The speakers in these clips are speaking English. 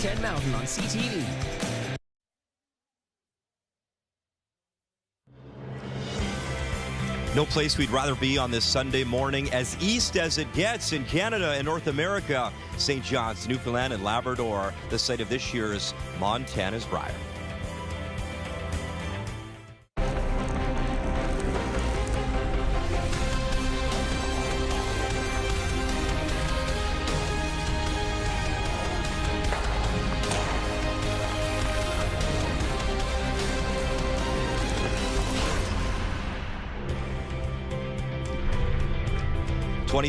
10 Mountain on CTV. No place we'd rather be on this Sunday morning, as east as it gets in Canada and North America. St. John's, Newfoundland and Labrador, the site of this year's Montana's Brier.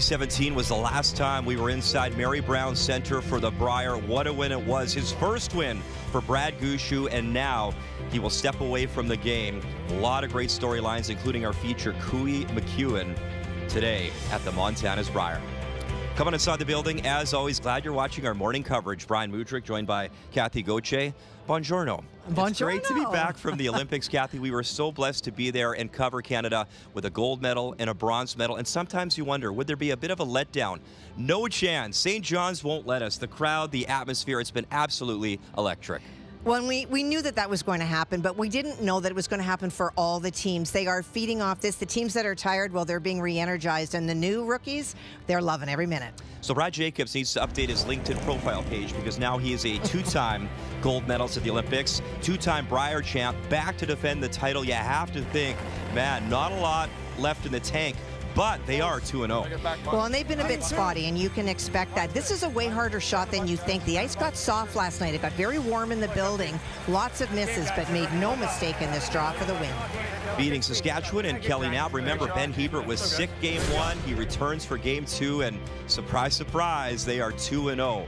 '17 was the last time we were inside Mary Brown Center for the Brier. What a win it was. His first win for Brad Gushue, and now he will step away from the game. A lot of great storylines, including our feature, Kui McEwen, today at the Montana's Brier. Coming inside the building, as always, glad you're watching our morning coverage. Brian Mudrick, joined by Kathy Gauthier. Buongiorno. Buongiorno. It's great to be back from the Olympics, Kathy. We were so blessed to be there and cover Canada with a gold medal and a bronze medal. And sometimes you wonder, would there be a bit of a letdown? No chance. St. John's won't let us. The crowd, the atmosphere, it's been absolutely electric. Well, we knew that was going to happen, but we didn't know that it was going to happen for all the teams. They are feeding off this. The teams that are tired, well, they're being re-energized, and the new rookies, they're loving every minute. So Brad Jacobs needs to update his LinkedIn profile page, because now he is a two-time gold medalist at the Olympics, two-time Brier champ, back to defend the title. You have to think, man, not a lot left in the tank, but they are 2-0. Well, and they've been a bit spotty, and you can expect that. This is a way harder shot than you think. The ice got soft last night. It got very warm in the building. Lots of misses, but made no mistake in this draw for the win. Beating Saskatchewan and Kelly Knapp. Remember, Ben Hebert was sick game 1. He returns for game 2, and surprise, surprise, they are 2-0.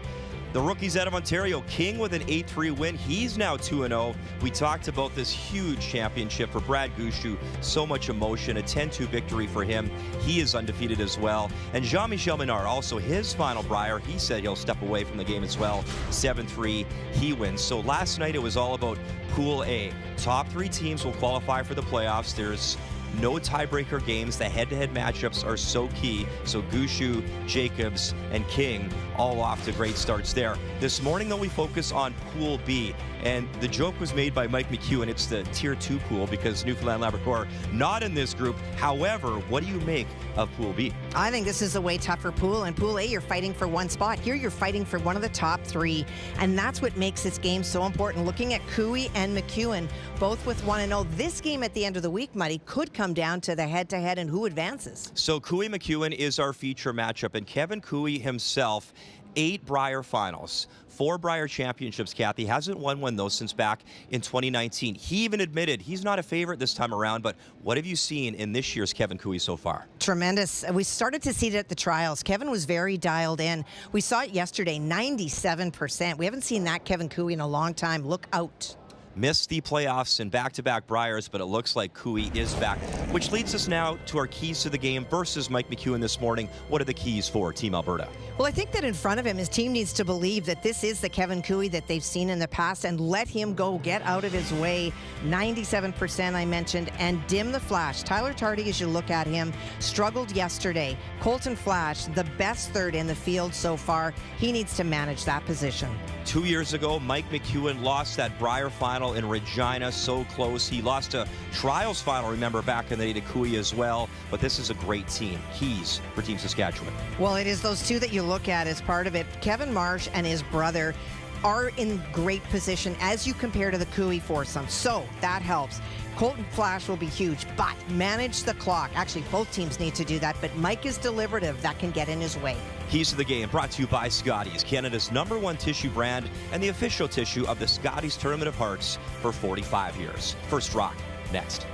The rookies out of Ontario, King with an 8-3 win. He's now 2-0. We talked about this huge championship for Brad Gushue. So much emotion, a 10-2 victory for him. He is undefeated as well. And Jean-Michel Menard, also his final Brier, he said he'll step away from the game as well. 7-3, he wins. So last night it was all about Pool A. Top 3 teams will qualify for the playoffs. There's no tiebreaker games. The head-to-head matchups are so key. So Gushue, Jacobs, and King all off to great starts there. This morning, though, we focus on Pool B. And the joke was made by Mike McEwen. It's the Tier 2 pool because Newfoundland Labrador not in this group. However, what do you make of Pool B? I think this is a way tougher pool. In Pool A, you're fighting for one spot. Here, you're fighting for one of the top 3. And that's what makes this game so important. Looking at Kui and McEwen, both with 1-0. This game at the end of the week, Muddy, could come down to the head-to-head and who advances. So Kui McEwen is our feature matchup. And Kevin Kui himself, 8 Brier finals, 4 Brier championships, Kathy. Hasn't won one, though, since back in 2019. He even admitted he's not a favorite this time around, but what have you seen in this year's Kevin Kui so far? Tremendous. We started to see it at the trials. Kevin was very dialed in. We saw it yesterday, 97%. We haven't seen that Kevin Kui in a long time. Look out. Missed the playoffs in back-to-back Briers, but it looks like Kui is back, which leads us now to our keys to the game versus Mike McEwen this morning. What are the keys for Team Alberta? Well, I think that in front of him, his team needs to believe that this is the Kevin Kui that they've seen in the past and let him go, get out of his way. 97% I mentioned, and dim the flash. Tyler Tardy, as you look at him, struggled yesterday. Colton Flash, the best third in the field so far. He needs to manage that position. 2 years ago, Mike McEwen lost that Brier final in Regina, so close. He lost a trials final, remember, back in the day to Kui as well. But this is a great team. Keys for Team Saskatchewan. Well, it is those two that you look at as part of it. Kevin Marsh and his brother are in great position as you compare to the Kui foursome. So that helps. Colton Flash will be huge, but manage the clock. Actually, both teams need to do that, but Mike is deliberative. That can get in his way. Keys to the game brought to you by Scotties, Canada's #1 tissue brand and the official tissue of the Scotties Tournament of Hearts for 45 years. First Rock, next.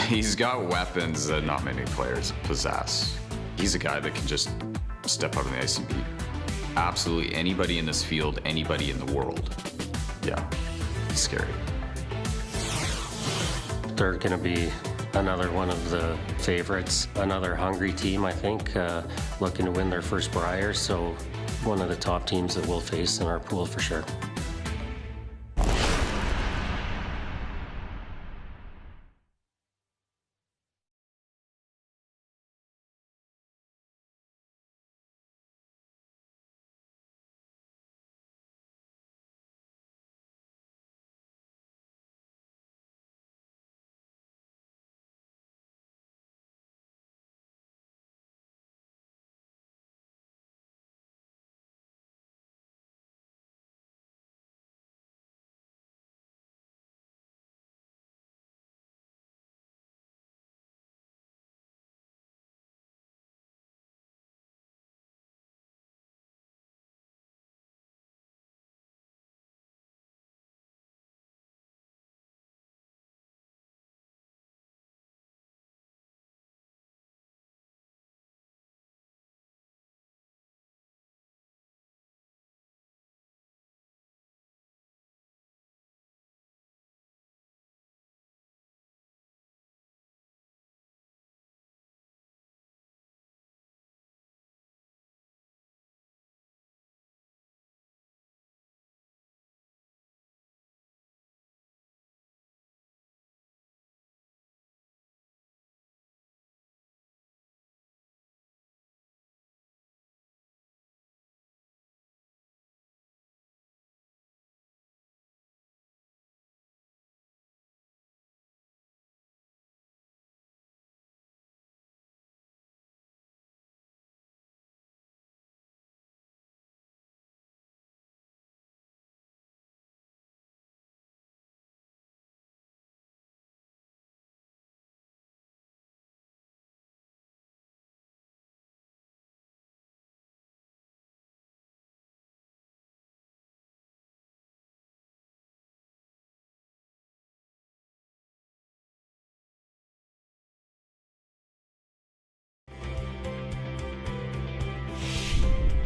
He's got weapons that not many players possess. He's a guy that can just step out on the ice and beat absolutely anybody in this field, anybody in the world. Yeah, he's scary. They're going to be another one of the favorites, another hungry team, I think, looking to win their first Brier, so one of the top teams that we'll face in our pool for sure.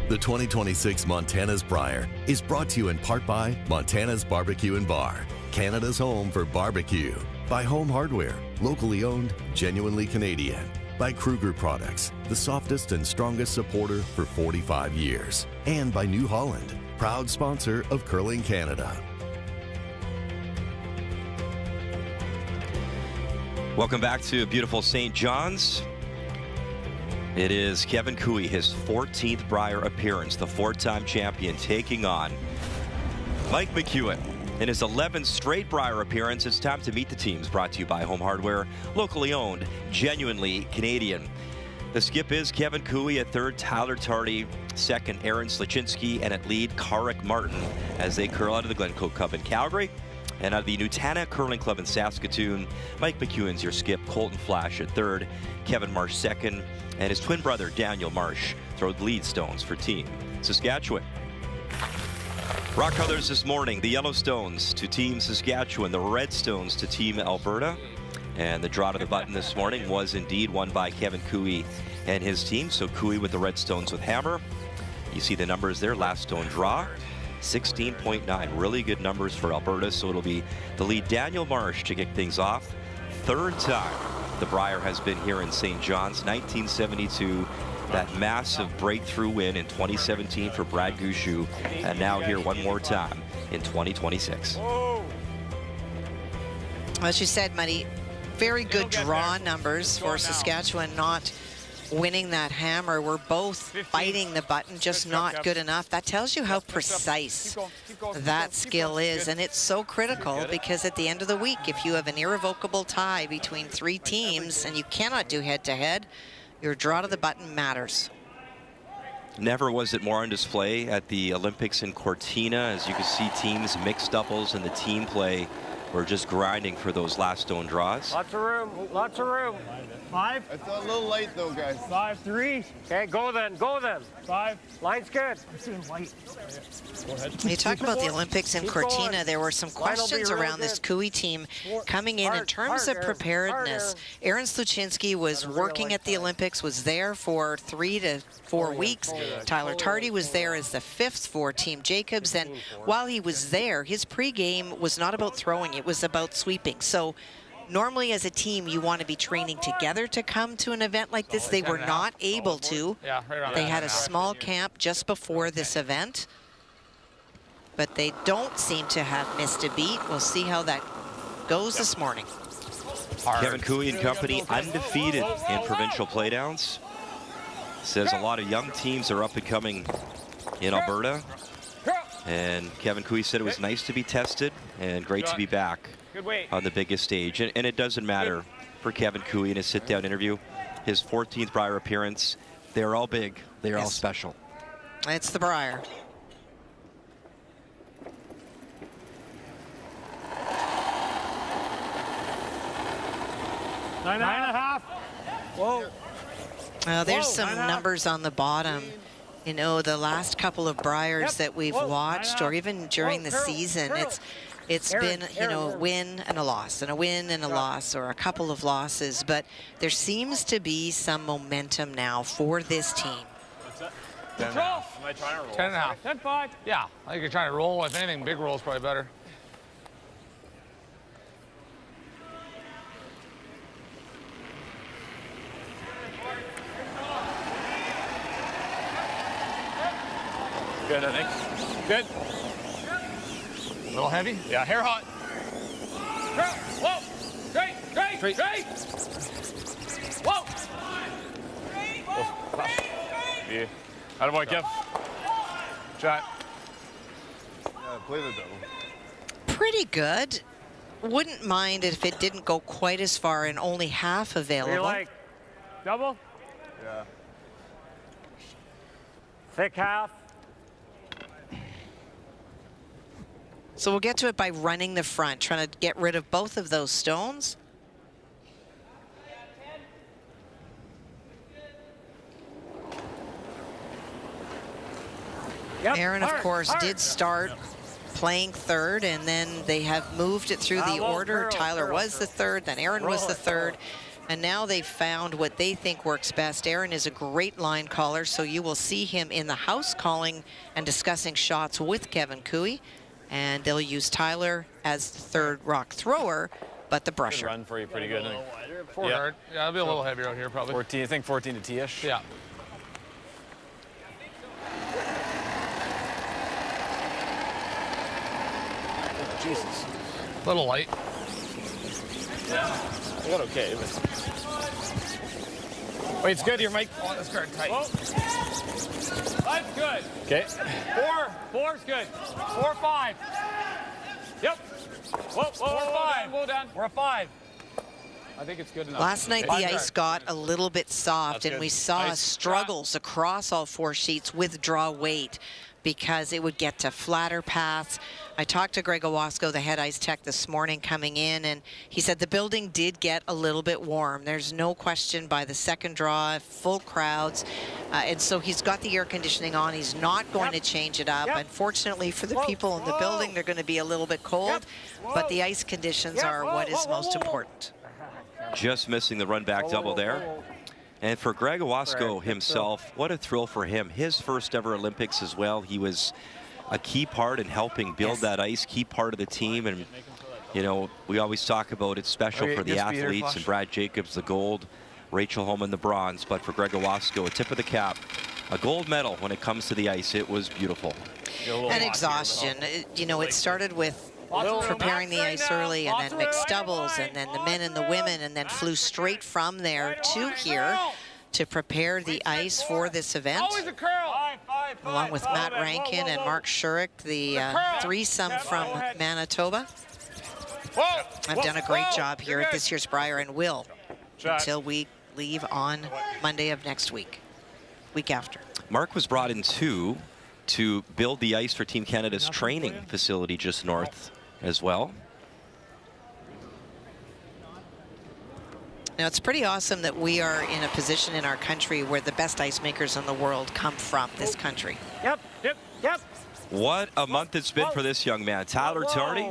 The 2026 Montana's Brier is brought to you in part by Montana's Barbecue and Bar, Canada's home for barbecue. By Home Hardware, locally owned, genuinely Canadian. By Kruger Products, the softest and strongest supporter for 45 years. And by New Holland, proud sponsor of Curling Canada. Welcome back to beautiful St. John's. It is Kevin Cooey, his 14th Brier appearance, the 4-time champion, taking on Mike McEwen. In his 11th straight Brier appearance, it's time to meet the teams. Brought to you by Home Hardware, locally owned, genuinely Canadian. The skip is Kevin Cooey at third, Tyler Tardy second, Aaron Slaczynski, and at lead, Karek Martin, as they curl out of the Glencoe Cup in Calgary. And out of the Nutana Curling Club in Saskatoon, Mike McEwen's your skip, Colton Flash at third, Kevin Marsh second, and his twin brother, Daniel Marsh, throw the lead stones for Team Saskatchewan. Rock colors this morning, the Yellow Stones to Team Saskatchewan, the Red Stones to Team Alberta. And the draw to the button this morning was indeed won by Kevin Cooey and his team. So Cooey with the Red Stones with hammer. You see the numbers there, last stone draw. 16.9, really good numbers for Alberta, so it'll be the lead Daniel Marsh to kick things off. Third time the Brier has been here in St. John's, 1972, that massive breakthrough win in 2017 for Brad Gushue, and now here one more time in 2026. As you said, Muddy, very good draw numbers for Saskatchewan, not winning that hammer. We're both fighting the button, just not good enough. That tells you how precise that skill is, and it's so critical because at the end of the week, if you have an irrevocable tie between 3 teams and you cannot do head-to-head, your draw to the button matters. Never was it more on display at the Olympics in Cortina. As you can see, teams, mixed doubles, and the team play were just grinding for those last stone draws. Lots of room, lots of room. 5. It's a little late though, guys. 5, 3. Okay, go then, go then. 5. Line's good. I'm seeing light. You talk about the Olympics in Cortina. There were some questions around this Cooey team coming in terms of preparedness. Aaron Slaczynski was working at the Olympics, was there for 3 to 4 weeks. Tyler Tardy was there as the 5th for Team Jacobs, and while he was there, his pregame was not about throwing, it was about sweeping. So normally as a team, you want to be training together to come to an event like this. They were not able to. They had a small camp just before this event, but they don't seem to have missed a beat. We'll see how that goes this morning. Kevin Cooey and company undefeated in provincial playdowns. Says a lot of young teams are up and coming in Alberta. And Kevin Cooey said it was nice to be tested and great to be back on the biggest stage. And it doesn't matter for Kevin Cooey in his sit-down interview. His 14th Brier appearance. They're all big. They're all special. It's the Brier. Nine and a half. Whoa. Well, there's some numbers on the bottom. You know, the last couple of Briers that we've watched, or even during the season, it's been, you know, a win and a loss, and a win and a loss, or a couple of losses. But there seems to be some momentum now for this team. 10 and a half. Am I trying to roll? 10 and a half. 10-5. Yeah, I think you're trying to roll. If anything, big roll is probably better. Good, I think. Good. A little heavy? Yeah, hair hot. Whoa! Straight! Straight! Straight! Whoa! Yeah. Attaboy, Kev. Shot. Play the double. Pretty good. Wouldn't mind if it didn't go quite as far and only half available. You like double? Yeah. Thick half. So we'll get to it by running the front, trying to get rid of both of those stones. Aaron, of course, did start playing third, and then they have moved it through the order. Tyler was the third, then Aaron was the third. And now they've found what they think works best. Aaron is a great line caller, so you will see him in the house calling and discussing shots with Kevin Cooey. And they'll use Tyler as the third rock thrower, but the brusher. Run for you pretty good. Forward. Yeah, it'll be a little heavier out here probably. 14, I think 14 to tee-ish. Yeah. Jesus. A little light. Yeah. I got okay. Wait, it's good here, Mike. Oh, this card tight. Whoa. 5's good. Okay. 4's good. 4, 5. Yep. Whoa, 4, 5. Whoa, down. We're a 5. I think it's good enough. Last night, the ice got a little bit soft, and we saw struggles across all 4 sheets with draw weight because it would get to flatter paths. I talked to Greg Owasco, the head ice tech, this morning coming in, and he said the building did get a little bit warm. There's no question by the second draw, full crowds, and so he's got the air conditioning on. He's not going to change it up. Unfortunately for the people in the building, they're going to be a little bit cold, but the ice conditions are what is most important. Just missing the run back double there. And for Greg Owasco himself, what a thrill for him. His first ever Olympics as well. He was a key part in helping build that ice, key part of the team. And, you know, we always talk about it's special for the athletes, and Brad Jacobs, the gold, Rachel Holman, the bronze. But for Greg Owasco, a tip of the cap, a gold medal when it comes to the ice. It was beautiful. And exhaustion. You know, it started with preparing the ice early, and then mixed doubles, and then the men and the women, and then flew straight from there to here to prepare the ice for this event. Along with Matt Rankin and Mark Shurik, the threesome from Manitoba. I've done a great job here at this year's Brier, and will until we leave on Monday of next week after. Mark was brought in too to build the ice for Team Canada's training facility just north as well. Now, it's pretty awesome that we are in a position in our country where the best ice makers in the world come from this country. Yep. What a month it's been for this young man. Tyler Tardy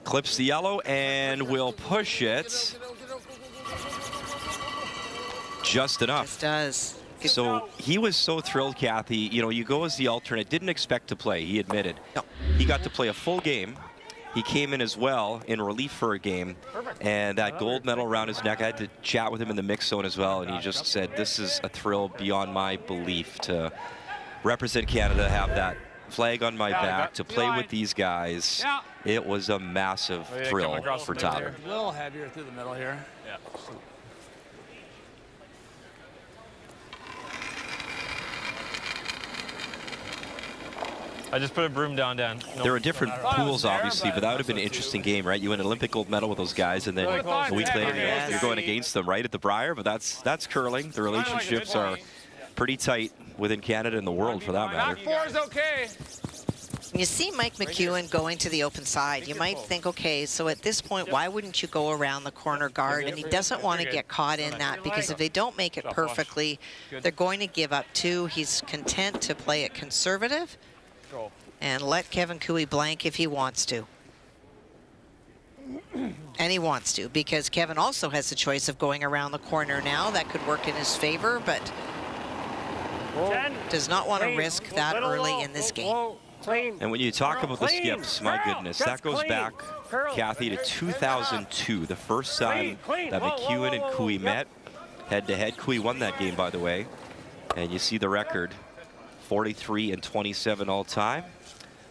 clips the yellow and will push it just enough. Just does. So he was so thrilled, Kathy. You know, you go as the alternate, didn't expect to play, he admitted. No. He got to play a full game. He came in as well in relief for a game, and that gold medal around his neck. I had to chat with him in the mix zone as well, and he just said, this is a thrill beyond my belief to represent Canada, have that flag on my back, to play with these guys. It was a massive thrill for Tyler. A little heavier through the middle here. Yeah. I just put a broom down, Dan. No, there are different pools, obviously, but that would have been an interesting game, right? You win an Olympic gold medal with those guys, and then a week later you're going against them, right, at the Brier. But that's curling. The relationships are pretty tight within Canada and the world, for that matter. That 4 is okay. You see Mike McEwen going to the open side. You might think, okay, so at this point, why wouldn't you go around the corner guard? And he doesn't want to get caught in that, because if they don't make it perfectly, they're going to give up 2. He's content to play it conservative and let Kevin Cooey blank if he wants to. And he wants to, because Kevin also has the choice of going around the corner now. That could work in his favor, but does not want to risk that early in this game. And when you talk about the skips, my goodness, that goes back, Kathy, to 2002, the first time that McEwen and Cooey met head-to-head. Cooey won that game, by the way. And you see the record, 43 and 27 all time.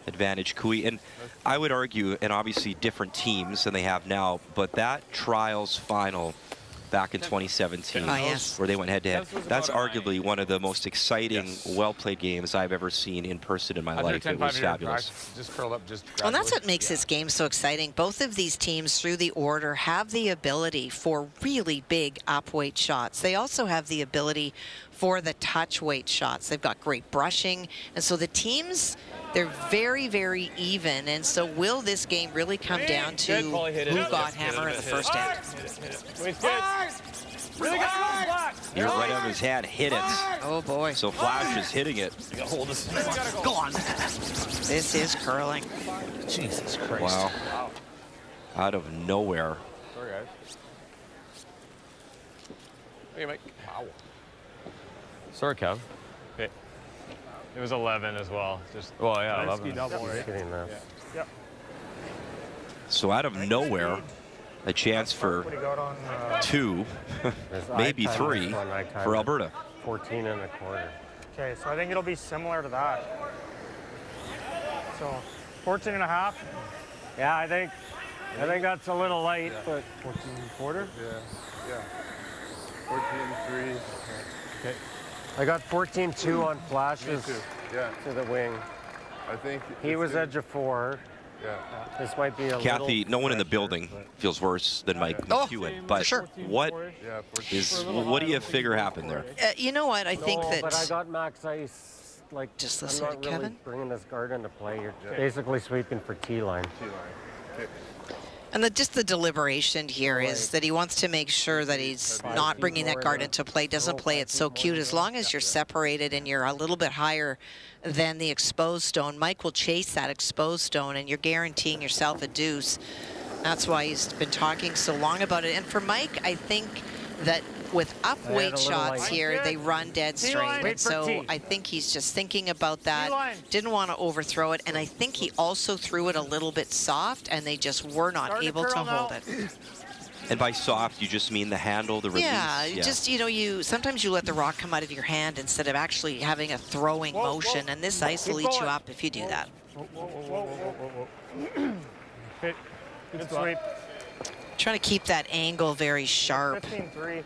Advantage Cooey. And I would argue, and obviously different teams than they have now, but that trials final back in 2017, where they went head-to-head, that's arguably one of the most exciting, well-played games I've ever seen in person in my life. It was fabulous. Well, that's what makes this game so exciting. Both of these teams through the order have the ability for really big up-weight shots. They also have the ability for the touch weight shots. They've got great brushing, and so the teams, they're very, very even. And so will this game really come down to who got hammer in the first end? You're right on his head, hit it. Oh boy. So Flash is hitting it. Go on. This is curling. Jesus Christ. Wow. Out of nowhere. Sorry, guys. Hey, Mike. Wow. Sorry, Kev. Okay. It was 11 as well. Just Well, yeah, Nice 11. double, right? Getting that. Yep. So out of nowhere, a chance for What do you got on? 2, maybe 3 for Alberta. 14 and a quarter. Okay, so I think it'll be similar to that. So 14 and a half. Yeah, I think that's a little light, but 14 and a quarter. Yeah. 14-3. Okay. I got 14-2 on flashes Too. Yeah. to the wing. I think He it's was gonna- edge of 4. Yeah. This might be a Kathy, little no one in the pressure, building but- feels worse than Mike Oh, McEwen. But sure. what Yeah. 14. what do you figure happened there? You know what? I think No, that. but I got max ice. Like, Just I'm listen not to really Kevin. bringing this guard into play. You're basically sweeping for T-line. T-line. Okay. And just the deliberation here is Right. that he wants to make sure that he's not bringing that guard into play, doesn't play it so cute. As long as you're separated and you're a little bit higher than the exposed stone, Mike will chase that exposed stone, and you're guaranteeing yourself a deuce. That's why he's been talking so long about it. And for Mike, I think that with up I had a weight little shots light. here, they run dead straight. T-line. And Wait for so T. I think he's just thinking about that. T-line. Didn't want to overthrow it. And I think he also threw it a little bit soft, and they just were not Start to able to curl hold now. it. And by soft, you just mean the handle, the release? Yeah, just, you know, sometimes you let the rock come out of your hand instead of actually having a throwing Whoa, motion, whoa. and this ice will Keep eat you going. up if you do that. Okay. Good sweep. Trying to keep that angle very sharp. 15-3.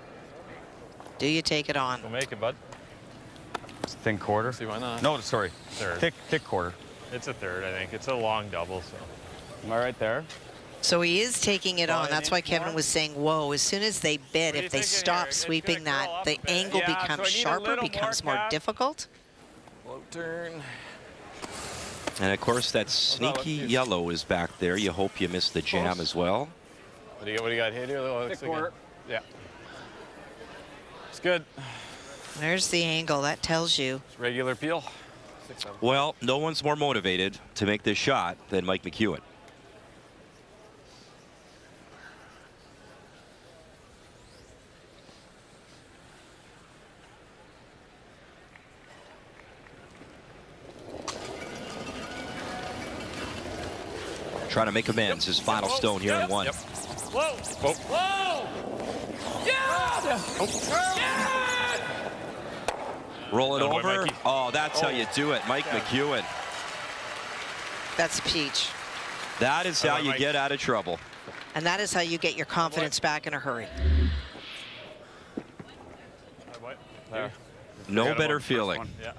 Do you take it on? Go make it, bud. Thin quarter. See, why not? No, sorry. Third. Thick quarter. It's a third, I think. It's a long double, so. Am I right there? So he is taking it on. That's why Kevin was saying, whoa, as soon as they bid, What are if you they thinking stop here? It's sweeping gonna curl that, up the a bit. angle Yeah, so I becomes need a sharper, little becomes more, more Cap. difficult. Low turn. And of course, that sneaky yellow is back there. You hope you miss the jam as well. What do you got here? Thick quarter. Yeah. It's good. There's the angle. That tells you. It's regular peel. Well, no one's more motivated to make this shot than Mike McEwen. Trying to make amends, his final stone here in one. Yep. Whoa. Whoa. Whoa. Yeah. Roll it Attaboy, over. Mikey. Oh, that's how you do it, Mike McEwen. That's a peach. That is how Attaboy, you Mike. get out of trouble. And that is how you get your confidence back in a hurry. There. No Forgot better about the first feeling. one. Yeah.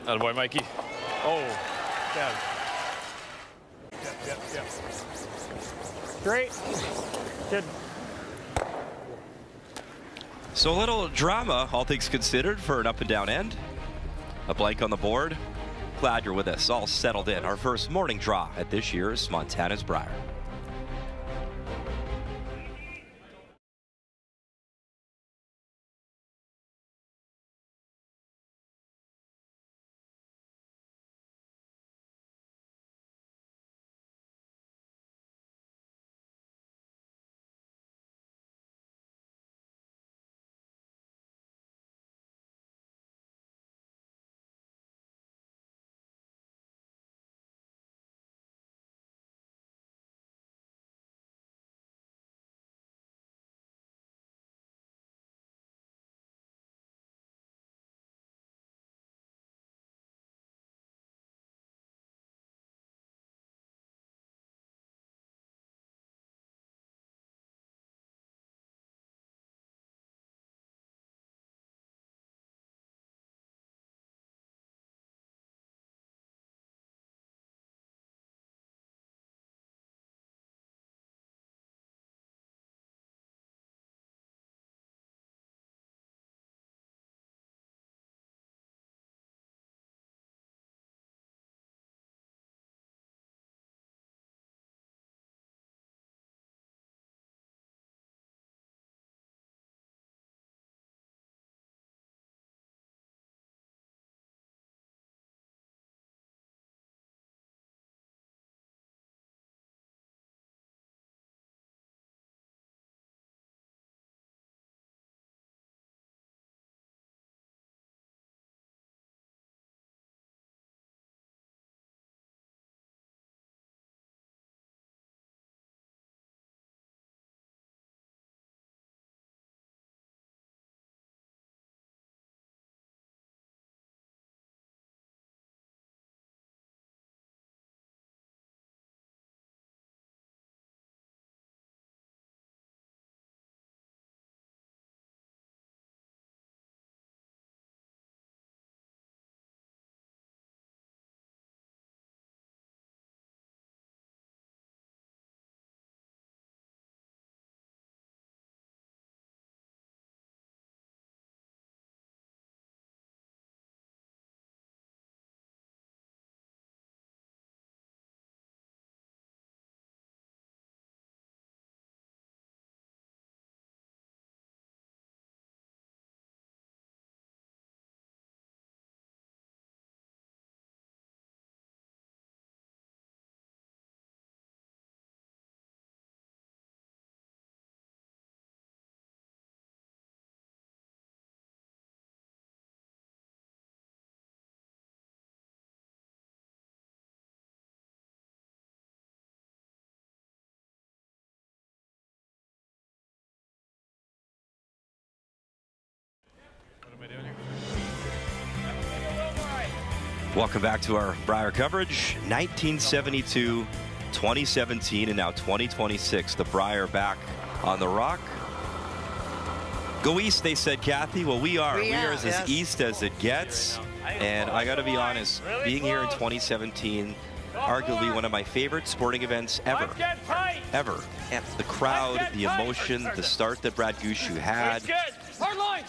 Attaboy, Mikey. Oh. Yeah. Yep. Great. Good. So a little drama, all things considered, for an up and down end. A blank on the board. Glad you're with us, all settled in. Our first morning draw at this year's Montana's Brier. Welcome back to our Brier coverage. 1972, 2017, and now 2026. The Brier back on the rock. Go east, they said, Kathy. Well, we are. We are as east as it gets. And I got to be honest, being here in 2017, arguably one of my favorite sporting events ever. Ever. The crowd, the emotion, the start that Brad Gushue had.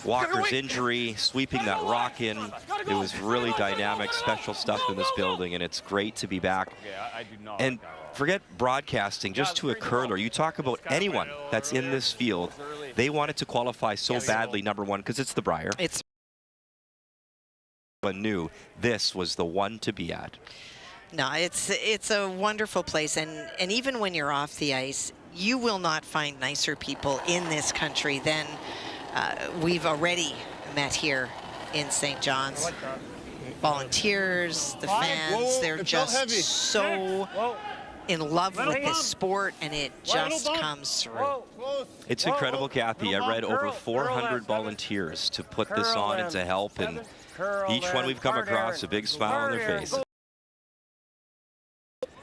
Walker's injury, sweeping that rock in. It was really dynamic, special stuff in this building, and it's great to be back. And forget broadcasting, just to a curler. You talk about anyone that's in this field, they wanted to qualify so badly, number one, because it's the Brier. It's knew this was the one to be at. No, it's a wonderful place, and even when you're off the ice, you will not find nicer people in this country than we've already met here in St. John's. Volunteers, the fans, they're just so in love with this sport, and it just comes through. It's incredible, Kathy. I read over 400 volunteers to put this on and to help, and each one we've come across, a big smile on their face.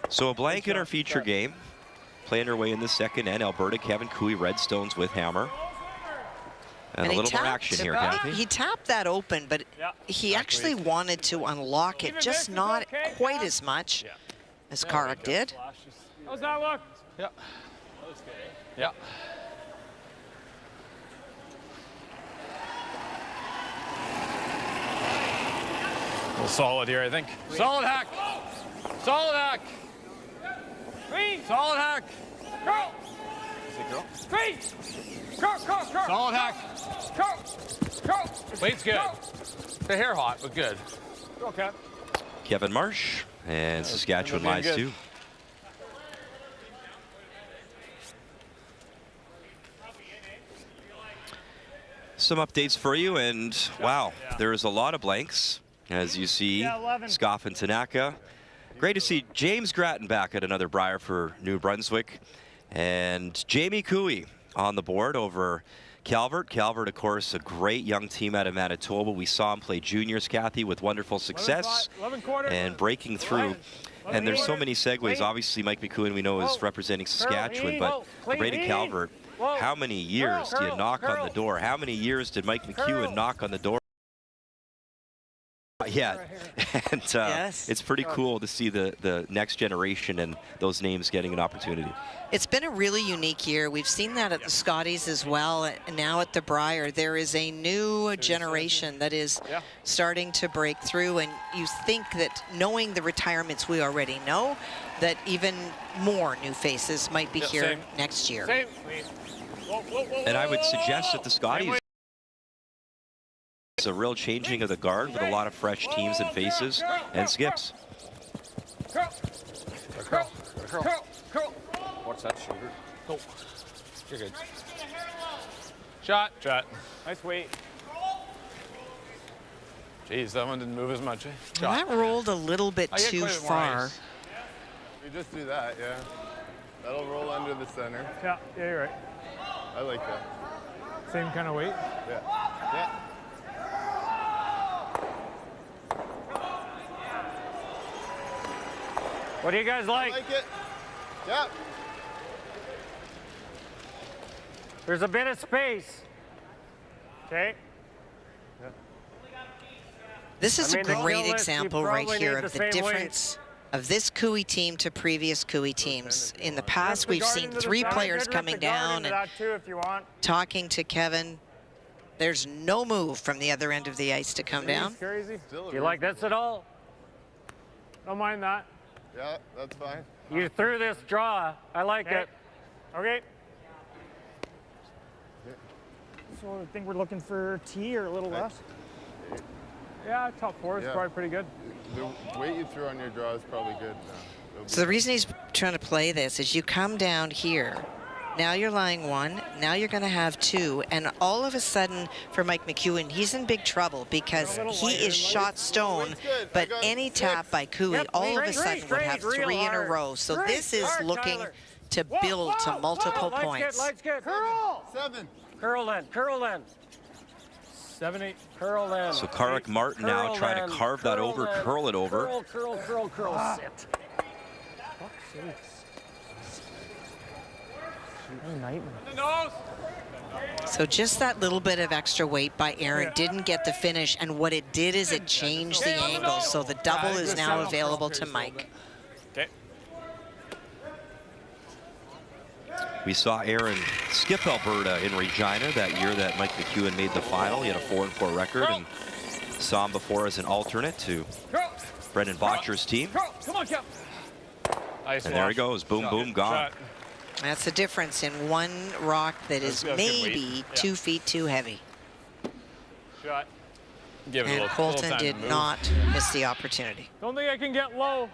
So a blank in our feature game. Playing our way in the second end, Alberta, Kevin Cooey, Redstones with hammer. And a little more action here, Kathy. He tapped that open, but he actually wanted to unlock it, just not quite as much as Karek did. How's that look? Yeah. Yeah. A little solid here, I think. Solid hack. Solid hack. Green. Solid hack. Girl. Girl. Green. Curl. Solid hack. Curl. Weight's good. The hair hot, but good. Okay. Kevin Marsh and Saskatchewan lies too. Some updates for you, and wow, there's a lot of blanks, as you see. Scoff and Tanaka. Great to see James Grattan back at another Brier for New Brunswick. And Jamie Cooey on the board over Calvert. Calvert, of course, a great young team out of Manitoba. We saw him play juniors, Kathy, with wonderful success and breaking through. And there's so many segues. Obviously, Mike McEwen, we know, is representing Saskatchewan, but Braden Calvert, how many years do you knock on the door? How many years did Mike McEwen knock on the door? Yeah, and it's pretty cool to see the next generation and those names getting an opportunity. It's been a really unique year. We've seen that at the Scotties as well, and now at the Brier. There is a new generation that is starting to break through, and you think that, knowing the retirements we already know, that even more new faces might be here next year. And I would suggest that the Scotties, it's a real changing of the guard with a lot of fresh teams and faces and skips. Watch that shoulder. Oh, you're good. Shot. Nice weight. Jeez, that one didn't move as much. Well, that rolled a little bit too far. We just do that, yeah. That'll roll under the center. Yeah, you're right. I like that. Same kind of weight? Yeah. What do you guys like? I like it. Yeah. There's a bit of space. Okay. This is a great example right here of the difference of this Cooey team to previous Cooey teams. In the past, we've seen 3 players coming down and talking to Kevin. There's no move from the other end of the ice to come down. Do you like this at all? Don't mind that. Yeah, that's fine. You threw this draw. I like it. Okay. So I think we're looking for T or a little less. Yeah, top 4 is probably pretty good. The weight you threw on your draw is probably good. So the reason he's trying to play this is you come down here. Now you're lying 1, now you're going to have 2, and all of a sudden for Mike McEwen, he's in big trouble because he is shot stone, but any tap by Cooey all of a sudden would have 3 in a row. So this is looking to build to multiple points. Curl! 7. Curl in. 7-8. Curl in. So Karek Martin now trying to carve that over, curl it over. Curl. Sit. Fuck's sakes. Nightmare. So just that little bit of extra weight by Aaron didn't get the finish, and what it did is it changed the angle. So the double is now available to Mike. Okay. We saw Aaron skip Alberta in Regina that year that Mike McEwen made the final. He had a 4-4 record, and saw him before as an alternate to Brendan Botcher's team. Come on, Kev. And there he goes, boom, boom, gone. That's the difference in one rock that is maybe 2 feet too heavy. Shot. Give it a And little Colton time to did move. not miss the opportunity. Don't think I can get low.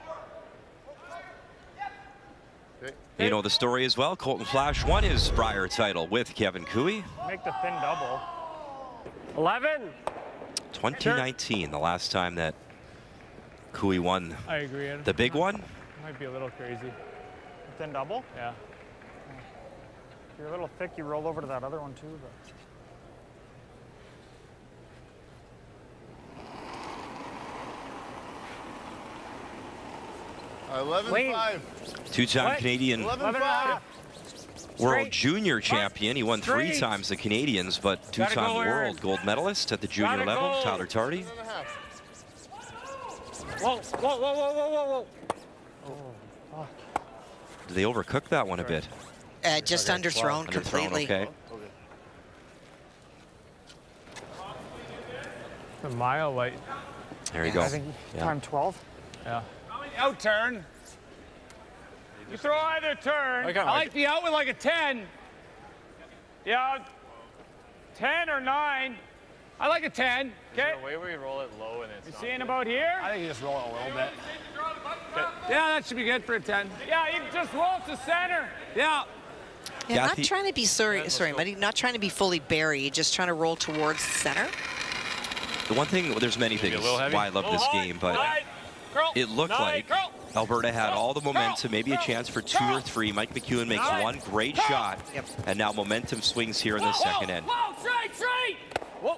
You know the story as well. Colton Flash won his Brier title with Kevin Cooey. Make the thin double. 11. 2019, the last time that Cooey won I agree. the big one. Might be a little crazy. Thin double? Yeah. You're a little thick. You roll over to that other one too. But 11-5. Two-time Canadian 11-5. World Junior champion. He won 3 times the Canadians, but 2-time world gold medalist at the junior level, Tyler Tardy. Whoa, whoa, whoa, whoa, whoa, whoa, whoa. Oh, fuck. Did they overcook that one a bit? Just underthrown completely. Okay. A mile light. There you go. I think time 12. Yeah. Out turn. You throw either turn. I like the out with like a 10. Yeah. 10 or 9. I like a 10. Okay. Is there a way where you roll it low and it's You seeing about here? I think you just roll it a little bit. Yeah, that should be good for a 10. Yeah, you just roll it to center. Yeah. Yeah, not trying to be sorry, Muddy, not trying to be fully buried, just trying to roll towards the center. The one thing, there's many things why I love this game, but it looked like Alberta had all the momentum, maybe a chance for 2 or 3. Mike McEwen makes one great shot, and now momentum swings here in the second end.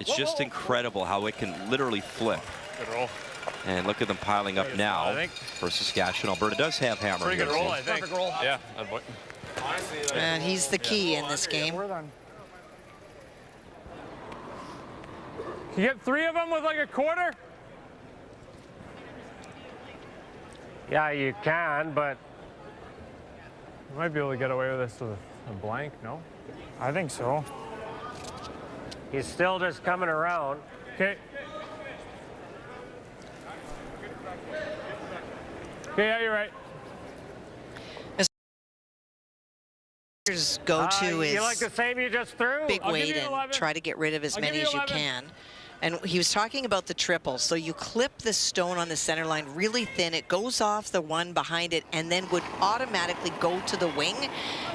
It's just incredible how it can literally flip. Good roll. And look at them piling up now for Saskatchewan. Alberta does have hammer. Pretty good roll, I think. Perfect roll. Yeah, that boy. And he's the key in this game. Can you get 3 of them with like a quarter? Yeah, you can, but you might be able to get away with this with a blank, no? I think so. He's still just coming around. Okay. Okay, yeah, you're right. Go-to is you like the same you just threw? big weight and try to get rid of as many as you can. And he was talking about the triple. So you clip the stone on the center line really thin. It goes off the one behind it and then would automatically go to the wing.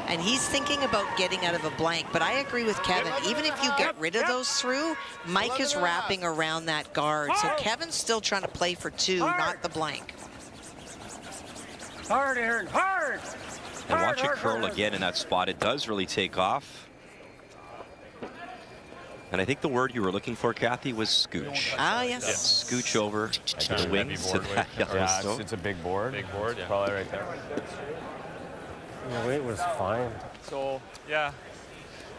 And he's thinking about getting out of a blank. But I agree with Kevin. Even if you get rid of those through, Mike is wrapping around that guard. So Kevin's still trying to play for 2, not the blank. Hard, Aaron, hard! And watch it curl again in that spot. It does really take off. And I think the word you were looking for, Kathy, was scooch. Ah, yes. Yeah, scooch over to the wings to that yellow stone. It's a big board. Big board, yeah. Probably right there. The weight was fine. So, yeah.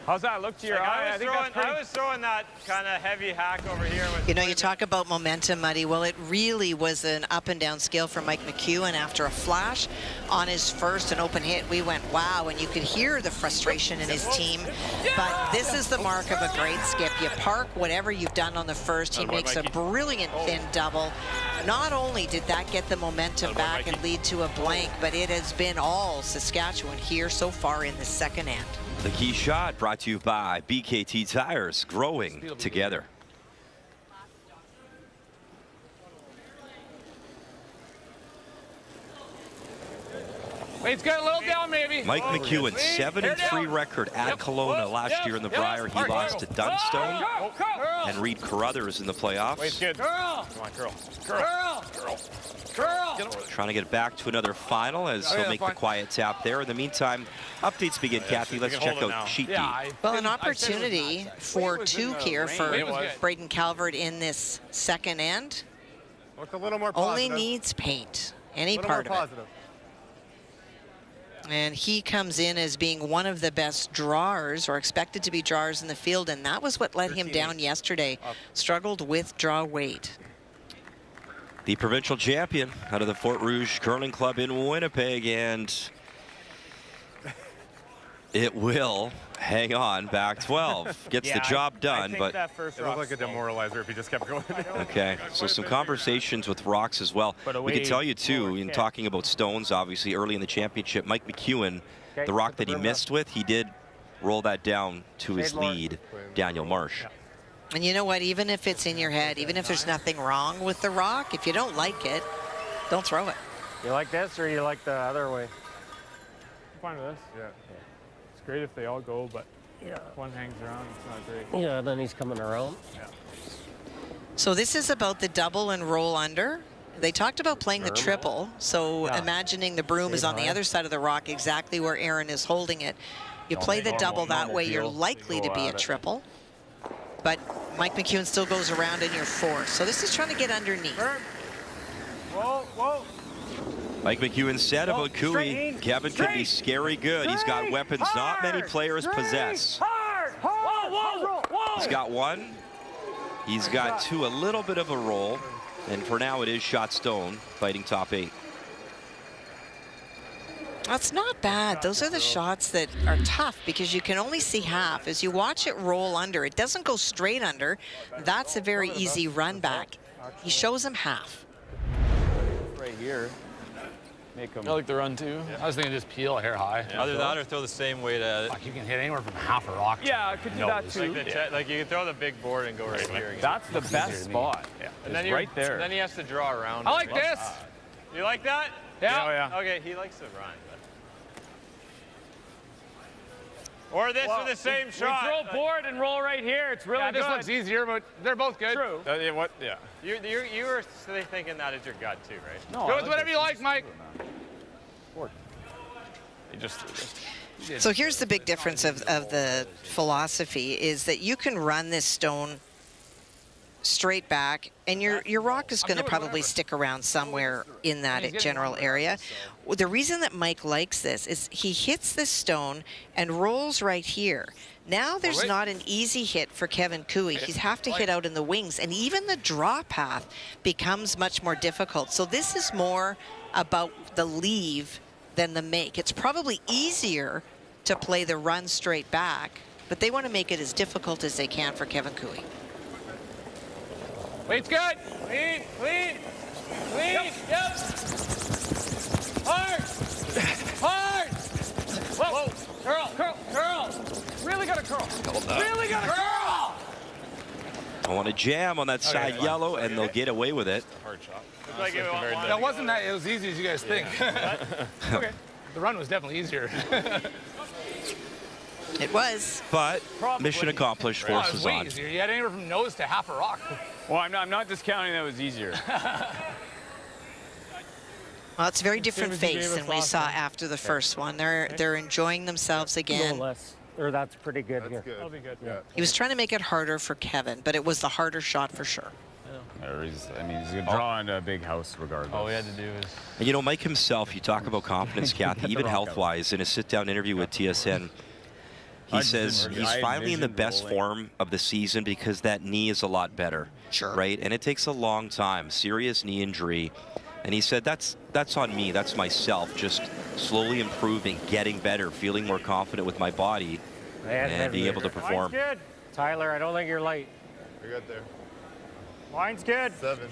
How's that look to your eye? I was throwing that kind of heavy hack over here. With You know, you talk about momentum, Muddy. Well, it really was an up and down scale for Mike McEwen after a flash on his first and open hit. We went, wow, and you could hear the frustration in his team. But this is the mark of a great skip. You park whatever you've done on the first. He makes a brilliant thin double. Not only did that get the momentum back and lead to a blank, but it has been all Saskatchewan here so far in the second end. The key shot brought to you by BKT Tires, growing together. Weight's got a little down, maybe. Mike McEwen, 7-3 record at Kelowna last year in the Brier. He lost to Dunstone and Reed Carruthers in the playoffs. Wait's good. Curl! Come on, curl. Curl! Curl. Trying to get back to another final as he'll make the quiet tap there. In the meantime, updates begin, Kathy. Let's check out Sheet D. Well, an opportunity for 2 here for Braden Calvert in this second end. Look a little more Only positive. needs paint, any part of it. And he comes in as being one of the best drawers, or expected to be drawers in the field, and that was what let him down yesterday. Struggled with draw weight. The provincial champion out of the Fort Rouge Curling Club in Winnipeg, and it will hang on back 12. Gets the job done, but it looked like a demoralizer if he just kept going. okay, so some conversations with rocks as well. We can tell you too, in talking about stones, obviously early in the championship, Mike McEwen, the rock that he missed with, he did roll that down to his lead, Daniel Marsh. And you know what, even if it's in your head, even if there's nothing wrong with the rock, if you don't like it, don't throw it. You like this or you like the other way? I'm fine with this. Yeah. It's great if they all go, but if one hangs around, it's not great. Yeah, then he's coming around. Yeah. So this is about the double and roll under. They talked about playing the triple, so imagining the broom is on the other side of the rock, exactly where Aaron is holding it. You play the double that way, you're likely to be a triple. But Mike McEwen still goes around in your 4. So this is trying to get underneath. Whoa, whoa. Mike McEwen said about Cooey, Kevin could be scary good. He's got weapons not many players possess. He's got 1. He's got 2, a little bit of a roll. And for now, it is shot stone, fighting top 8. That's not bad. Those are the shots that are tough because you can only see half. As you watch it roll under, it doesn't go straight under. That's a very easy run back. He shows him half. Right here. Make them. I like the run too. I was thinking just peel a hair high. Either that or throw the same weight at it. Fuck, you can hit anywhere from half a rock. Yeah, I could do that too. Like you can throw the big board and go right here again. That's the best spot. Yeah. And then right there. Then he has to draw around. I like this. You like that? Yeah. Okay, he likes to run. Or this or the same shot. We throw board and roll right here. It's really good. This looks easier, but they're both good. True. What? Yeah. You were thinking that is your gut too, right? No, Go with whatever you like, Mike. So here's the big difference of the philosophy is that you can run this stone straight back, and your rock is going to probably stick around somewhere in that general area. The reason that Mike likes this is he hits this stone and rolls right here. Now there's not an easy hit for Kevin Cooey. He'd have to hit out in the wings, and even the draw path becomes much more difficult. So this is more about the leave than the make. It's probably easier to play the run straight back, but they want to make it as difficult as they can for Kevin Cooey. Weight's good. Clean, clean, clean. Yep. Hard. Hard. Whoa. Curl, curl, curl. Really got to curl. Really got to curl. I want to jam on that side yellow, and they'll get away with it. Hard shot. That wasn't that as easy as you guys think. Okay. The run was definitely easier. It was. But mission accomplished. Forces way on. easier. You had anywhere from nose to half a rock. Well, I'm not discounting that it was easier. Well, it's a very different face than we saw after the first one. They're enjoying themselves again. No less. Or that's pretty good here. That'll be good. Yeah. He was trying to make it harder for Kevin, but it was the harder shot for sure. He's going to draw into a big house regardless. All we had to do is... And you know, Mike himself, you talk about confidence, Kathy, even health-wise, in a sit-down interview with TSN, he says he's finally in the best form of the season because that knee is a lot better. Sure. Right? And it takes a long time, serious knee injury. And he said, that's on me, that's myself, just slowly improving, getting better, feeling more confident with my body, and being able to perform. Line's good. Tyler, I don't think you're light. You're good there. Line's good. 7.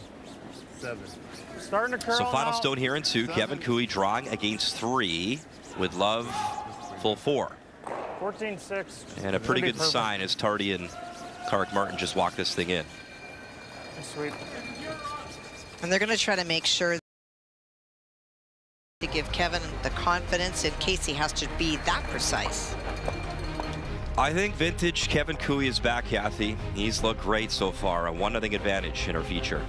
Starting to curl So final now. stone here in 2, Kevin Cooey drawing against 3 with Love full 4. 14-6. And a pretty good sign as Tardy and Karek Martin just walk this thing in. Sweet. And they're going to try to make sure to give Kevin the confidence in case he has to be that precise. I think vintage Kevin Cooey is back, Kathy. He's looked great so far. A 1-0 advantage in our feature.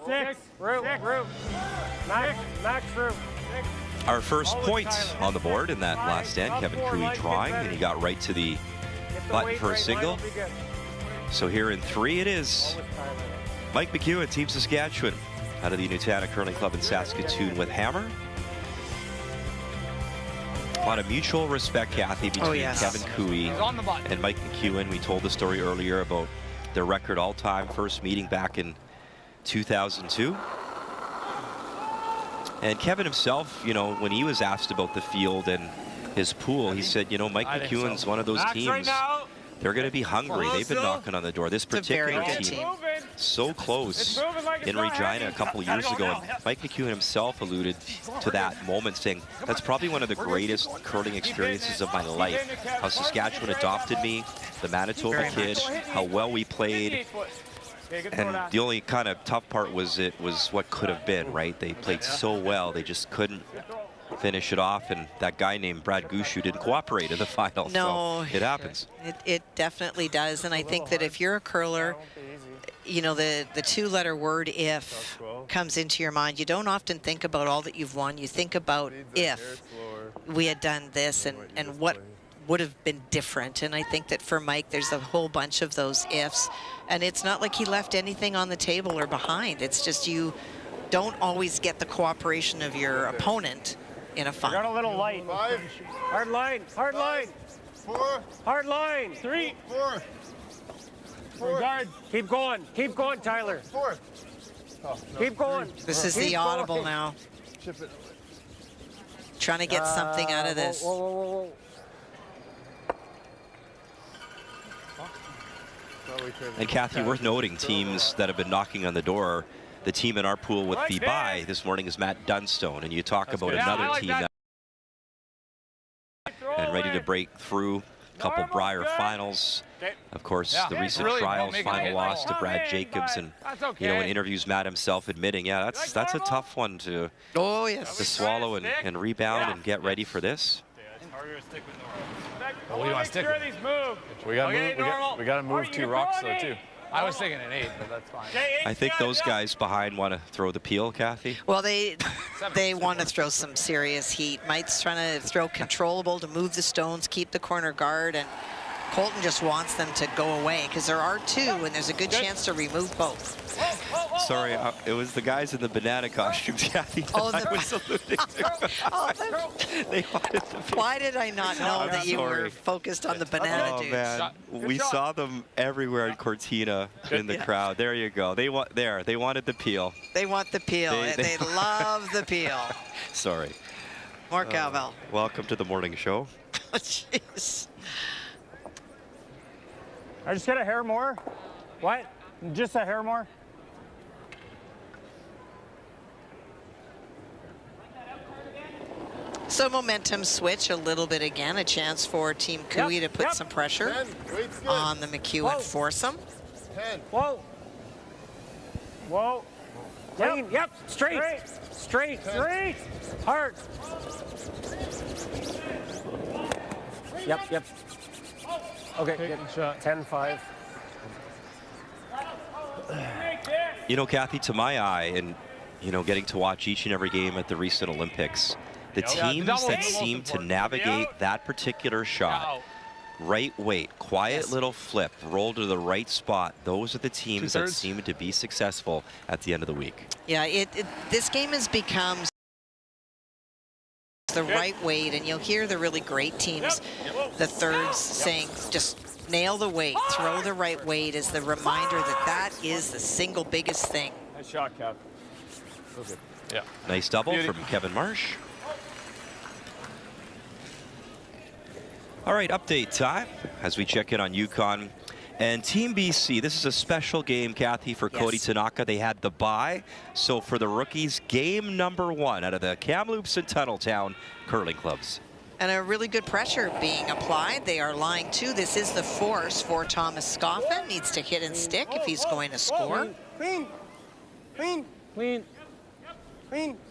6. Root. Max root. Our first point on the board in that last stand, Kevin Cooey drawing, and he got right to the button for a single. So here in 3 it is. Mike McEwen, Team Saskatchewan, out of the Newfoundland Curling Club in Saskatoon with hammer. A lot of mutual respect, Kathy, between Kevin Cooey and Mike McEwen. We told the story earlier about their record all-time first meeting back in 2002. And Kevin himself, you know, when he was asked about the field and his pool, he said, you know, Mike McEwen's one of those teams. They're going to be hungry. They've been knocking on the door. This particular team, so close in Regina a couple years ago. And Mike McEwen himself alluded to that moment, saying, that's probably one of the greatest curling experiences of my life. How Saskatchewan adopted me, the Manitoba kid, how well we played. And the only kind of tough part was what could have been, right? They played so well, they just couldn't finish it off, and that guy named Brad Gushu didn't cooperate in the final. No, so it happens. It definitely does, and I think that if you're a curler, you know, the 2-letter word if comes into your mind. You don't often think about all that you've won. You think about if we had done this and what would have been different. And I think that for Mike, there's a whole bunch of those ifs, and it's not like he left anything on the table or behind. It's just you don't always get the cooperation of your opponent in a fight. Got a little light. 5. Hard line. 4. Hard line. 3. 4. Regard. Keep going, Tyler. 4. Keep going. This is the audible now. Chip it. Trying to get something out of this. Whoa. And Kathy, worth noting, teams that have been knocking on the door, the team in our pool with the bye this morning is Matt Dunstone, and you talk about another team that and ready to break through. A couple Brier finals, of course, the recent trials final loss to Brad Jacobs, and you know, in interviews, Matt himself admitting, yeah, that's a tough one to to swallow and rebound and get ready for this. What do you want to stick with? We got to move 2 rocks though too. I was thinking an 8, but that's fine. I think those guys behind want to throw the peel, Kathy. Well, they want to throw some serious heat. Mike's trying to throw controllable to move the stones, keep the corner guard, and Colton just wants them to go away because there are 2, and there's a good chance to remove both. Sorry, it was the guys in the banana costumes, Kathy. Oh, I was alluding to. They wanted the peel. Why did I not know that you were focused on the banana dudes? Man, we saw them everywhere in Cortina in the crowd. There you go. They wanted the peel. They want the peel. They love the peel. Sorry. More cowbell. Welcome to the morning show. Jeez. I just get a hair more. What? Just a hair more. So momentum switch a little bit again, a chance for Team Cooey to put some pressure on the McEwen foursome. 10. Whoa. Clean. Yep. Straight. Hard. Yep. Okay, 10-5. You know, Kathy, to my eye, and you know, getting to watch each and every game at the recent Olympics, the teams that seem to navigate that particular shot, right weight, quiet little flip, roll to the right spot, those are the teams that seem to be successful at the end of the week. Yeah, this game has become the right weight, and you'll hear the really great teams, the thirds, saying just nail the weight, throw the right weight is the reminder that is the single biggest thing. Nice shot, Kev. Okay. Yeah. Nice double from Kevin Marsh. All right, update time as we check in on UConn and Team BC. This is a special game, Kathy, for Cody Tanaka. They had the bye. So for the rookies, game number 1 out of the Kamloops and Tunneltown curling clubs. And a really good pressure being applied. They are lying 2. This is the force for Thomas Scoffin. Needs to hit and stick if he's going to score. Clean.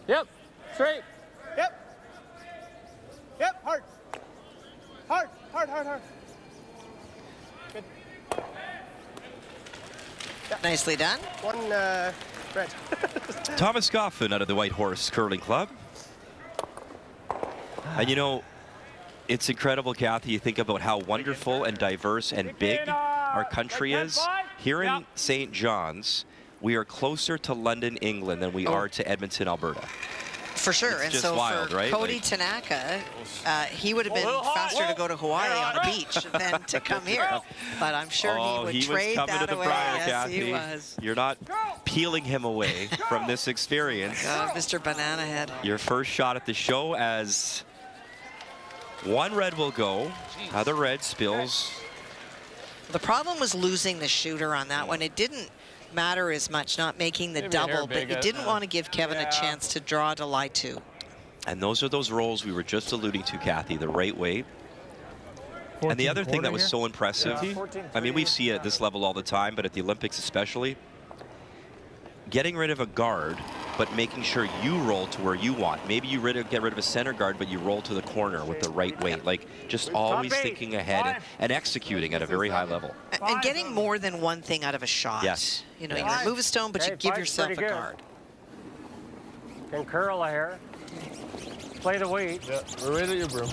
Yep. Straight. Yep. Hard. Good. Nicely done. Right. Thomas Goffin out of the White Horse Curling Club. And you know, it's incredible, Kathy. You think about how wonderful and diverse and big our country is. Here in St. John's, we are closer to London, England than we are to Edmonton, Alberta. For sure. It's and just so wild, for right? Cody Tanaka, he would have been faster to go to Hawaii on a beach than to come here. But I'm sure he would trade was coming that to the away. Brier, Yes, Kathy. he was. You're not peeling him away from this experience. Mr. Banana Head. Your first shot at the show as one red will go. Other red spills. The problem was losing the shooter on that one. It didn't matter as much not making the double, but you didn't want to give Kevin a chance to draw to lie to. And those are those rolls we were just alluding to, Kathy, the right way. And the other thing that was so impressive, I mean, we see it at this level all the time, but at the Olympics especially, getting rid of a guard, but making sure you roll to where you want. Maybe you get rid of a center guard, but you roll to the corner with the right weight. Like, just always thinking ahead and executing at a very high level. And getting more than one thing out of a shot. Yes. You know, you remove a stone, but you give yourself a guard. Can curl a hair. Play the weight. Yeah, we're right at your broom.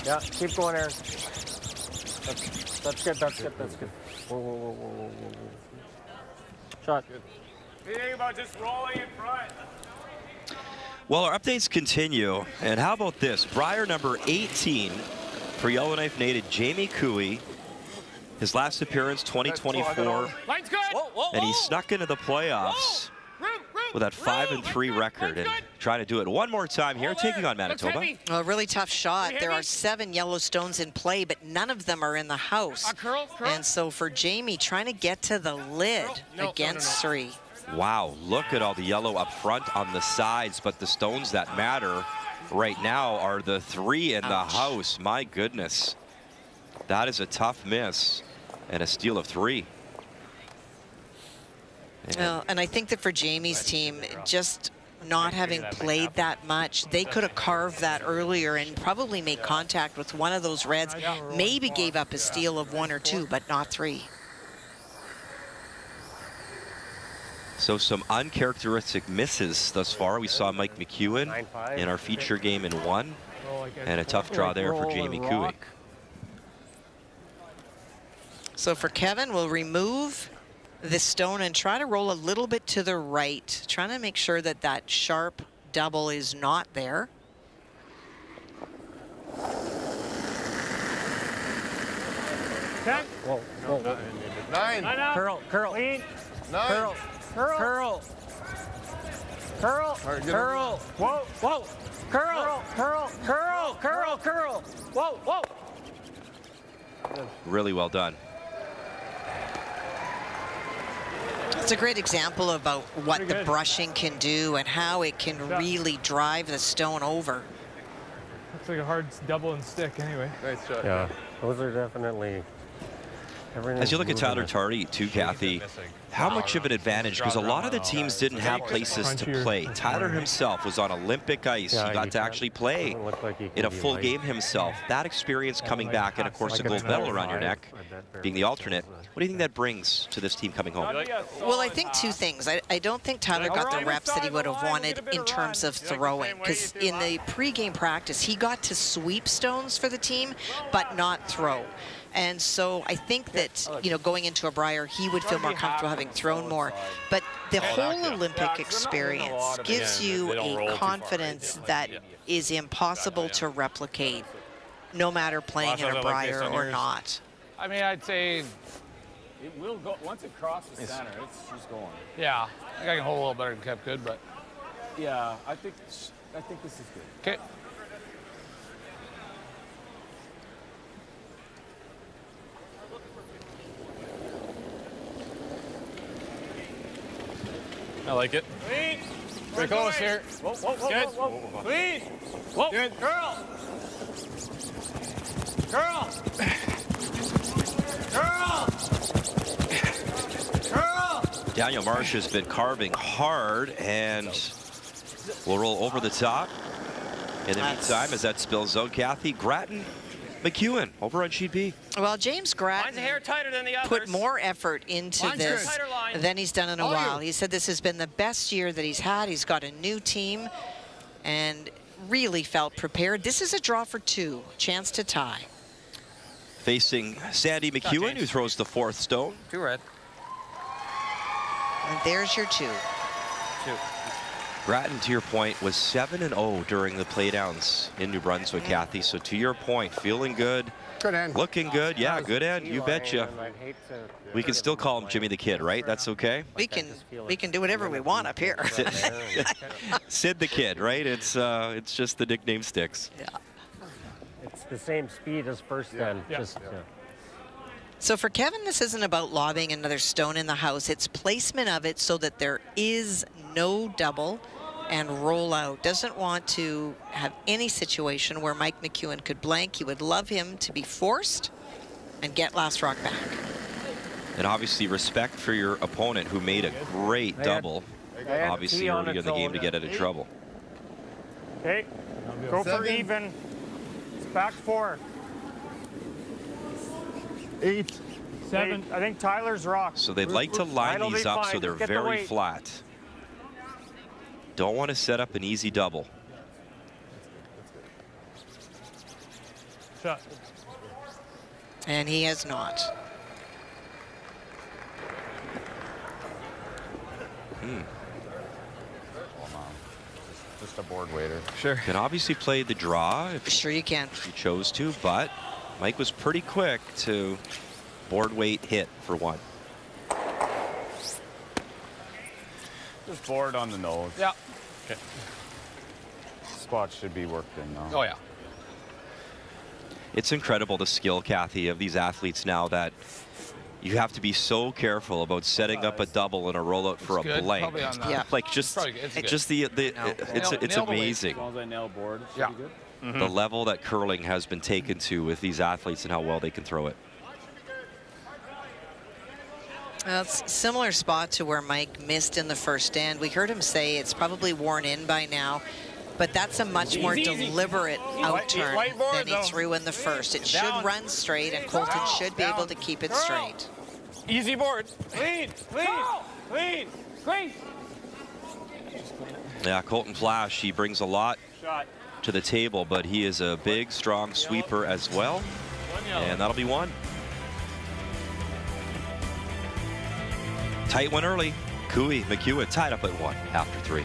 Yeah, keep going, Aaron. That's good, that's good, that's good. Whoa, whoa, whoa, whoa, whoa, whoa. Shot. Think about just rolling in front. Well, our updates continue. And how about this? Brier number 18 for Yellowknife native Jamie Cooey. His last appearance, 2024. Line's good. And he snuck into the playoffs with that 5-3 record. And trying to do it one more time here, taking on Manitoba. Well, a really tough shot. There are 7 yellow stones in play, but none of them are in the house. And so for Jamie, trying to get to the lid against 3. Wow, look at all the yellow up front on the sides, but the stones that matter right now are the 3 in the house. My goodness. That is a tough miss and a steal of 3. Well, and I think that for Jamie's team, just not having played that much, they could have carved that earlier and probably made contact with one of those reds, maybe gave up a steal of 1 or 2, but not 3. So some uncharacteristic misses thus far. We saw Mike McEwen in our feature game in 1, and a tough draw there for Jamie Cooey. So for Kevin, we'll remove the stone and try to roll a little bit to the right, trying to make sure that that sharp double is not there. Okay. Whoa, whoa. 9. Curl, curl. 9. Curl. Curl. Curl. Curl. Whoa, whoa. Curl, curl, curl, curl, curl. Whoa, whoa. Really well done. It's a great example about what the brushing can do and how it can really drive the stone over. Looks like a hard double and stick anyway. Nice shot. Yeah, those are definitely... As you look at Tyler Tardy, too, Kathy, how much of an advantage? Because a lot of the teams didn't have places to play. Tyler himself was on Olympic ice. He got to actually play in a full game himself. That experience coming back, and of course a gold medal around your neck, being the alternate. What do you think that brings to this team coming home? Well, I think 2 things. I don't think Tyler got the reps that he would have wanted in terms of throwing, because in the pregame practice, he got to sweep stones for the team, but not throw. And so I think that, you know, going into a Brier, he would feel more comfortable having thrown more. But the whole Olympic experience gives you a confidence that is impossible to replicate, no matter playing in a Brier or not. I mean, I'd say... It will go, once it crosses center, she's going. Yeah, I think I can hold a little better than Kev could, but... Yeah, I think this is good. Okay. I like it. Clean. Pretty close here. Whoa, whoa, whoa, Good. whoa, whoa. Clean. Whoa. Good. Curl. Curl. Curl. Curl. Daniel Marsh has been carving hard, and we'll roll over the top. In the meantime, as that spills out, Kathy, Grattan McEwen over on Sheet B. Well, James Grattan Mine's a hair tighter than the others. put more effort into this than he's done in a while. He said this has been the best year that he's had. He's got a new team and really felt prepared. This is a draw for 2, chance to tie. Facing Sandy McEwen, who throws the 4th stone. 2 red. And there's your 2. 2. Grattan, to your point, was 7-0 during the playdowns in New Brunswick, Kathy. So to your point, feeling good. Good end. Looking good. Yeah, good end. You betcha. We can still call him Jimmy the Kid, right? That's okay? We can do whatever we want up here. Sid the Kid, right? It's just the nickname sticks. Yeah. It's the same speed as first then. Yeah. So for Kevin, this isn't about lobbing another stone in the house. It's placement of it so that there is no double and roll out. Doesn't want to have any situation where Mike McEwen could blank. He would love him to be forced and get last rock back. And obviously respect for your opponent who made a great double. Obviously early in the game to get out of trouble. Okay, go for even. It's back 4. 8. 7. I think Tyler's rock. So they'd like to line these up so they're very flat. Don't want to set up an easy double. Shot. And he has not. Just a board waiter. Sure. Can obviously play the draw if Sure you can. he chose to, but Mike was pretty quick to board weight hit for 1. Just board on the nose. Yeah. Okay. Spot should be worked in now. Oh, yeah. It's incredible the skill, Kathy, of these athletes now that you have to be so careful about setting up a double and a rollout for a good. blank. Probably on the- Yeah. Like just it's amazing. As long as I nail board, it should Yeah. be good. The level that curling has been taken to with these athletes and how well they can throw it. It's a similar spot to where Mike missed in the first end. We heard him say it's probably worn in by now, but that's a much more deliberate outturn than he threw in the first. It should run straight, and Colton should be able to keep it straight. Easy board. Clean, clean, clean, clean. Yeah, Colton Flash, he brings a lot to the table, but he is a big, strong sweeper as well. And that'll be 1. Tight one early. Cooey, McEwen tied up at 1 after 3.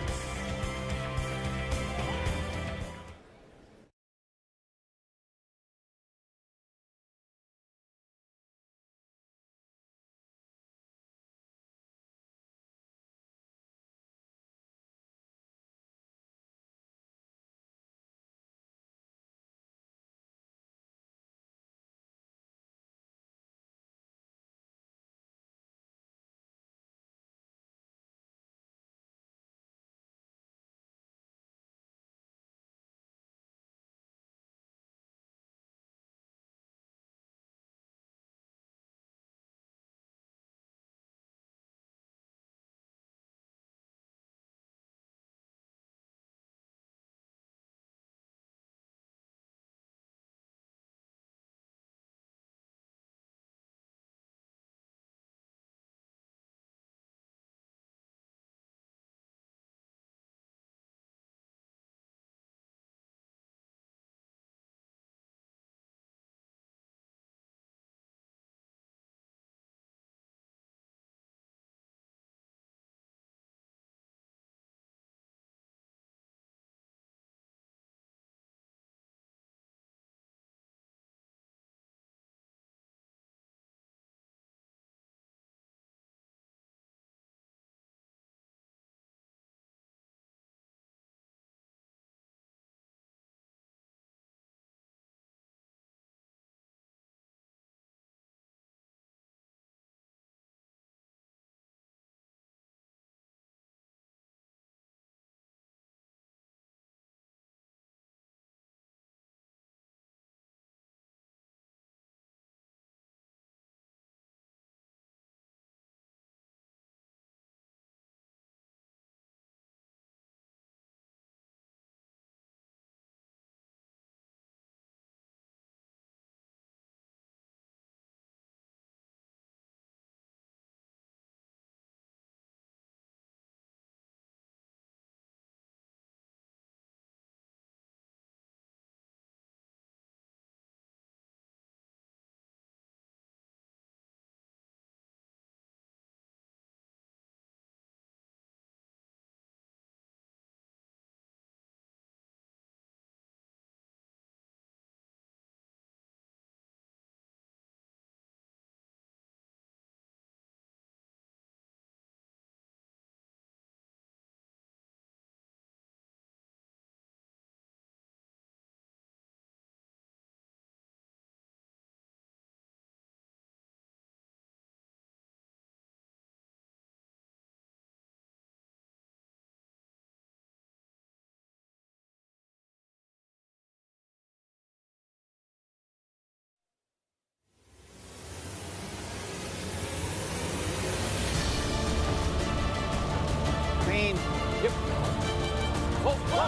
Yep.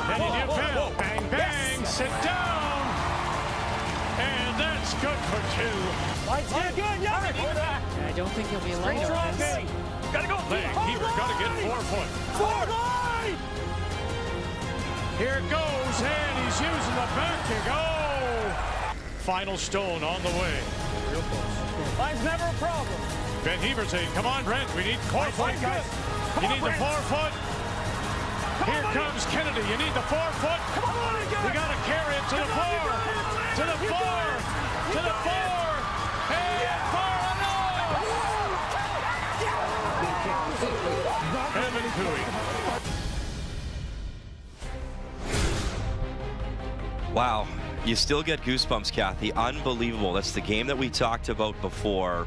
Kenny Newfoundland. Bang, bang. Yes. Sit down. And that's good for 2. Line's good. I don't think he'll be alone on this. Gotta go. Keeper got to get 4 foot. 4 line. Here it goes, and he's using the back to go. Final stone on the way. Real close. Line's never a problem. Ben Heber's saying, come on, Brent, we need 4 foot. You need the 4 foot. Here comes Kennedy. You need the 4 foot. We got to carry it to the 4. To the 4. To the 4. And 4-0. Kevin Cooey. Wow. You still get goosebumps, Kathy. Unbelievable. That's the game that we talked about before.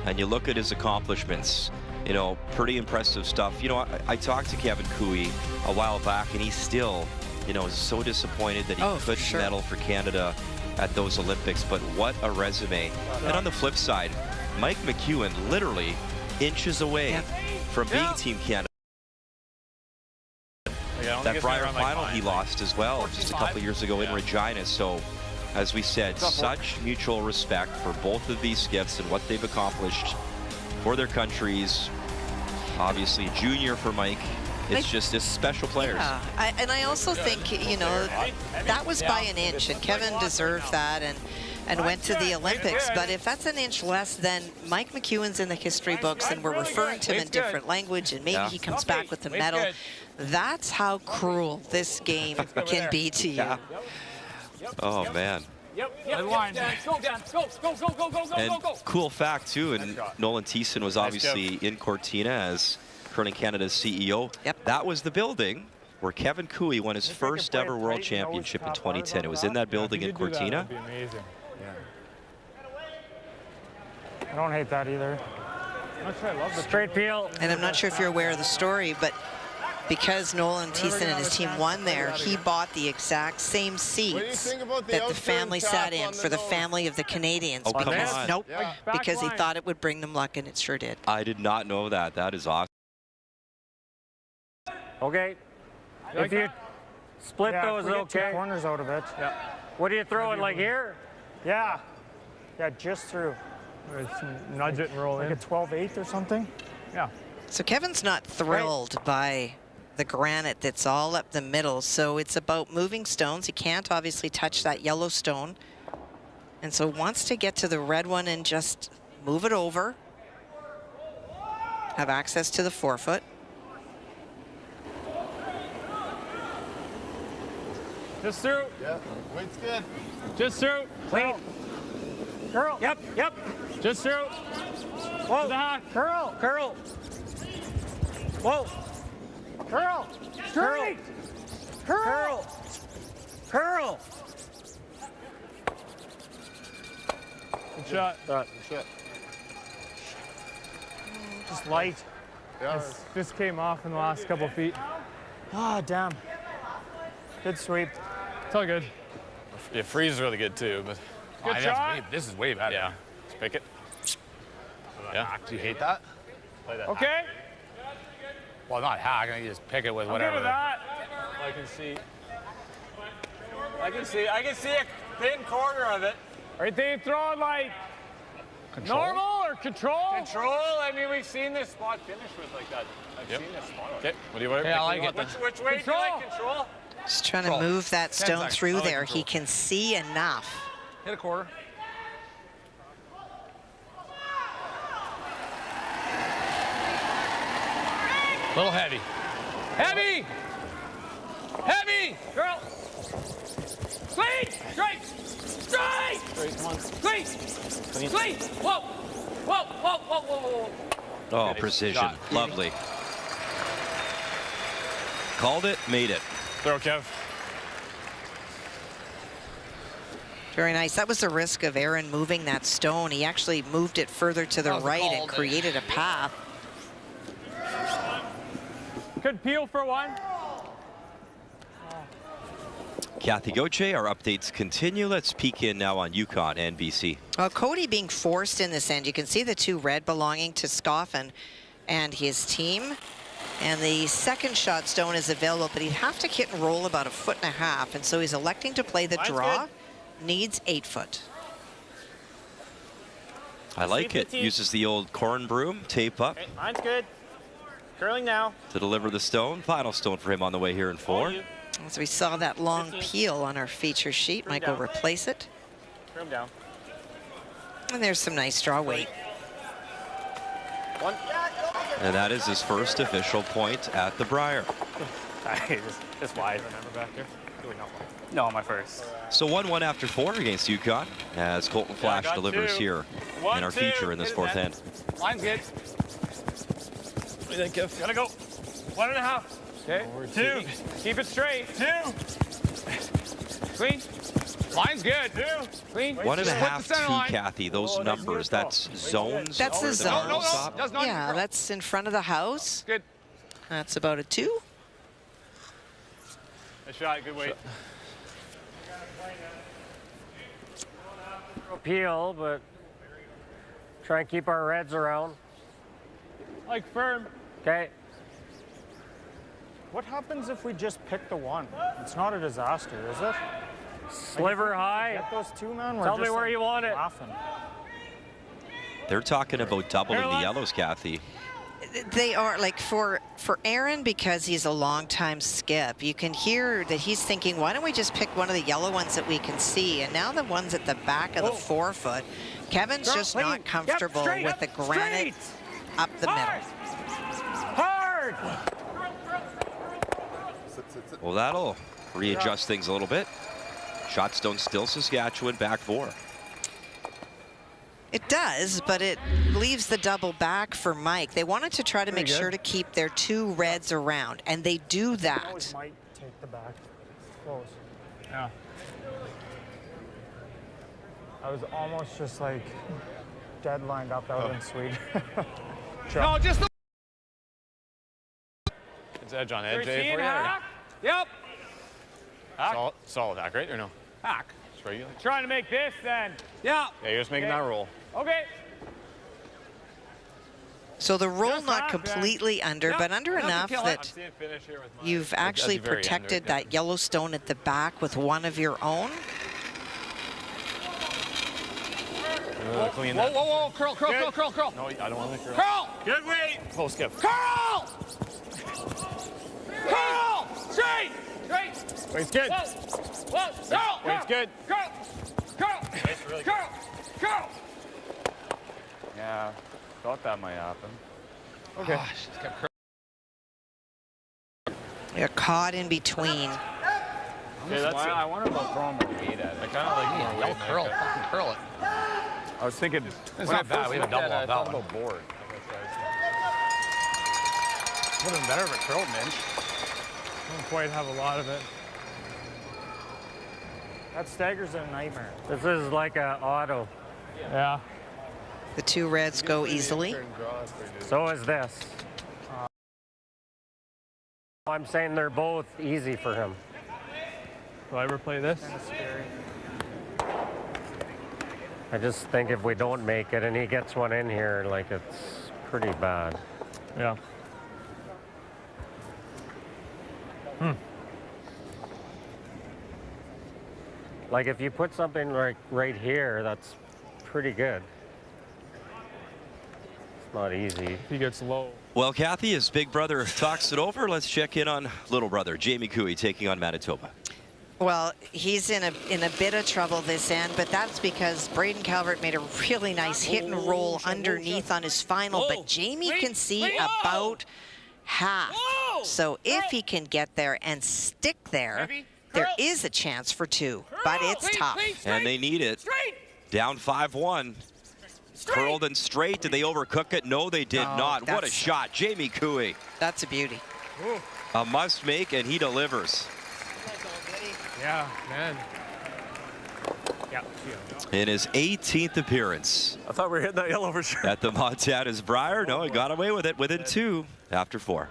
And you look at his accomplishments, you know, pretty impressive stuff. You know, I talked to Kevin Cooey a while back, and he's still, you know, so disappointed that he couldn't medal for Canada at those Olympics. But what a resume. And on the flip side, Mike McEwen literally inches away from being Team Canada. That Brier final he lost as well just a couple years ago in Regina. So, as we said, such mutual respect for both of these skiffs and what they've accomplished for their countries. Obviously, junior for Mike. It's just this special players. Yeah, and I also think, you know, that was by an inch, and Kevin deserved that and went to the Olympics. But if that's an inch less, then Mike McEwen's in the history books, and we're referring to him in different language, and maybe he comes back with the medal. That's how cruel this game can be to you. Oh, man. And cool fact, too, and Nolan Thiessen was obviously in Cortina as Curling Canada's CEO. That was the building where Kevin Cooey won his first ever World Championship in 2010. It was in that building in Cortina. I don't hate that either. Straight peel. And I'm not sure if you're aware of the story, but because Nolan Thiessen and his team won there, he bought the exact same seats that the family sat in for the family of the Canadians. Oh, come on. Nope, because he thought it would bring them luck, and it sure did. I did not know that. That is awesome. Okay. If you split those, okay. Corners out of it. What are you throwing, like here? Yeah, just through. Nudge it and roll in. Like a 12/8 or something? Yeah. So Kevin's not thrilled by the granite that's all up the middle, so it's about moving stones. He can't obviously touch that yellow stone, and so wants to get to the red one and just move it over, have access to the 4 foot. Just through. Yeah, weight's good. Just through. Clean. Curl. Yep. Just through. Whoa. Curl. Whoa. Curl. Straight. Curl. Good shot. Good shot. Just light. Yeah. Just came off in the last couple feet. Ah, damn. Good sweep. It's all good. Yeah, freeze is really good too, but good shot. This is way better. Yeah. Let's pick it. Yeah. Do you hate that? Okay. Hack. Well, not hack. I can just pick it with whatever. I'm good with that. I can see a thin corner of it. Are they throwing like normal or control? Control. I mean, we've seen this spot finish with like that. I've seen this spot. Okay. What do you want? Yeah, I like it. Which way do you like control? Just trying to move that stone through there. He can see enough. Hit a quarter. A little heavy. Heavy! Girl! Straight! Come on. Clean! Whoa! Oh, precision. Lovely. Called it, made it. Throw, Kev. Very nice. That was the risk of Aaron moving that stone. He actually moved it further to the right and created a path. Good peel for one. Kathy Gauthier, our updates continue. Let's peek in now on Yukon and BC. Well, Cody being forced in this end. You can see the 2 red belonging to Scoffin and his team. And the second shot stone is available, but he'd have to hit and roll about 1.5 feet, and so he's electing to play the draw. Needs 8 foot. I like it. Uses the old corn broom, tape up. Okay, mine's good. Curling now. To deliver the stone. Final stone for him on the way here in 4. So we saw that long peel on our feature sheet. Might go replace it. Curl down. And there's some nice draw weight. One. And that is his first official point at the Brier. Just wide. Remember back there? No, my first. So 1-1 after 4 against UConn as Colton Flash delivers here in our feature in this 4th end. Line's good. What do you think, Kev? Gotta go. 1.5. Okay. 2. Keep it straight. 2. Clean. Line's good. 2. Clean. 1.5, 2, Kathy. Those numbers, that's zones? That's the zones. No. Yeah, that's in front of the house. Good. That's about a 2. Nice shot. Good weight. Appeal, but try and keep our reds around. Like firm. Okay. What happens if we just pick the 1? It's not a disaster, is it? Sliver high. Get those 2, man. Tell me where you want it. Laughing. They're talking about doubling the yellows, Kathy. They are, like, for Aaron, because he's a long-time skip, you can hear that he's thinking, why don't we just pick one of the yellow ones that we can see? And now the ones at the back of the 4 foot, Kevin's just not comfortable with the granite up the middle. Hard! Well, that'll readjust things a little bit. Shot stone still Saskatchewan, back 4. It does, but it leaves the double back for Mike. They wanted to try to make sure to keep their 2 reds around, and they do that. Always might take the back. Close. Yeah. I was almost just like dead lined up. That would have been sweet. No, just the. It's edge on edge, Jay, for you. Hack. Yep. Hack. Solid hack, right? Or no? Hack. Just regular? Trying to make this then. Yeah. Yeah, you're just making that roll. Okay. So the roll not completely under, but under enough that you've actually protected that yellow stone at the back with one of your own. Whoa. Curl. No, I don't want to curl. Curl. Good weight. Close skip. Curl. Straight. Weight's good. Whoa. Weight's good. Curl. Yeah, thought that might happen. Okay. You're caught in between. I wonder about throwing more weight at it. I kind of like more weight. Fucking curl it. I was thinking, it's not bad. We have a double on that one. Board. Would have been better if it curled, Minch. Don't quite have a lot of it. That stagger's a nightmare. This is like an auto. Yeah. The 2 reds go easily. So is this. I'm saying they're both easy for him. Will I ever play this? I just think if we don't make it and he gets one in here, like, it's pretty bad. Yeah. Like, if you put something like right here, that's pretty good. It's not easy. He gets low. Well, Kathy, as big brother talks it over, let's check in on little brother, Jamie Cooey, taking on Manitoba. Well, he's in a bit of trouble this end, but that's because Braden Calvert made a really nice hit and roll underneath on his final, but Jamie can see about half. So if he can get there and stick there, there is a chance for 2, but it's tough. And they need it. Down 5-1. Curled and straight. Did they overcook it? No, they did not. What a shot. Jamie Cooey. That's a beauty. A must make, and he delivers. Yeah, man. Yeah. In his 18th appearance. I thought we were hitting that yellow for sure. At the Montana's Brier. No, he got away with it within 2 after 4.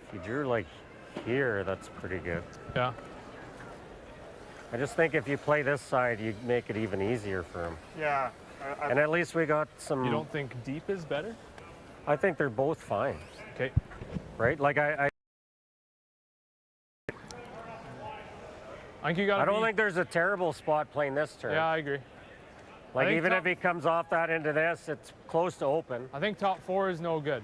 If you drew like here, that's pretty good. Yeah. I just think if you play this side, you make it even easier for him. Yeah. And at least we got some... You don't think deep is better? I think they're both fine. Okay. Right? Like I think you got. I don't think there's a terrible spot playing this turn. Yeah, I agree. Like even if he comes off that into this, it's close to open. I think top 4 is no good.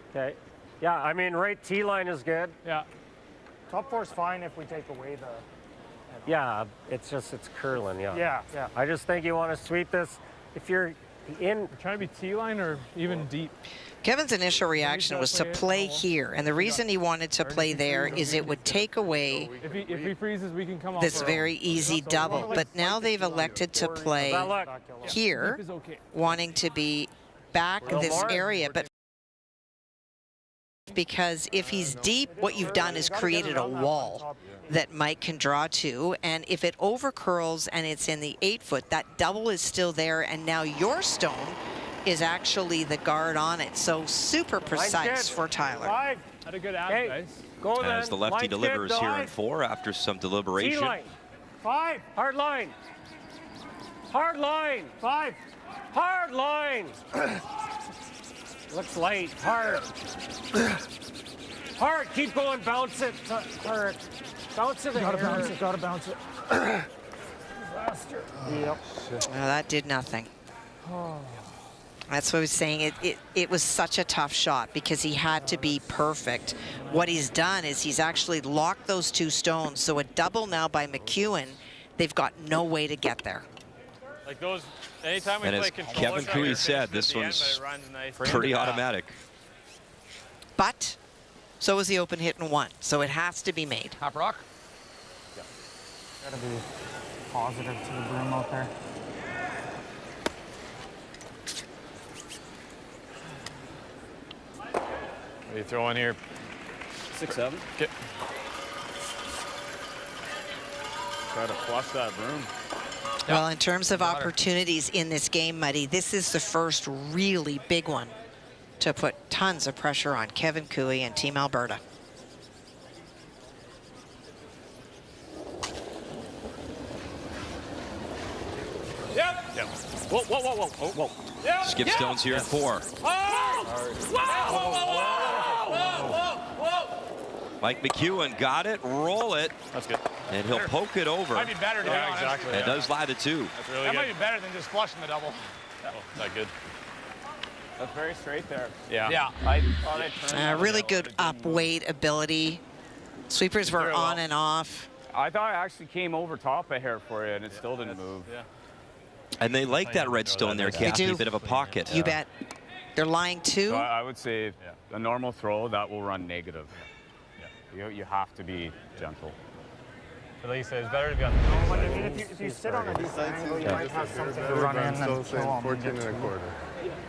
Okay. Yeah, I mean, right T line is good. Yeah. Top 4's fine if we take away the. Yeah, it's curling. Yeah. Yeah, yeah. I just think you want to sweep this. If you're in, trying to be T line or even deep. Kevin's initial reaction was to play here, and the reason he wanted to play there is it would take away if he freezes, we can come off this very easy double. But now they've elected to play here, wanting to be back this area. But because if he's deep, what you've done is created a wall that Mike can draw to, and if it over curls and it's in the 8-foot, that double is still there, and now your stone is actually the guard on it. So super precise for Tyler. Had a good out, guys. Go as the lefty delivers here in 4 after some deliberation. T-line. 5. Hard line. Hard line. 5. Hard line. Looks light. Hard. Hard. Keep going. Bounce it. Hard. Bounce it. Gotta bounce it. Gotta bounce it. Faster. Yep. Well, that did nothing. That's what I was saying. It was such a tough shot because he had to be perfect. What he's done is he's actually locked those 2 stones. So a double now by McEwen, they've got no way to get there. Like those, anytime we play control. Kevin Cooey said, this one's pretty automatic. But so was the open hit in 1, so it has to be made. Top rock. Yeah. Gotta be positive to the broom out there. What are you throwing here? 6-7. Okay. Try to flush that broom. Well, in terms of opportunities in this game, Muddy, this is the first really big one to put tons of pressure on Kevin Cooey and Team Alberta. Yep. Whoa, whoa, whoa, whoa, whoa, whoa. Yep. Skip stones here in 4. Mike McEwen got it, roll it. That's good. And he'll poke it over. Might be better to be honest. Exactly. It does lie the 2. That's really that good. might be better than just flushing the double. Oh, that good. That's very straight there. Yeah. Yeah. I thought I turned Really good up weight ability. Sweepers were on and off. I thought I actually came over top a hair for you, and it still didn't move. Yeah. And they like that red stone there, Kathy. A bit of a pocket. You bet. They're lying 2. So I would say a normal throw, that will run negative. You have to be gentle. But like you said, it's better to be on the If you sit on a decent angle, you might have something to run in and kill them. 14 and a quarter.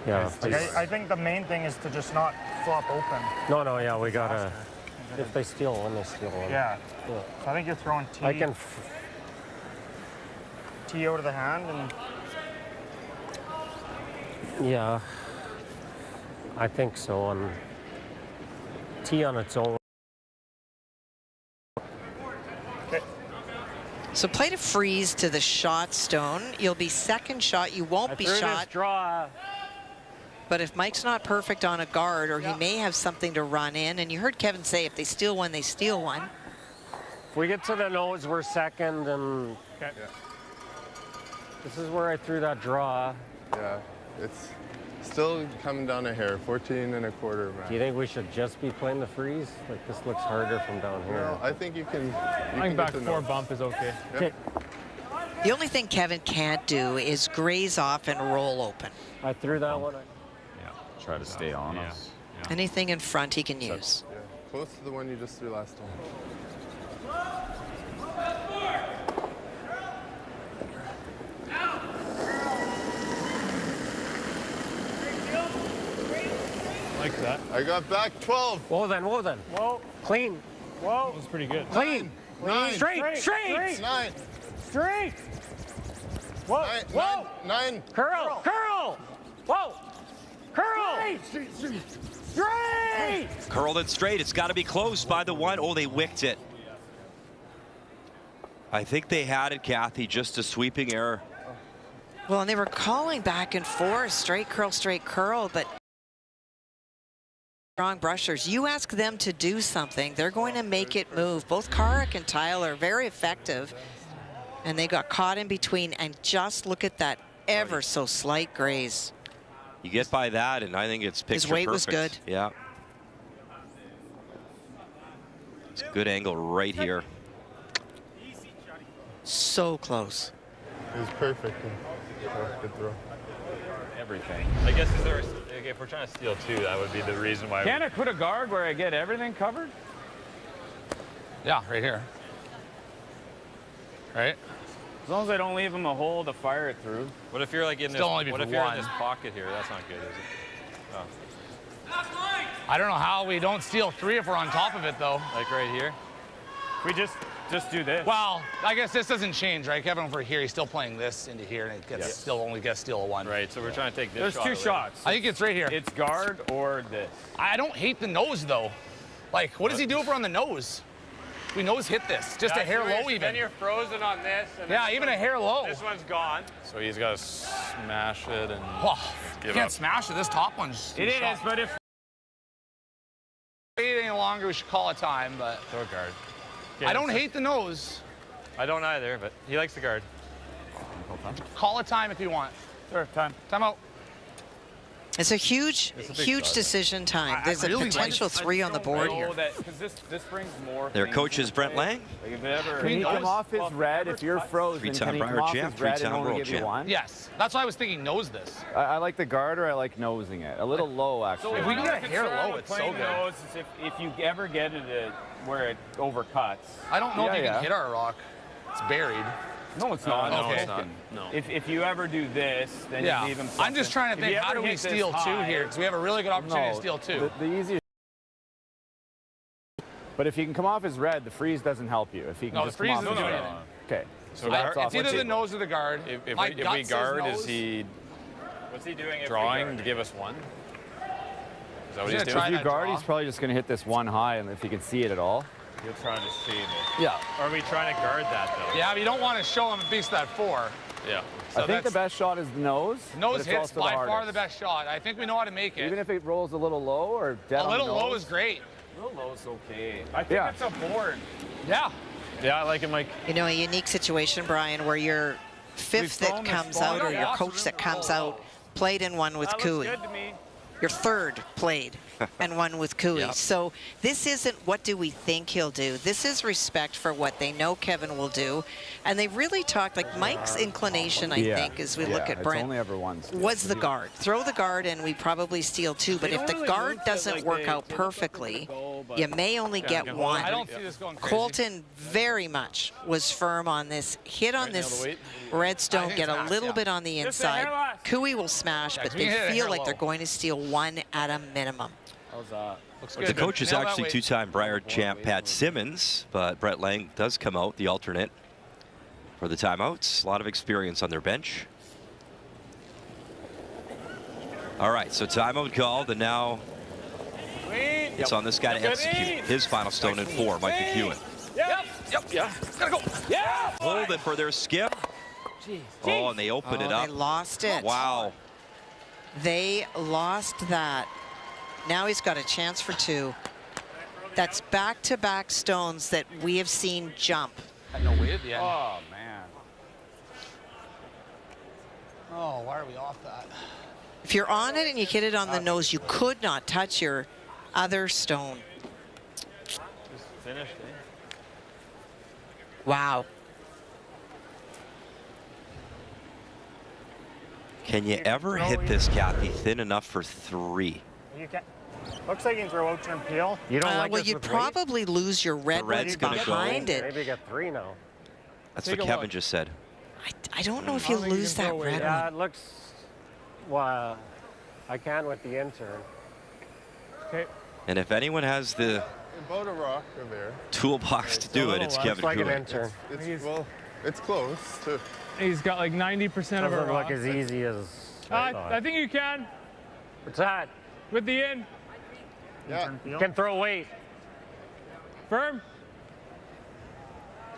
yeah. Like I think the main thing is to just not flop open. No, yeah, we gotta. If they steal one, they steal one. Yeah. So I think you're throwing T. I can. T out of the hand and. Yeah. I think so. On T on its own. So play to freeze to the shot stone. You'll be second shot. You won't be shot. Draw. But if Mike's not perfect on a guard, or he may have something to run in, and you heard Kevin say if they steal one, they steal one. If we get to the nose, we're second, and this is where I threw that draw. Yeah, it's still coming down a hair, 14 and a quarter. Do you think we should just be playing the freeze? Like this looks harder from down here. No, I think you can. I think back 4 bump is okay. Yep. The only thing Kevin can't do is graze off and roll open. I threw that one. Yeah, try to stay on us. Yeah. Anything in front he can use. Yeah, close to the one you just threw last time. Like that. I got back 12. Whoa then. Whoa. Clean. Whoa. That was pretty good. Clean. 9. Straight. 9. Straight. Whoa. 9. Curl. Whoa. Curl. Straight. Curled it straight. It's got to be close by the 1. Oh, they wicked it. I think they had it, Kathy, just a sweeping error. Well, and they were calling back and forth, straight curl, but Strong brushers. You ask them to do something, they're going to make it move. Both Karek and Tyler are very effective, and they got caught in between. And just look at that ever so slight graze. You get by that, and I think it's picture His weight perfect. was good. Yeah. It's a good angle right here. So close. It was perfect. Good throw. Everything. I guess if we're trying to steal 2, that would be the reason why. Can I put a guard where I get everything covered? Yeah, right here. Right? As long as I don't leave him a hole to fire it through. What if you're like in this? Still only be What for if you're one. in this pocket here? That's not good, is it? Oh. I don't know how we don't steal 3 if we're on top of it, though. Like right here. We just do this. Well, I guess this doesn't change, right? Kevin over here, he's still playing this into here, and it gets still only gets steal a 1. Right. So we're trying to take this. There's shot 2 away. shots. I think it's right here. It's guard or this. I don't hate the nose, though. Like, what does he do if we're on the nose? We nose hit this, just a hair low even. Then you're frozen on this. And Yeah, even a hair low. This one's gone. So he's got to smash it and you can't smash it. This top one's It is, but if wait any longer, we should call a time. But throw a guard. I don't hate the nose. I don't either, but he likes the guard. Call a time if you want. Sure, time. Time out. It's a huge decision time. There's a potential 3 on the board here. Because this brings more. Their coach is Brent Lang. Like if it ever, Can he come off his red if you're frozen? Three-time Can he Brier come off champ, his red and three-time only world give you champ. 1? Yes, that's why I was thinking nose this. I like the guard, or I like nosing it. A little low, actually. If we can get a hair low, it's so good. Nose is if you ever get it where it overcuts. I don't know if you can hit our rock. It's buried. No, it's not. No, Okay. it's not. No. If you ever do this, then you leave him something. I'm just trying to think, how do we steal 2 here? Because we have a really good opportunity to steal 2. The easiest. But if he can come off his red, the freeze doesn't help you. If he can No, the just come freeze off doesn't his do red. anything. Okay. So it's either the nose or the guard. If we guard, is he What's he doing? drawing to give us 1? Is that what he's doing? If you guard, he's probably just going to hit this 1 high, and if he can see it at all. You're trying to save it. Yeah. Or are we trying to guard that though? Yeah, but you don't want to show him a piece of that 4. Yeah. So I think the best shot is the nose. Nose hits by far the best shot. I think we know how to make it. Even if it rolls a little low or dead a little on the nose. low is great. A little low is okay. I think it's a board. Yeah. Yeah, I like it, Mike. You know, a unique situation, Brian, where your 5th that comes out or your coach that comes out played in one with Cooey. Good to me. Your 3rd played and one with Cooey. Yep. So this isn't what do we think he'll do. This is respect for what they know Kevin will do. And they really talked, like Mike's inclination, I think, as we look at Brent, only ever one. was the guard. Throw the guard and we probably steal 2. But if the guard doesn't work out perfectly, you may only get 1. I don't see this going crazy. Colton very much was firm on this. Hit on this redstone, get a little bit on the inside. Cooey will smash, but they feel like they're going to steal 1 at a minimum. How's that? Looks The coach is actually 2-time Brier champ Pat Simmons, but Brent Lang does come out, the alternate, for the timeouts. A lot of experience on their bench. All right, so timeout called, and now it's on this guy to execute his final stone in 4, Mike McEwen. Yeah. Gotta go. Yeah. Hold it for their skip. Oh, and they open it up. They lost it. Wow. They lost that. Now he's got a chance for 2. That's back-to-back stones that we have seen jump. No way at the end. Oh, man. Oh, why are we off that? If you're on it and you hit it on the nose, you could not touch your other stone. Just finished, eh? Wow. Can you ever hit this, Kathy, thin enough for 3? You can. Looks like you can throw out-turn peel. You don't like well, this you'd with probably lose your red one red's gonna behind go. it. Maybe get 3 now. That's what Kevin just said. I don't know if you lose that red Yeah, one. it looks. Well, I can with the intern. Okay. And if anyone has the About a rock over there. toolbox to do it, it's Kevin like an Cooey. intern. Well, it's close too. He's got like 90% of a Doesn't rock. look as easy as. I think you can What's that? with the in. Yeah. Can throw weight. Firm.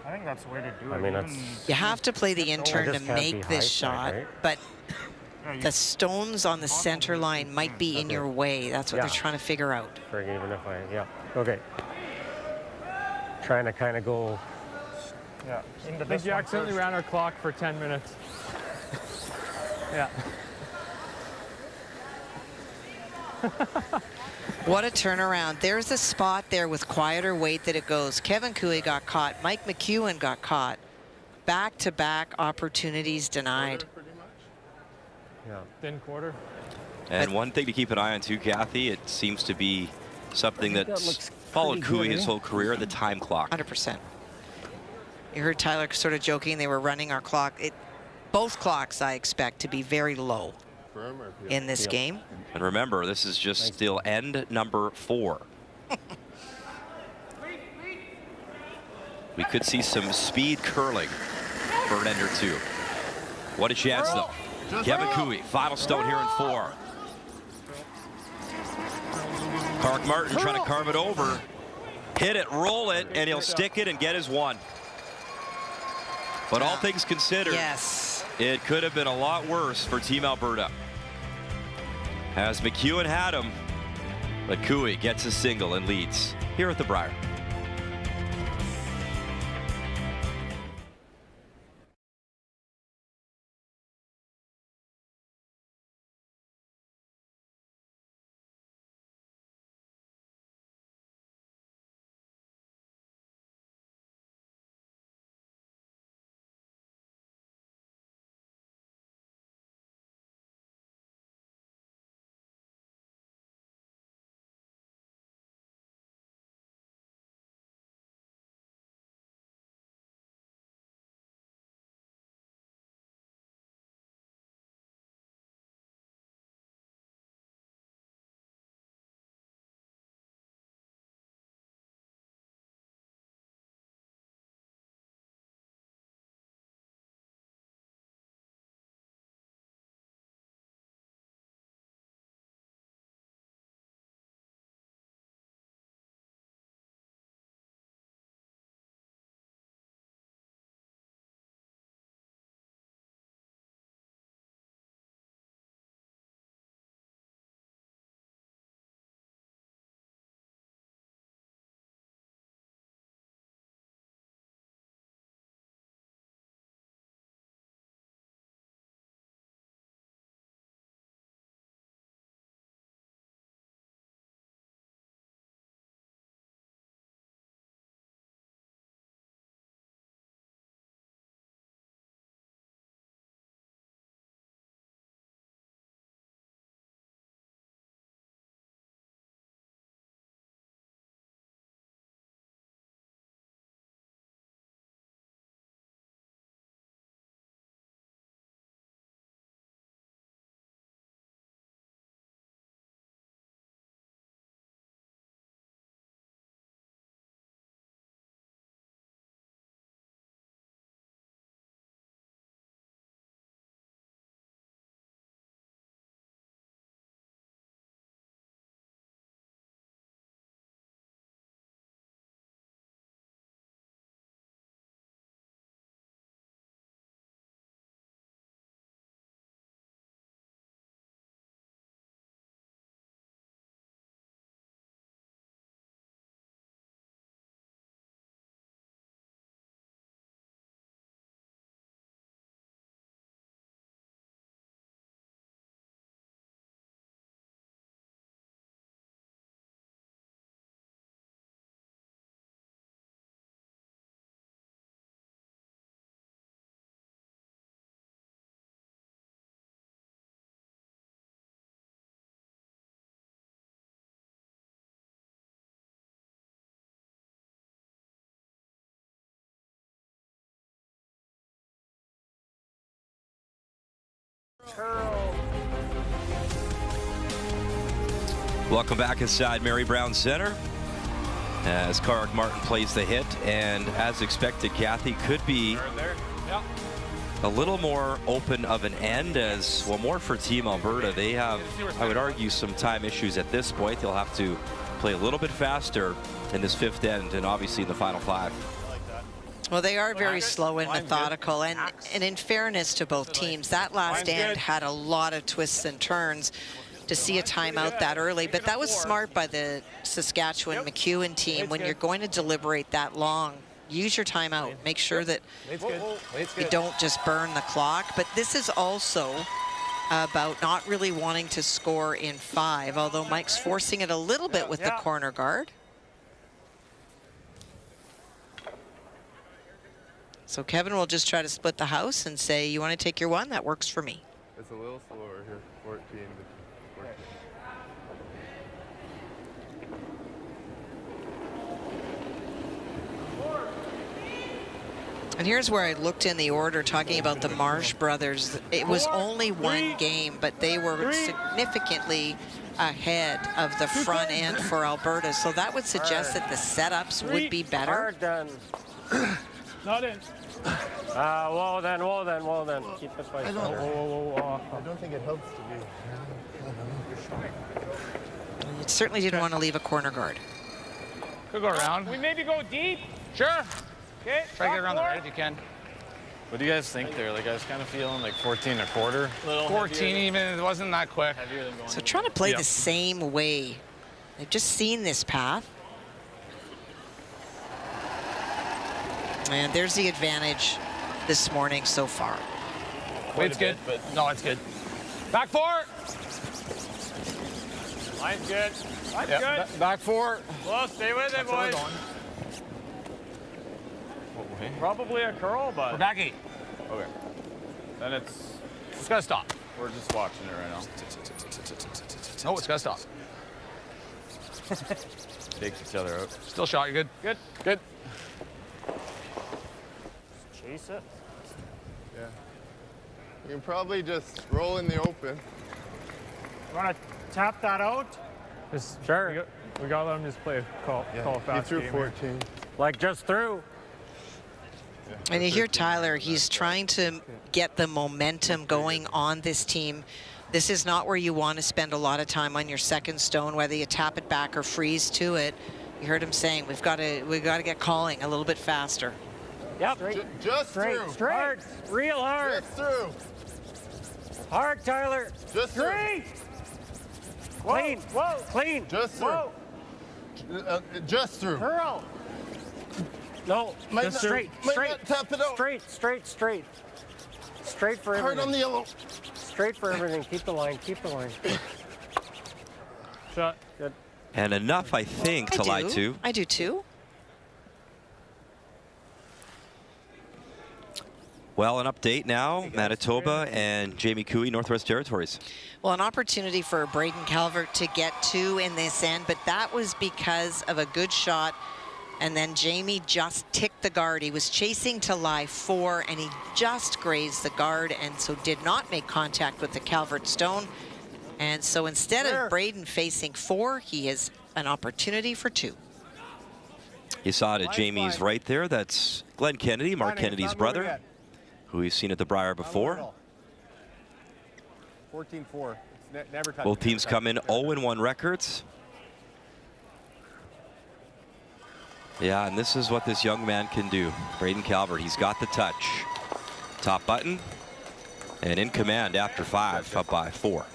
I think that's the way to do it. I mean, that's. You have to play the intern to just can't be make high this side, shot, right? but the stones on the center line might be in your way. That's what they're trying to figure out. Even if okay. Trying to kind of go. Yeah. I think you accidentally ran our clock for 10 minutes. Yeah. What a turnaround. There's a spot there with quieter weight that it goes. Kevin Cooey got caught. Mike McEwen got caught. Back-to-back opportunities denied. Thin quarter. And one thing to keep an eye on too, Kathy, it seems to be something that's followed Cooey his whole career, the time clock. 100%. You heard Tyler sort of joking they were running our clock. Both clocks I expect to be very low in this game. And remember, this is just still end number 4. We could see some speed curling for an end or two. What a chance, though. Kevin Cooey, final stone here in 4. Clark Martin trying to carve it over. Hit it, roll it, and he'll stick it and get his 1. But all things considered, it could have been a lot worse for Team Alberta. As McEwen had him, but Cooey gets a single and leads here at the Brier. Welcome back inside Mary Brown Center as Clark Martin plays the hit, and as expected, Kathy, could be a little more open of an end as well. More for Team Alberta. They have, I would argue, some time issues at this point. They'll have to play a little bit faster in this 5th end and obviously in the final 5. Well, they are very slow and methodical, and in fairness to both teams, that last end had a lot of twists and turns to see a timeout that early, but that was smart by the Saskatchewan McEwen team. When you're going to deliberate that long, use your timeout. Make sure that you don't just burn the clock. But this is also about not really wanting to score in 5, although Mike's forcing it a little bit with the corner guard. So Kevin will just try to split the house and say, you want to take your 1? That works for me. It's a little slower here, 14 to 14. And here's where I looked in the order talking about the Marsh brothers. It was only 1 game, but they were significantly ahead of the front end for Alberta. So that would suggest that the setups would be better. Hard done. Not in. Well then. Keep it by I don't think it helps to be. You certainly didn't want to leave a corner guard. Could go around. We maybe go deep. Sure. Okay. Try to get around the right if you can. What do you guys think there? Like, I was kind of feeling like 14.25. 14 even, it wasn't that quick. So trying to play the same way. They've just seen this path. And there's the advantage this morning so far. It's good, but no, it's good. Back 4. Line's good. Line's good. Back 4. Well, stay with it, boys. Probably a curl, but. We're back 8. Okay. Then it's gotta stop. We're just watching it right now. No, it's gotta stop. Takes each other out. Still shot, you're good. Good. Good. Chase it. Yeah. You can probably just roll in the open. You want to tap that out? Sure. We got to let him just play call a fast You game threw here. 14. Like just through. And you hear Tyler, he's trying to get the momentum going on this team. This is not where you want to spend a lot of time on your second stone, whether you tap it back or freeze to it. You heard him saying, we've got to get calling a little bit faster. Yep. Just through. Straight. Hard. Real hard. Just through. Hard, Tyler. Just through. Clean. Whoa. Clean. Just through. Just through. Curl. No. Just straight. Tap it out. Straight. Straight for everything. Hard on the yellow. Straight for everything. Keep the line. Shot. Good. And enough, I think, to lie to. I do too. Well, an update now, Manitoba and Jamie Cooey, Northwest Territories. Well, an opportunity for Braden Calvert to get 2 in this end, but that was because of a good shot. And then Jamie just ticked the guard. He was chasing to lie 4, and he just grazed the guard, and so did not make contact with the Calvert stone. And so instead of Braden facing 4, he has an opportunity for 2. You saw it at Jamie's right there. That's Glenn Kennedy, Mark Kennedy's brother, who we've seen at the Brier before. 14-4. Never touched. Both teams come in 0-1 records. Yeah, and this is what this young man can do. Braden Calvert, he's got the touch. Top button, and in command after 5, up by 4.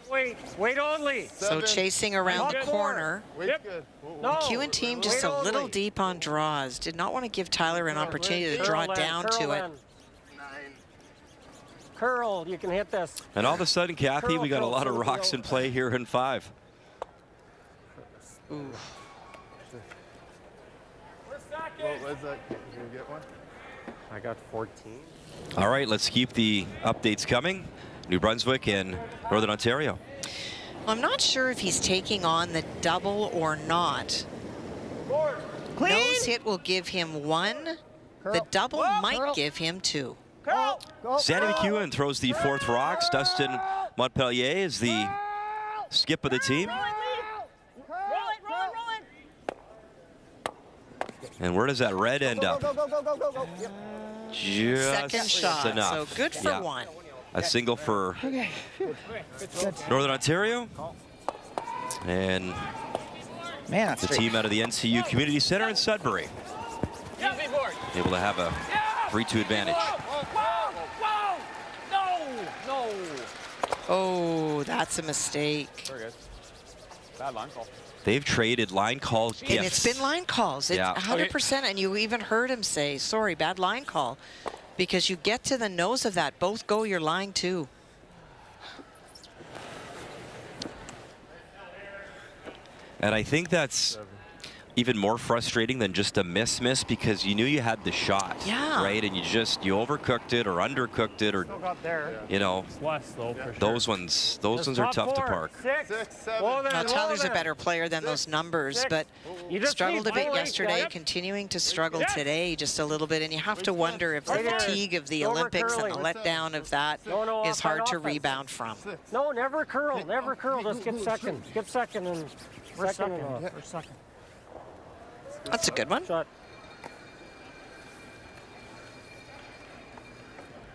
Wait only. So chasing around the corner. Good. McEwen team just a little deep on draws. Did not want to give Tyler an opportunity to draw down to it. Curl, you can hit this. And all of a sudden, Kathy, we got a lot of rocks in play here in 5. Ooh. Where's that? Did you get one? I got 14. All right, let's keep the updates coming. New Brunswick and Northern Ontario. Well, I'm not sure if he's taking on the double or not. Nose hit will give him 1. The double might give him 2. Sandy McEwen throws the 4th rocks. Dustin Montpellier is the skip of the team. And where does that red end up? Just second shot, enough. so good for 1. A single for Northern Ontario. And the team out of the NCU Community Center in Sudbury. Easy board. Able to have a 3-2 advantage. Whoa! No! Oh, that's a mistake. Very good. Bad line call. They've traded line call gifts. And it's been line calls. It's Yeah. 100%. And you even heard him say, sorry, bad line call. Because you get to the nose of that. Both go your line, too. And I think that's even more frustrating than just a miss because you knew you had the shot, right? And you overcooked it or undercooked it, or you know, those ones are tough to park. 6, 7. Now, Tyler's a better player than those numbers, but struggled a bit yesterday, continuing to struggle today just a little bit. And you have to wonder if the fatigue of the Olympics and the letdown of that is hard to rebound from. No, never curl, never curl. Just get second. Get second and second. That's a good one.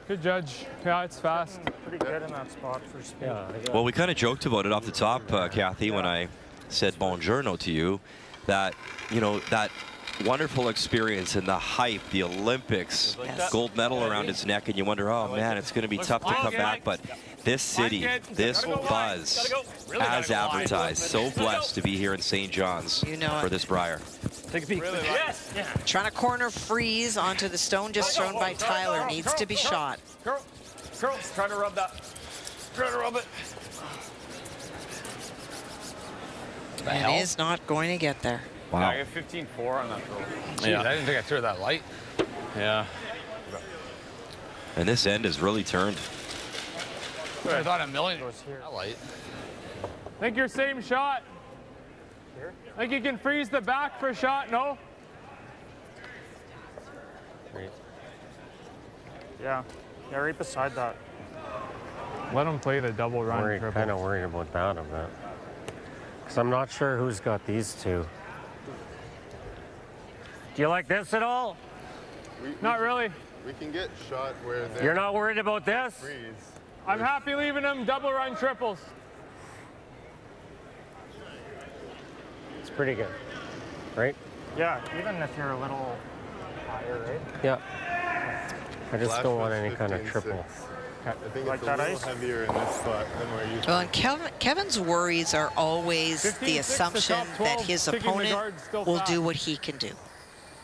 Good judge. Yeah, it's fast. Pretty good in that spot for speed. Well, we kind of joked about it off the top, Kathy, when I said buongiorno to you, that, you know, that wonderful experience and the hype, the Olympics, gold medal around his neck, and you wonder, oh man, it's going to be tough to come back, but this city, this buzz, as advertised, so blessed to be here in St. John's for this Brier. Take a peek. Really Trying to corner freeze onto the stone just thrown by Tyler. Needs to be shot. Curl. Try to rub that. Try to rub it. And is not going to get there. Wow. I got 15-4 on that throw. Jeez, I didn't think I threw that light. Yeah. And this end has really turned. I thought a million was here. That light. Think your same shot. Think you can freeze the back for a shot? No? Yeah, right beside that. Let him play the double run. I'm kind of worried about that a bit. Because I'm not sure who's got these two. Do you like this at all? Not really. We can get shot where they're... You're not worried about this? Freeze. I'm happy leaving them double run triples. It's pretty good, right? Yeah, even if you're a little higher, right? Yeah. I just don't want any kind of triple. I think it's a little heavier in this spot than where you... Well, and Kevin's worries are always the assumption that his opponent will do what he can do.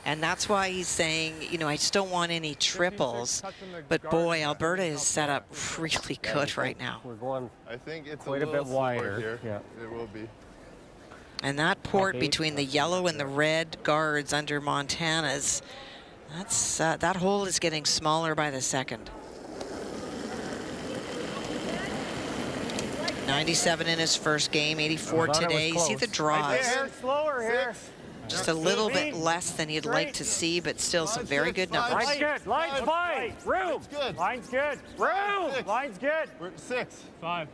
And that's why he's saying, you know, I just don't want any triples. But boy, Alberta is set up really good right now. We're going I think it's quite a bit wider here. Yeah. It will be. And that port between the yellow and the red guards under Montana's, that's that hole is getting smaller by the second. 97 in his first game, 84 today. You see the draws. Slower here. Just a little bit less than you'd like to see, but still some very good numbers. Line's good. Line's fine. Room. Line's good. Room. Line's good. We're 6. 5.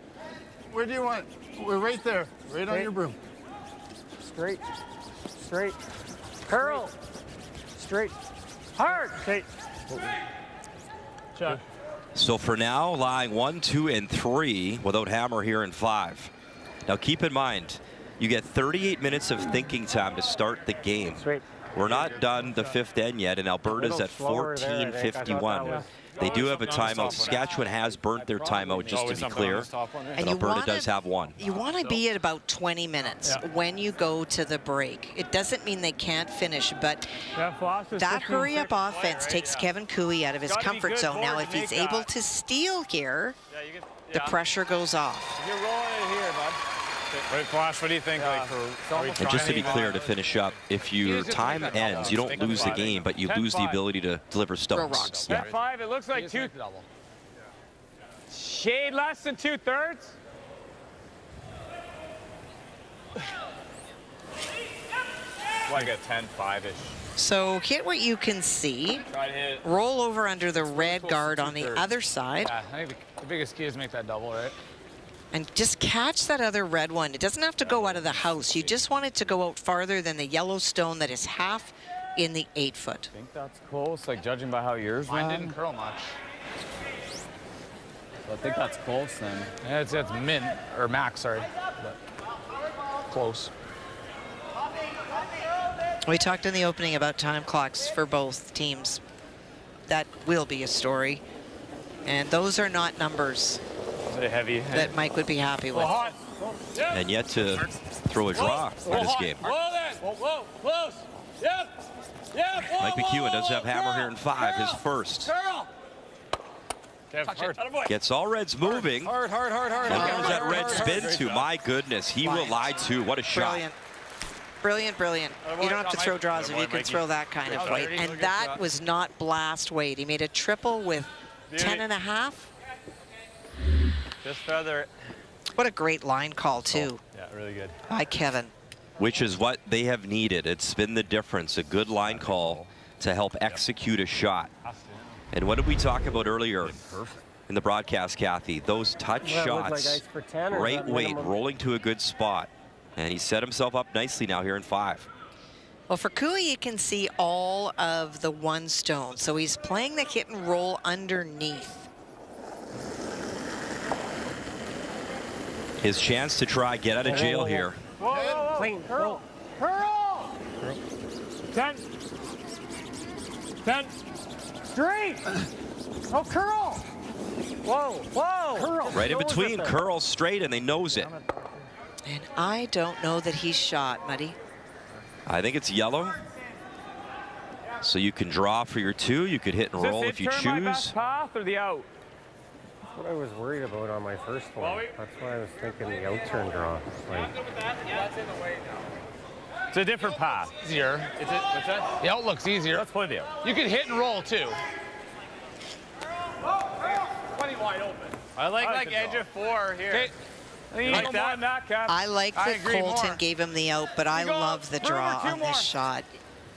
Where do you want? We're right there. Right on your broom. Straight. Straight. Curl. Straight. Hard. Okay. Shot. So for now, lying 1, 2, and 3 without hammer here in 5. Now keep in mind, you get 38 minutes of thinking time to start the game. Sweet. We're not done the 5th end yet, and Alberta's at 14:51. They do have a timeout. Saskatchewan has burnt their timeout, just to be clear. And Alberta does have one. You want to be at about 20 minutes when you go to the break. It doesn't mean they can't finish, but that hurry-up offense takes Kevin Cooey out of his comfort zone. Now, if he's able to steal here, the pressure goes off. You're rolling it here, bud. Right, Flash, what do you think? And just to be clear, to finish up, if your time ends, you don't lose the game, but you lose the ability to deliver stones. Yeah. 5, it looks like 2. Shade less than 2/3. Like a 10-5-ish. So hit what you can see. Roll over under the red guard on the other side. Yeah, I think the biggest key is make that double, right? And just catch that other red one. It doesn't have to go out of the house. You just want it to go out farther than the yellow stone that is half in the 8-foot. I think that's close, like judging by how yours Mine went. didn't curl much. So I think that's close then. Yeah, it's min, or max, sorry. But close. We talked in the opening about time clocks for both teams. That will be a story. And those are not numbers that Mike would be happy with. And yet to throw a draw in this game. Whoa, close. Yep. Mike McEwen does have hammer here in 5, his first. Gets all Reds moving. Hard. And there's that red spin to. My goodness, he will lie too. What a shot. Brilliant. You don't have to throw draws if you can throw that kind of weight. And that was not blast weight. He made a triple with 10.5. Just feather it. What a great line call, too. Yeah, really good. By Kevin. Which is what they have needed. It's been the difference. A good line call to help execute a shot. And what did we talk about earlier in the broadcast, Kathy? Those touch shots, right weight, rolling to a good spot. And he set himself up nicely now here in 5. Well, for Cooey, you can see all of the one stone. So he's playing the hit and roll underneath. His chance to try get out of jail here. Whoa. Clean. Curl. 10. Straight. Oh, curl. Whoa. Curl. Right in between, curl straight, and they nose it. And I don't know that he's shot, Muddy. I think it's yellow. So you can draw for your 2. You could hit and roll if you choose. My best path or the out? That's what I was worried about on my first one. That's why I was thinking the out-turn draw. It's a different path. Easier. What's that? The out looks easier. Let's play the out. You can hit and roll too. Plenty wide open. I like edge of 4 here. I like that Colton gave him the out, but I love the draw on this shot.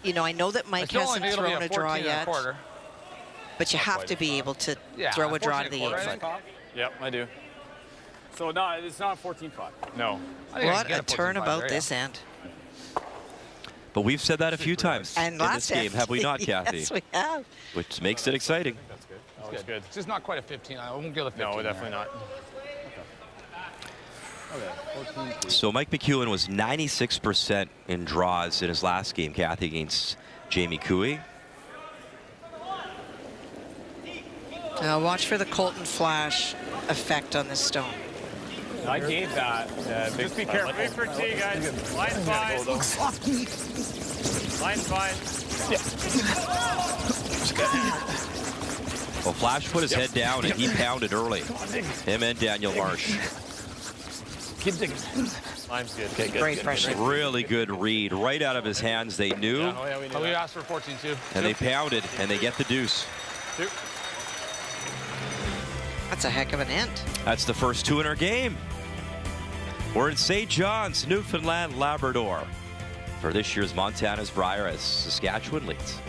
You know, I know that Mike hasn't thrown a draw yet, but you have to be able to throw a draw to the 8-foot. Yep, I do. So no, it's not 14-foot. No. What a turnabout this end. But we've said that a few times in this game, have we not, Kathy? Yes, we have. Which makes it exciting. That's good. That's good. It's just not quite a 15. I won't give it a 15. No, definitely not. So Mike McEwen was 96% in draws in his last game, Kathy, against Jamie Cooey. Watch for the Colton flash effect on this stone. I gave that. Just be careful. Wait for T, guys. Line's fine. Line's fine. Well, Flash put his head down and he pounded early. Him and Daniel Marsh. Keep digging. Line's good. Okay, good. Great pressure. Really good read. Right out of his hands, they knew. We asked for 14 too. And they pounded, and they get the deuce. That's a heck of an end. That's the first 2 in our game. We're in St. John's, Newfoundland, Labrador, for this year's Montana's Brier as Saskatchewan leads.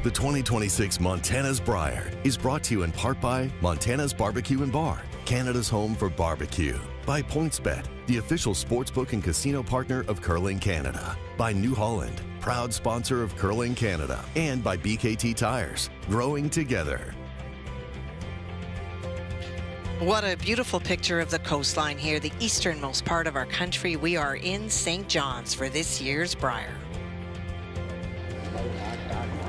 The 2026 Montana's Brier is brought to you in part by Montana's Barbecue and Bar, Canada's home for barbecue. By PointsBet, the official sportsbook and casino partner of Curling Canada. By New Holland, proud sponsor of Curling Canada. And by BKT Tires, growing together. What a beautiful picture of the coastline here, the easternmost part of our country. We are in St. John's for this year's Brier.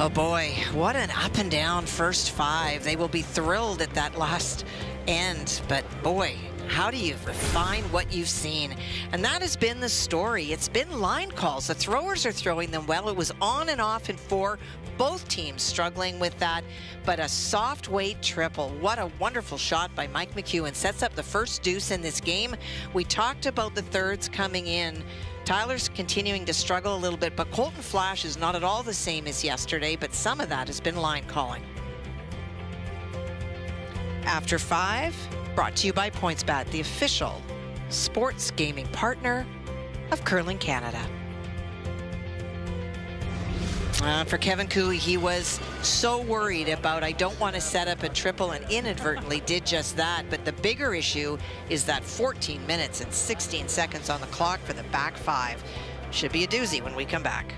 Oh boy, what an up and down first five. They will be thrilled at that last end, but boy, how do you refine what you've seen? And that has been the story. It's been line calls. The throwers are throwing them well. It was on and off in four. Both teams struggling with that, but a soft weight triple. What a wonderful shot by Mike McEwen. Sets up the first deuce in this game. We talked about the thirds coming in. Tyler's continuing to struggle a little bit, but Colton Flash is not at all the same as yesterday, but some of that has been line calling. After five, brought to you by PointsBet, the official sports gaming partner of Curling Canada. For Kevin Cooey, he was so worried about, I don't want to set up a triple, and inadvertently did just that. But the bigger issue is that 14 minutes and 16 seconds on the clock for the back five. Should be a doozy when we come back.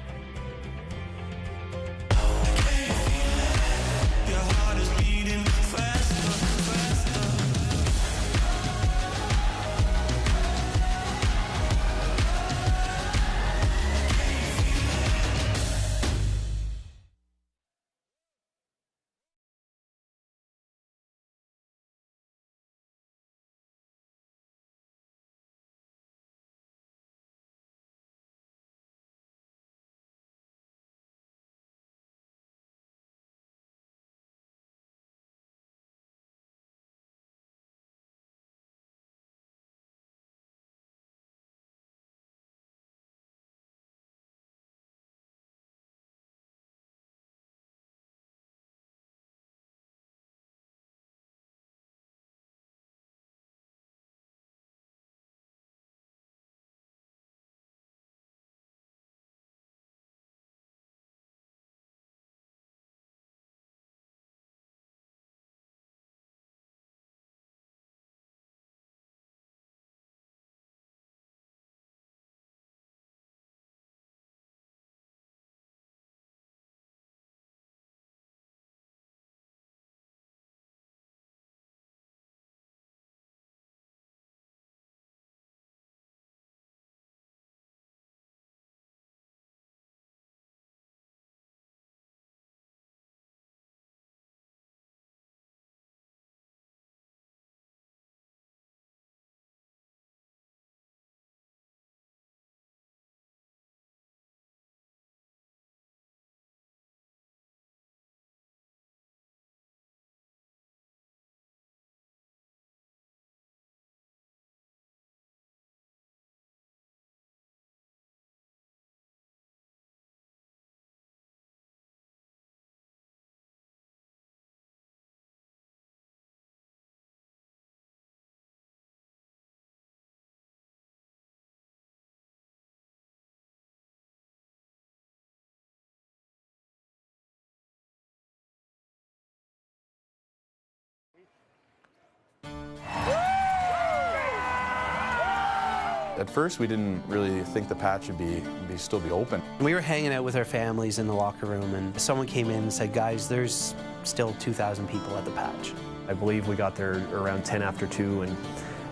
At first, we didn't really think the patch would still be open. We were hanging out with our families in the locker room, and someone came in and said, guys, there's still 2,000 people at the patch. I believe we got there around 10 after 2,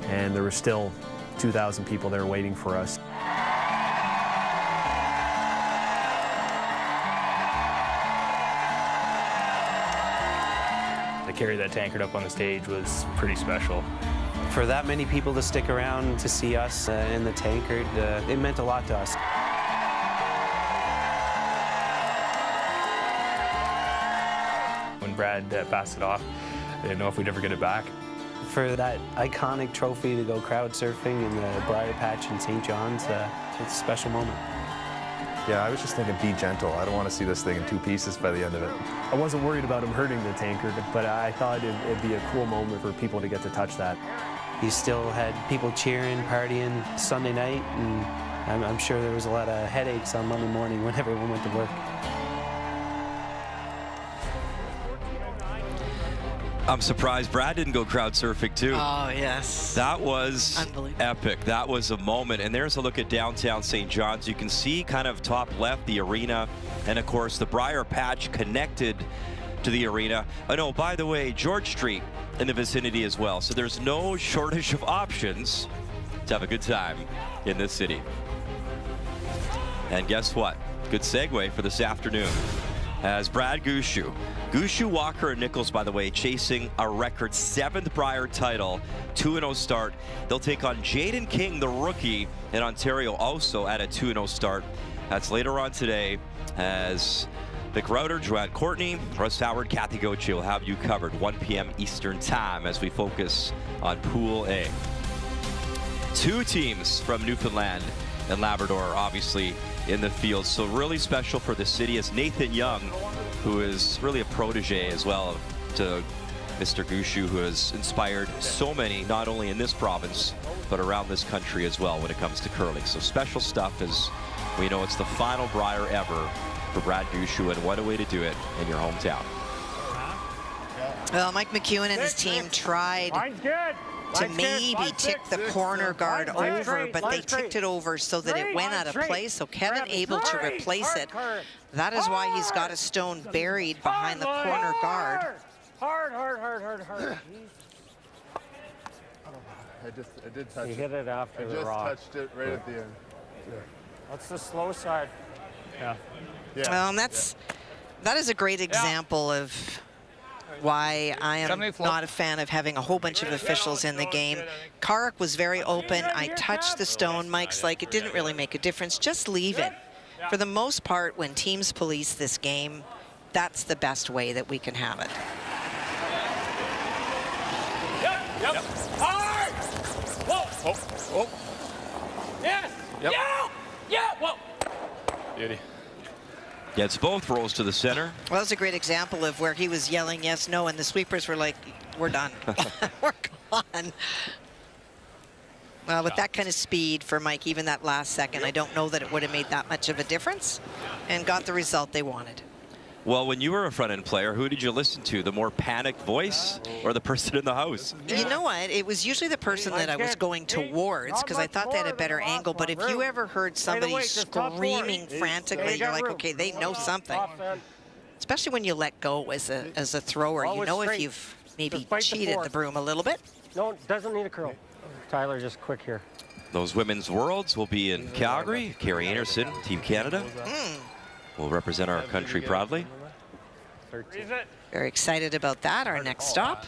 and there were still 2,000 people there waiting for us. To carry that tankard up on the stage was pretty special. For that many people to stick around to see us in the tankard, it meant a lot to us. When Brad passed it off, I didn't know if we'd ever get it back. For that iconic trophy to go crowd surfing in the Brier Patch in St. John's, it's a special moment. Yeah, I was just thinking, be gentle. I don't want to see this thing in 2 pieces by the end of it. I wasn't worried about him hurting the tankard, but I thought it'd be a cool moment for people to get to touch that. He still had people cheering, partying Sunday night, and I'm sure there was a lot of headaches on Monday morning when everyone went to work. I'm surprised Brad didn't go crowd surfing too. Oh, yes. That was epic. That was a moment. And there's a look at downtown St. John's. You can see kind of top left the arena, and of course the Brier patch connected to the arena. Oh no, by the way, George Street in the vicinity as well. So there's no shortage of options to have a good time in this city. And guess what? Good segue for this afternoon. As Brad Gushue, Walker, and Nichols, by the way, chasing a record 7th Brier title, 2-0 start. They'll take on Jaden King, the rookie in Ontario, also at a 2-0 start. That's later on today as Vic Router, Joanne Courtney, Russ Howard, Kathy Gauthier will have you covered 1 p.m. Eastern Time as we focus on Pool A. 2 teams from Newfoundland and Labrador, obviously, in the field. So really special for the city is Nathan Young, who is really a protege as well to Mr. Gushue, who has inspired so many, not only in this province, but around this country as well when it comes to curling. So special stuff, as we know it's the final Brier ever for Brad Gushue, and what a way to do it in your hometown. Well, Mike McEwen and his team tried to maybe tick the corner guard over, but they ticked it over so that it went out of place, so Kevin able to replace it. That is why he's got a stone buried behind the corner guard. Hard. I did touch it. He hit it after the rock. I just touched it right at the end. Yeah. That's the slow side. Well, and that is a great example of why I am not a fan of having a whole bunch of officials in the game. Carrick was very open. I touched the stone. Mike's like, it didn't really make a difference. Just leave it. For the most part, when teams police this game, that's the best way that we can have it. Yep. Hard! Whoa. Yes! Yep. Yeah! Whoa! Beauty. Gets both rolls to the center. Well, that's a great example of where he was yelling yes, no, and the sweepers were like, we're done. We're gone. Well, with that kind of speed for Mike, even that last second, I don't know that it would have made that much of a difference and got the result they wanted. Well, when you were a front-end player, who did you listen to? The more panicked voice or the person in the house? You know what? It was usually the person that I was going towards because I thought they had a better angle. But if you ever heard somebody screaming frantically, you're like, okay, they know something. Especially when you let go as a thrower. You know if you've maybe cheated the broom a little bit. No, doesn't need a curl. Tyler, just quick here. Those women's worlds will be in Calgary. Carrie Anderson, Team Canada, will represent our country proudly. Very excited about that. Our next stop.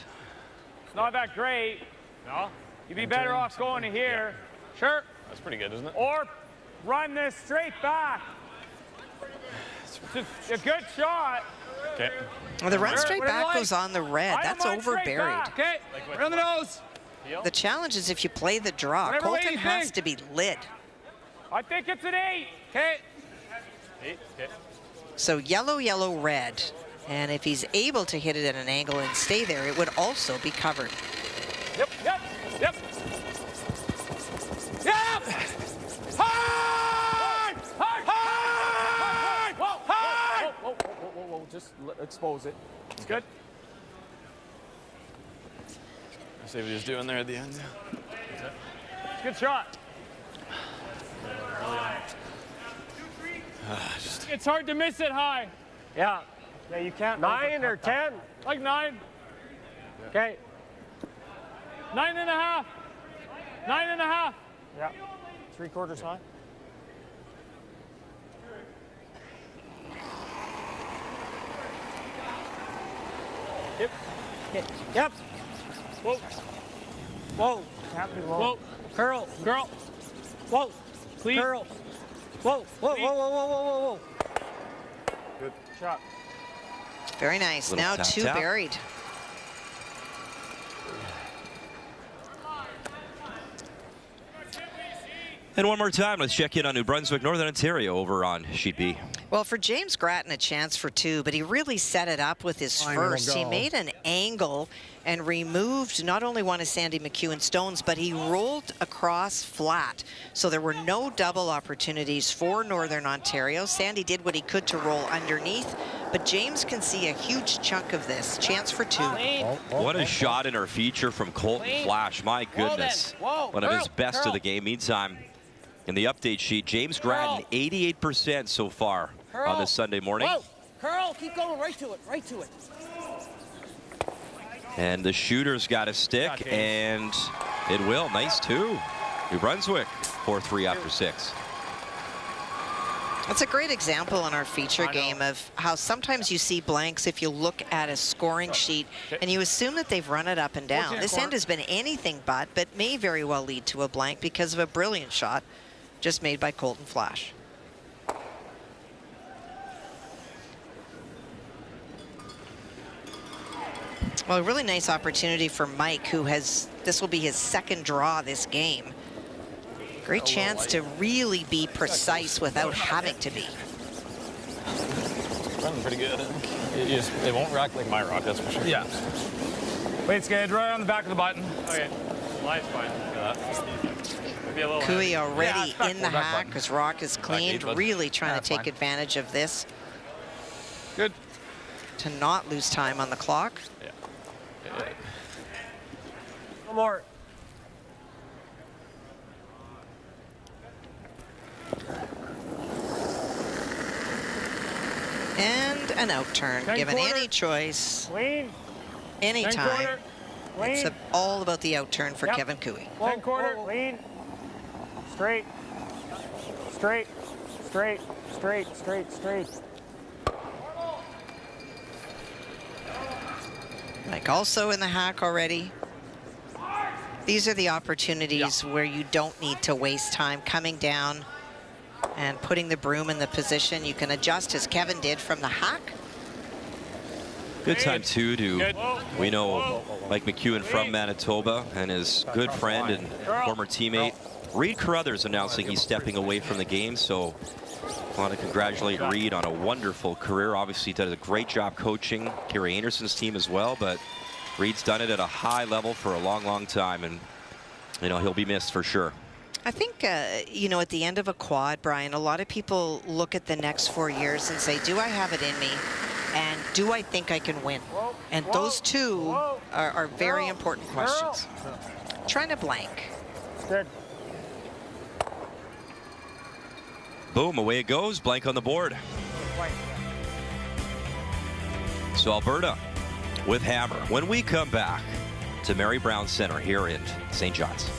It's not that great. No. You'd be better off going to here. Sure. That's pretty good, isn't it? Or run this straight back. It's a good shot. Okay. Well, the run straight back goes on the red. That's over buried. Okay. Right on the nose. The challenge is if you play the draw, Colton has to be lit. I think it's an 8. Okay. 8. Okay. So yellow, red. And if he's able to hit it at an angle and stay there, it would also be covered. Yep. Hard! Whoa, just expose it. It's good. See what he's doing there at the end. It's a good shot. It's hard to miss it high. Yeah, you can't. 9 or 10? Like 9. Okay. 9.5. 9.5. Yeah. 3/4 high. Yep. Whoa. Can't be low. Whoa. Curl. Girl. Whoa. Please. Curl. Whoa. Good shot. Very nice. Now tap, 2 tap. buried. And one more time, let's check in on New Brunswick, Northern Ontario over on Sheet B. Well, for James Grattan, a chance for 2, but he really set it up with his first. He made an angle and removed not only one of Sandy McEwen's stones, but he rolled across flat. So there were no double opportunities for Northern Ontario. Sandy did what he could to roll underneath, but James can see a huge chunk of this. Chance for 2. What a shot in our feature from Colton Flash. My goodness. One of his best of the game. Meantime, in the update sheet, James Grattan, 88% so far on this Sunday morning. Curl, keep going, right to it, right to it. And the shooter's got a stick, and it will. Nice 2. New Brunswick, 4-3 after 6. That's a great example in our feature game of how sometimes you see blanks if you look at a scoring sheet and you assume that they've run it up and down. This end has been anything but may very well lead to a blank because of a brilliant shot just made by Colton Flash. Well, a really nice opportunity for Mike, who this will be his second draw this game. Great chance to really be precise without having to be. Running pretty good. It won't rock like my rock, that's for sure. Yeah. Wait, Skade, right on the back of the button. Okay. Line's fine. Cooey already in the hack because Rock is cleaned, really trying to take advantage of this. Good. To not lose time on the clock. Yeah. No more. And an out turn, given any choice, any time. It's all about the out turn for Kevin Cooey. 10 quarter, lean, straight, straight, straight, straight, straight, straight. Like also in the hack already. These are the opportunities where you don't need to waste time coming down and putting the broom in the position. You can adjust as Kevin did from the hack. Good time too we know Mike McEwen from Manitoba and his good friend and former teammate Reed Carruthers announcing he's stepping away from the game. So I want to congratulate Reed on a wonderful career. Obviously did a great job coaching Kerry Anderson's team as well, but Reed's done it at a high level for a long time, and you know he'll be missed for sure. I think, you know, at the end of a quad, Brian, a lot of people look at the next 4 years and say, do I have it in me? And do I think I can win? And those two are very important questions. Trying to blank. Good. Boom, away it goes. Blank on the board. So Alberta with hammer. When we come back to Mary Brown Center here in St. John's.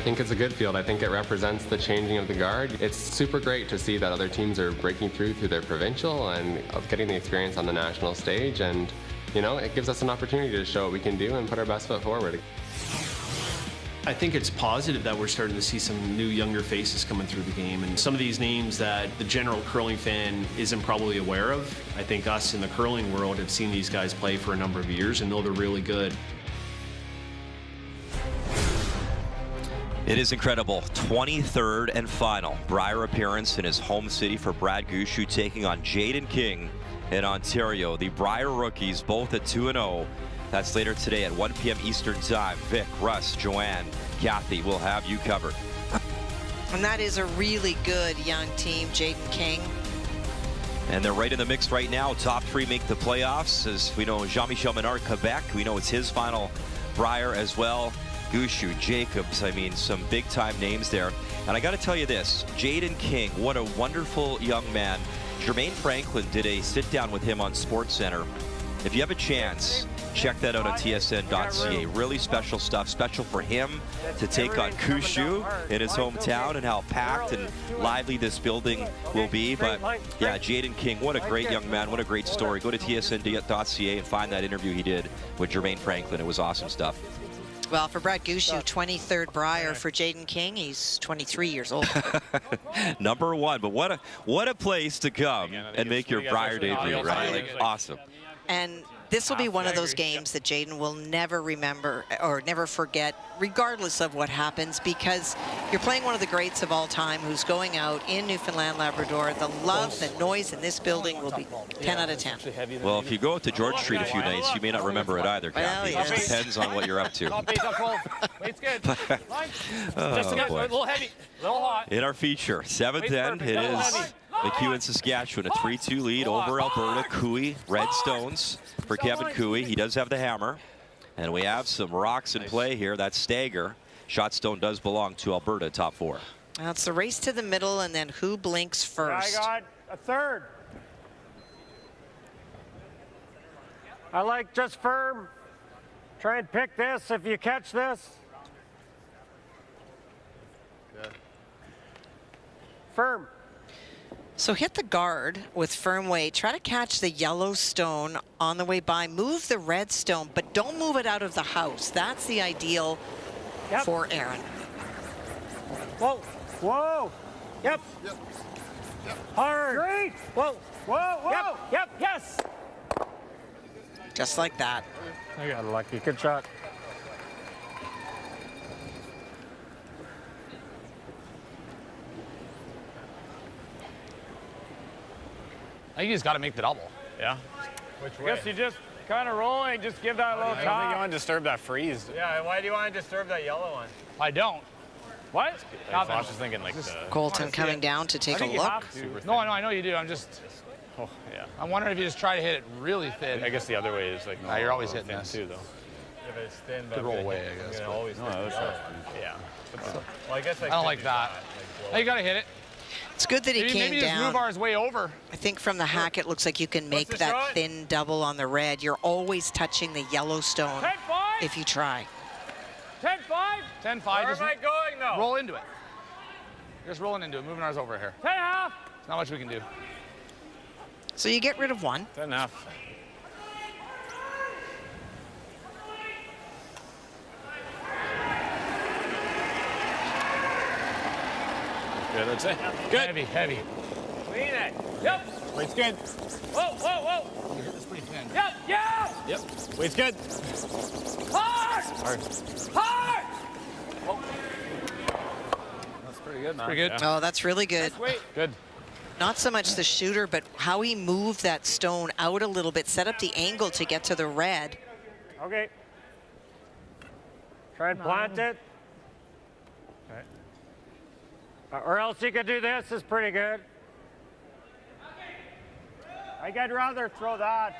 I think it's a good field. I think it represents the changing of the guard. It's super great to see that other teams are breaking through their provincial and getting the experience on the national stage, and you know, it gives us an opportunity to show what we can do and put our best foot forward. I think it's positive that we're starting to see some new younger faces coming through the game, and some of these names that the general curling fan isn't probably aware of. I think us in the curling world have seen these guys play for a number of years and know they're really good. It is incredible. 23rd and final Brier appearance in his home city for Brad Gushue, taking on Jaden King in Ontario. The Brier rookies both at 2-0. That's later today at 1 p.m. Eastern Time. Vic, Russ, Joanne, Kathy will have you covered. And that is a really good young team, Jaden King. And they're right in the mix right now. Top 3 make the playoffs. As we know, Jean-Michel Menard, Quebec. We know it's his final Brier as well. Gushue, Jacobs, I mean, some big-time names there. And I got to tell you this, Jaden King, what a wonderful young man. Jermaine Franklin did a sit-down with him on SportsCenter. If you have a chance, check that out on tsn.ca. Really special stuff, special for him to take on Gushue in his hometown, and how packed and lively this building will be. But yeah, Jaden King, what a great young man, what a great story. Go to tsn.ca and find that interview he did with Jermaine Franklin. It was awesome stuff. Well, for Brad Gushue, 23rd Brier. For Jaden King, he's 23 years old. Number 1, but what a place to come and make your Brier debut, right? Like, awesome. And this will be one of those games that Jaden will never remember or never forget, regardless of what happens, because you're playing one of the greats of all time who's going out in Newfoundland, Labrador. The love, the noise in this building will be 10 out of 10. Well, if you go out to George Street a few nights, you may not remember it either, Kathy. It just depends on what you're up to. Weight's good. Just a little heavy, a little hot. In our feature, 7th end, it is McEwen, Saskatchewan, a 3-2 lead over Alberta. Cooey, Redstones for Kevin Cooey. He does have the hammer. And we have some rocks in play here. That's stagger. Shotstone does belong to Alberta, top 4. Well, it's the race to the middle, and then who blinks first. I got a third. I like just firm. Try and pick this if you catch this. Good. Firm. So hit the guard with firm weight. Try to catch the yellow stone on the way by. Move the red stone, but don't move it out of the house. That's the ideal for Aaron. Whoa, whoa. Yep. Yep. Hard. Great. Whoa, whoa, whoa. Yep, yes. Just like that. I got lucky. Good shot. I think you just got to make the double. Yeah? Which way? I guess you just kind of rolling, just give that a little I don't top. think you want to disturb that freeze. Yeah, why do you want to disturb that yellow one? I don't. What? I was just thinking like the... Colton coming down to take a look. No, I know you do. I'm just... Oh, yeah. I'm wondering if you just try to hit it really thin. I guess the other way is like... No, you're always hitting this. Too, though. If it's thin, could roll away, I guess. Always no, that's yeah. Well, I guess I don't like that. Now you got to hit it. It's good that he came maybe down. Just move ours way over. I think from the hack, it looks like you can make that thin double on the red. You're always touching the yellow stone if you try. 10-5? 10-5. Where am I going, though? Roll into it. You're just rolling into it, moving ours over here. 10.5. There's not much we can do. So you get rid of one. 10.5. Good, I'd say. Good. Heavy, heavy. Clean it. Yep. Weight's good. Whoa, whoa, whoa. You hit this pretty thin. Yep, yeah. Yep. Weight's good. Hard. Hard. Hard. Oh. That's pretty good, man. Pretty good. Oh, that's really good. Good. Not so much the shooter, but how he moved that stone out a little bit, set up the angle to get to the red. Okay. Try and plant it. Okay. Or else you could do this, is pretty good. I'd rather throw that.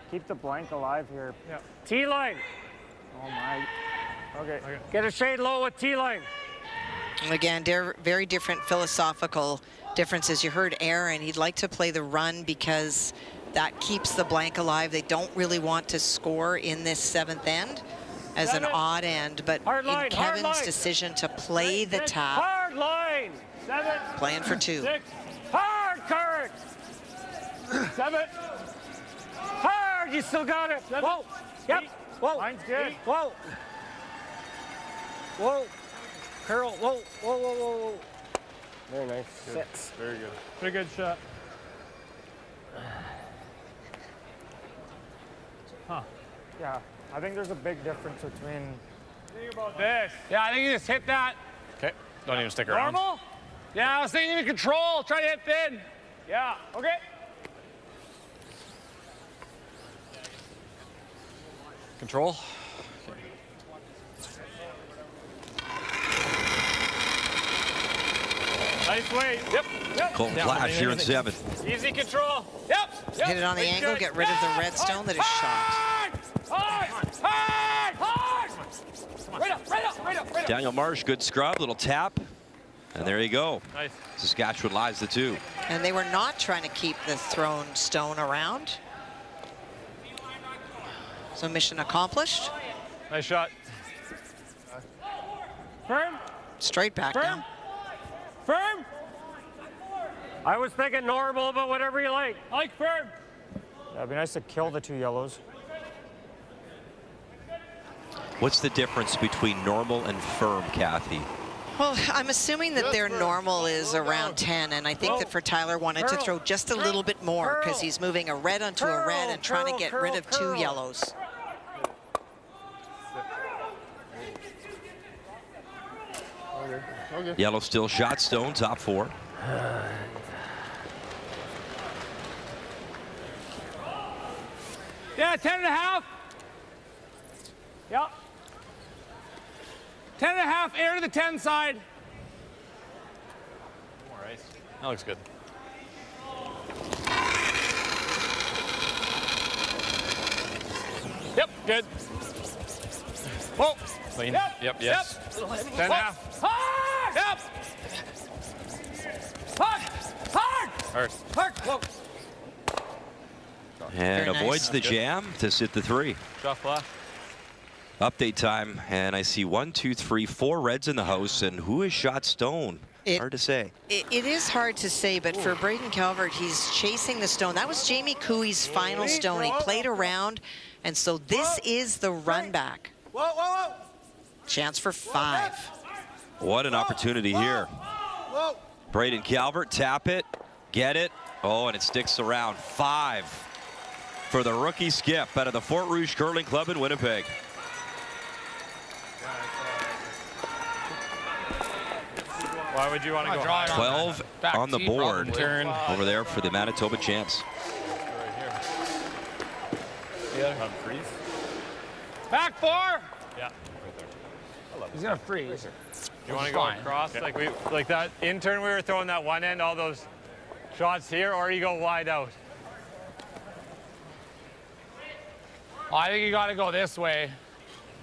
Keep the blank alive here. Yeah. T-line. Oh my. Okay. Get a shade low with T-line. Again, very different philosophical differences. You heard Aaron, he'd like to play the run because that keeps the blank alive. They don't really want to score in this 7th end. as an odd end, but line, in Kevin's decision to play the tap, hard line. 7. playing for 2. 6. Hard, Kurt. 7. Hard, you still got it. 7. Whoa. Yep. Whoa. Line's good. 8. Whoa. Whoa. Curl. Whoa. Whoa, whoa, whoa, whoa. Very nice. Good. 6. Very good. Pretty good shot. Huh. Yeah, I think there's a big difference between... Think about this. Yeah, I think you just hit that. Okay, don't even stick around. Normal? Yeah, I was thinking even control. Try to hit thin. Yeah, okay. Control. Nice weight. Yep. Colton Flash here in 7. Easy control. Yep. Hit it on the angle, get rid of the redstone that is shot. Right up, right up, right up, right up. Daniel Marsh, good scrub, little tap. And there you go. Nice. Saskatchewan lies the 2. And they were not trying to keep the thrown stone around. So mission accomplished. Nice shot. Firm. Straight back now. Firm. I was thinking normal, but whatever you like. I like firm. Yeah, it'd be nice to kill the 2 yellows. What's the difference between normal and firm, Kathy? Well, I'm assuming that their normal is around 10, and I think that for Tyler wanted to throw just a little bit more because he's moving a red onto a red and trying to get rid of 2 yellows. Okay. Yellow still shot, stone, top 4. Yeah, 10.5. Yep. 10.5, air to the 10 side. More ice. That looks good. Yep, good. Whoa. Clean. Yep, yes. Yep. 10.5. Hard! Yep. Hard! Hard! Hard. Hard! Whoa. And Very avoids nice. the jam to sit the 3. Shot flash. Update time, and I see 1, 2, 3, 4 reds in the house, and who has shot stone? Hard to say. It is hard to say, but for Braden Calvert, he's chasing the stone. That was Jamie Cooey's final stone. He played around, and so this is the run back. Whoa, whoa, whoa. Chance for 5. What an opportunity here. Whoa. Braden Calvert, tap it, get it. Oh, and it sticks around. 5 for the rookie skip out of the Fort Rouge Curling Club in Winnipeg. Why would you want to go higher? 12 on the board Turn. over there for the Manitoba champs. Freeze. Back 4. Yeah. He's gonna freeze. You want to go across like that intern we were throwing that one end, all those shots here, or you go wide out? I think you got to go this way.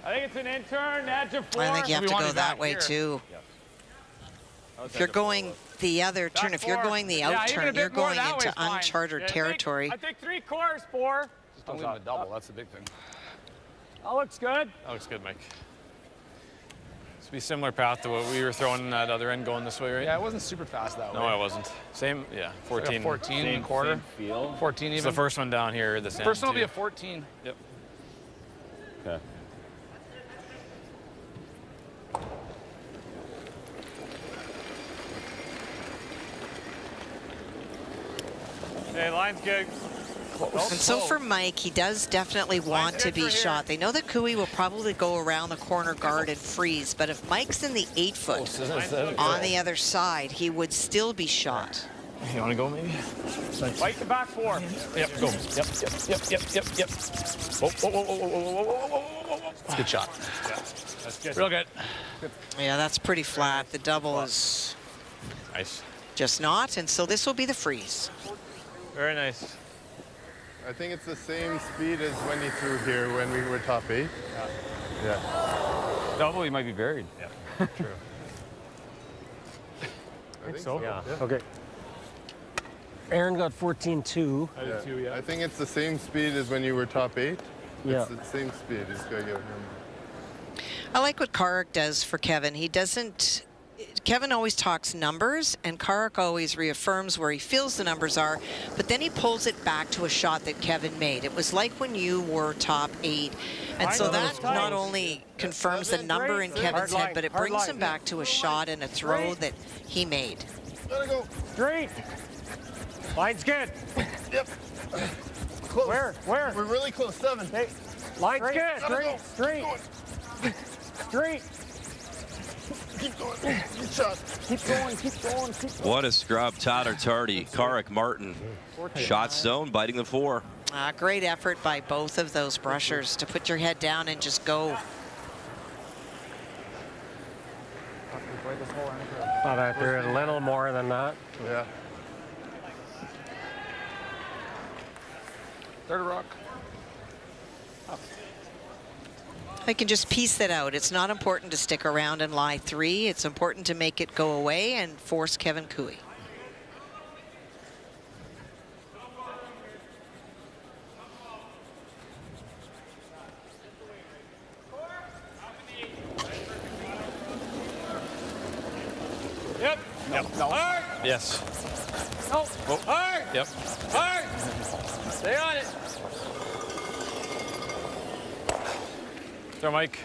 I think it's an intern, edge of 4. I think you have to go that way too. If you're going the other turn, if you're going the out turn, you're going into uncharted territory. I think 3/4, 4. Just don't leave him a double. That's the big thing. That looks good. That looks good, Mike. This will be similar path to what we were throwing that other end going this way, right? Yeah, it wasn't super fast that way. No, it wasn't. Same, yeah, 14. Like a 14 and a quarter. 14 even. It's the first one down here, the sand. First one will be a 14. Yep. Okay. Hey, line's good. And so for Mike, he does definitely want to be shot. They know that Cooey will probably go around the corner guard and freeze, but if Mike's in the 8-foot on the other side, he would still be shot. You want to go maybe? Fight the back 4. Yep, go. Yep. Whoa. That's a good shot. Yeah, that's good. Real good. Yeah, that's pretty flat. The double is nice. Just not, and so this will be the freeze. Very nice. I think it's the same speed as when he threw here when we were top 8. Yeah. Double, he might be buried. Yeah, true. I think so. Yeah. Okay. Aaron got 14-2. I did too, yeah. I think it's the same speed as when you were top 8. Yeah. It's the same speed. Just gotta get him. I like what Carrick does for Kevin. He doesn't... Kevin always talks numbers, and Carrick always reaffirms where he feels the numbers are, but then he pulls it back to a shot that Kevin made. It was like when you were top 8, and so that not only confirms the number in Kevin's head, but it brings him back to a shot and a throw that he made. Gotta go. Straight. Line's good. Yep. Close. Where? We're really close. 7. Hey. Line's good. Straight. Straight. Keep going. Good shot. Keep going. What a scrub. Tyler Tardy, Carrick Martin. Shot zone, biting the 4. Great effort by both of those brushers to put your head down and just go. Thought I threw it a little more than that. Yeah. Third rock. I can just piece that out. It's not important to stick around and lie 3. It's important to make it go away and force Kevin Cooey. Yep. No. Hard. Yes. No. Oh. Hard. Yep. Hard. Stay on it. Throw, Mike.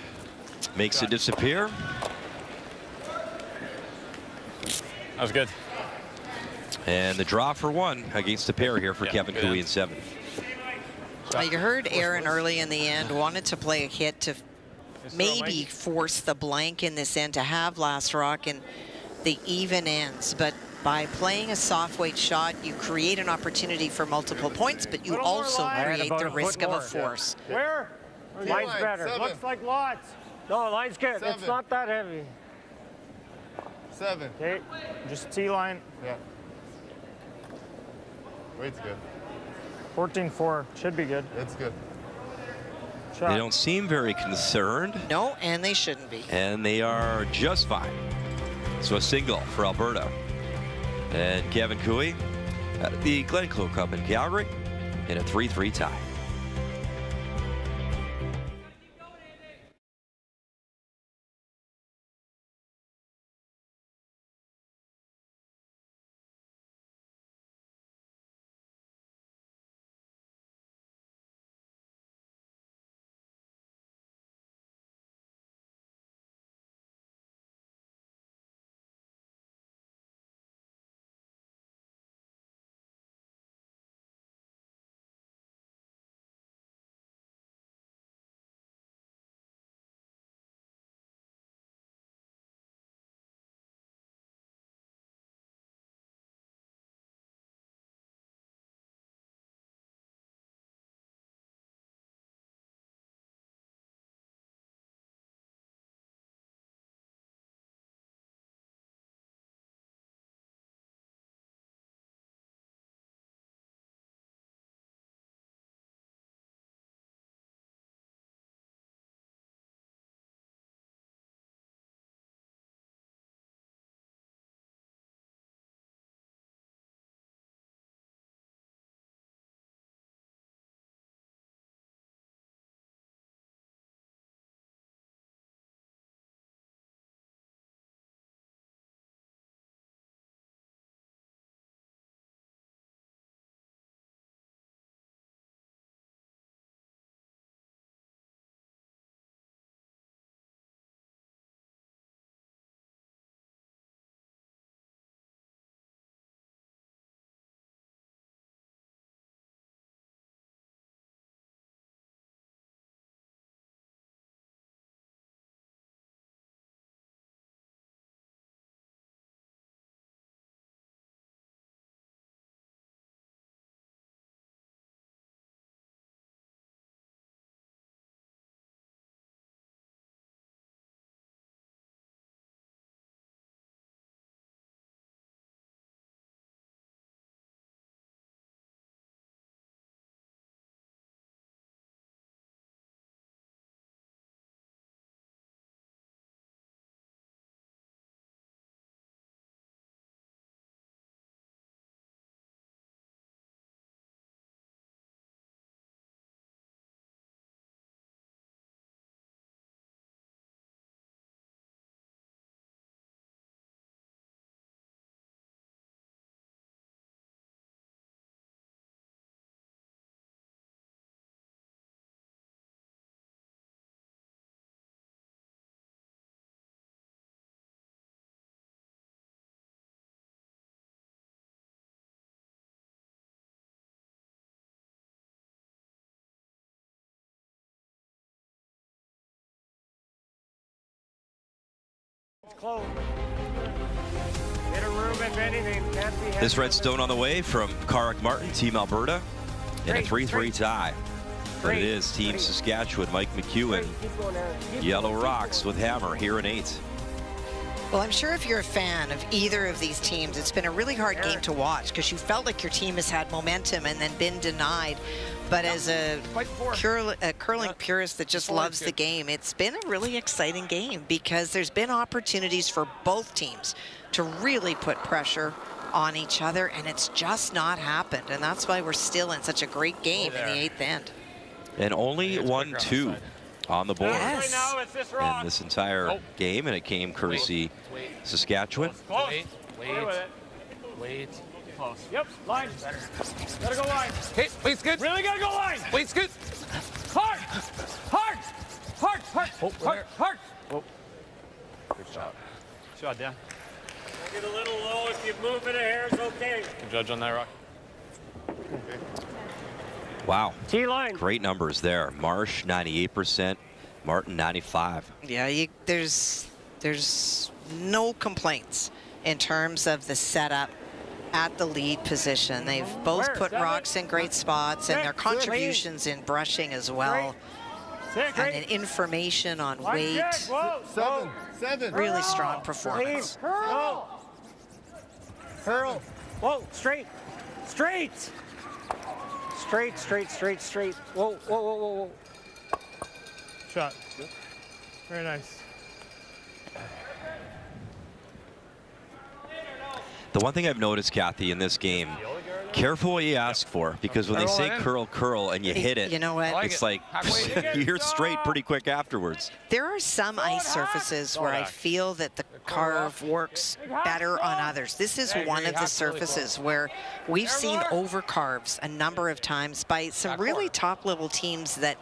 Makes it disappear. That was good. And the draw for 1 against the pair here for Kevin Cooey in 7. You heard Aaron early in the end wanted to play a hit to maybe force the blank in this end to have last rock and the even ends, but by playing a soft weight shot, you create an opportunity for multiple points, but you also create the risk of a force. Where? Line's better. 7. Looks like lots. No, line's good. 7. It's not that heavy. 7. Okay, just T-line. Yeah. Weight's good. 14-4. Should be good. It's good. They don't seem very concerned. No, and they shouldn't be. And they are just fine. So a single for Alberta. And Kevin Cooey at the Glencoe Cup in Calgary in a 3-3 tie. close. Hit a room if anything. Can't be This red stone on the way from Carrick Martin, Team Alberta, in a 3-3 tie. But it is Team Saskatchewan, Mike McEwen, Yellow Rocks with Hammer here in 8. Well, I'm sure if you're a fan of either of these teams, it's been a really hard game to watch because you felt like your team has had momentum and then been denied. But as a curling purist that just loves the game, it's been a really exciting game because there's been opportunities for both teams to really put pressure on each other, and it's just not happened. And that's why we're still in such a great game in the 8th end. And only 1-2 on the board Yes. in this entire game, and it came courtesy Saskatchewan. Wait. Close. Yep, line. Gotta go line. Hey, wait's good. Really gotta go line. Wait's good. Hard. Hard. Oh. Good shot. Shot down. Get a little low. If you move it a hair, it's okay. Good judge on that, Rock. Wow. T-line. Great numbers there. Marsh, 98%. Martin, 95. Yeah, there's no complaints in terms of the setup at the lead position. They've both put Rocks in great spots, and their contributions in brushing as well. And in information on weight. Seven. Really strong performance. Curl. Whoa, straight. Straight. Whoa. Shot. Very nice. The one thing I've noticed, Kathy, in this game, careful what you ask for, because when they say curl, and you hit it, you know what? It's like you're straight pretty quick afterwards. There are some ice surfaces where I feel that the carve works better on others. This is one of the surfaces where we've seen over carves a number of times by some really top-level teams that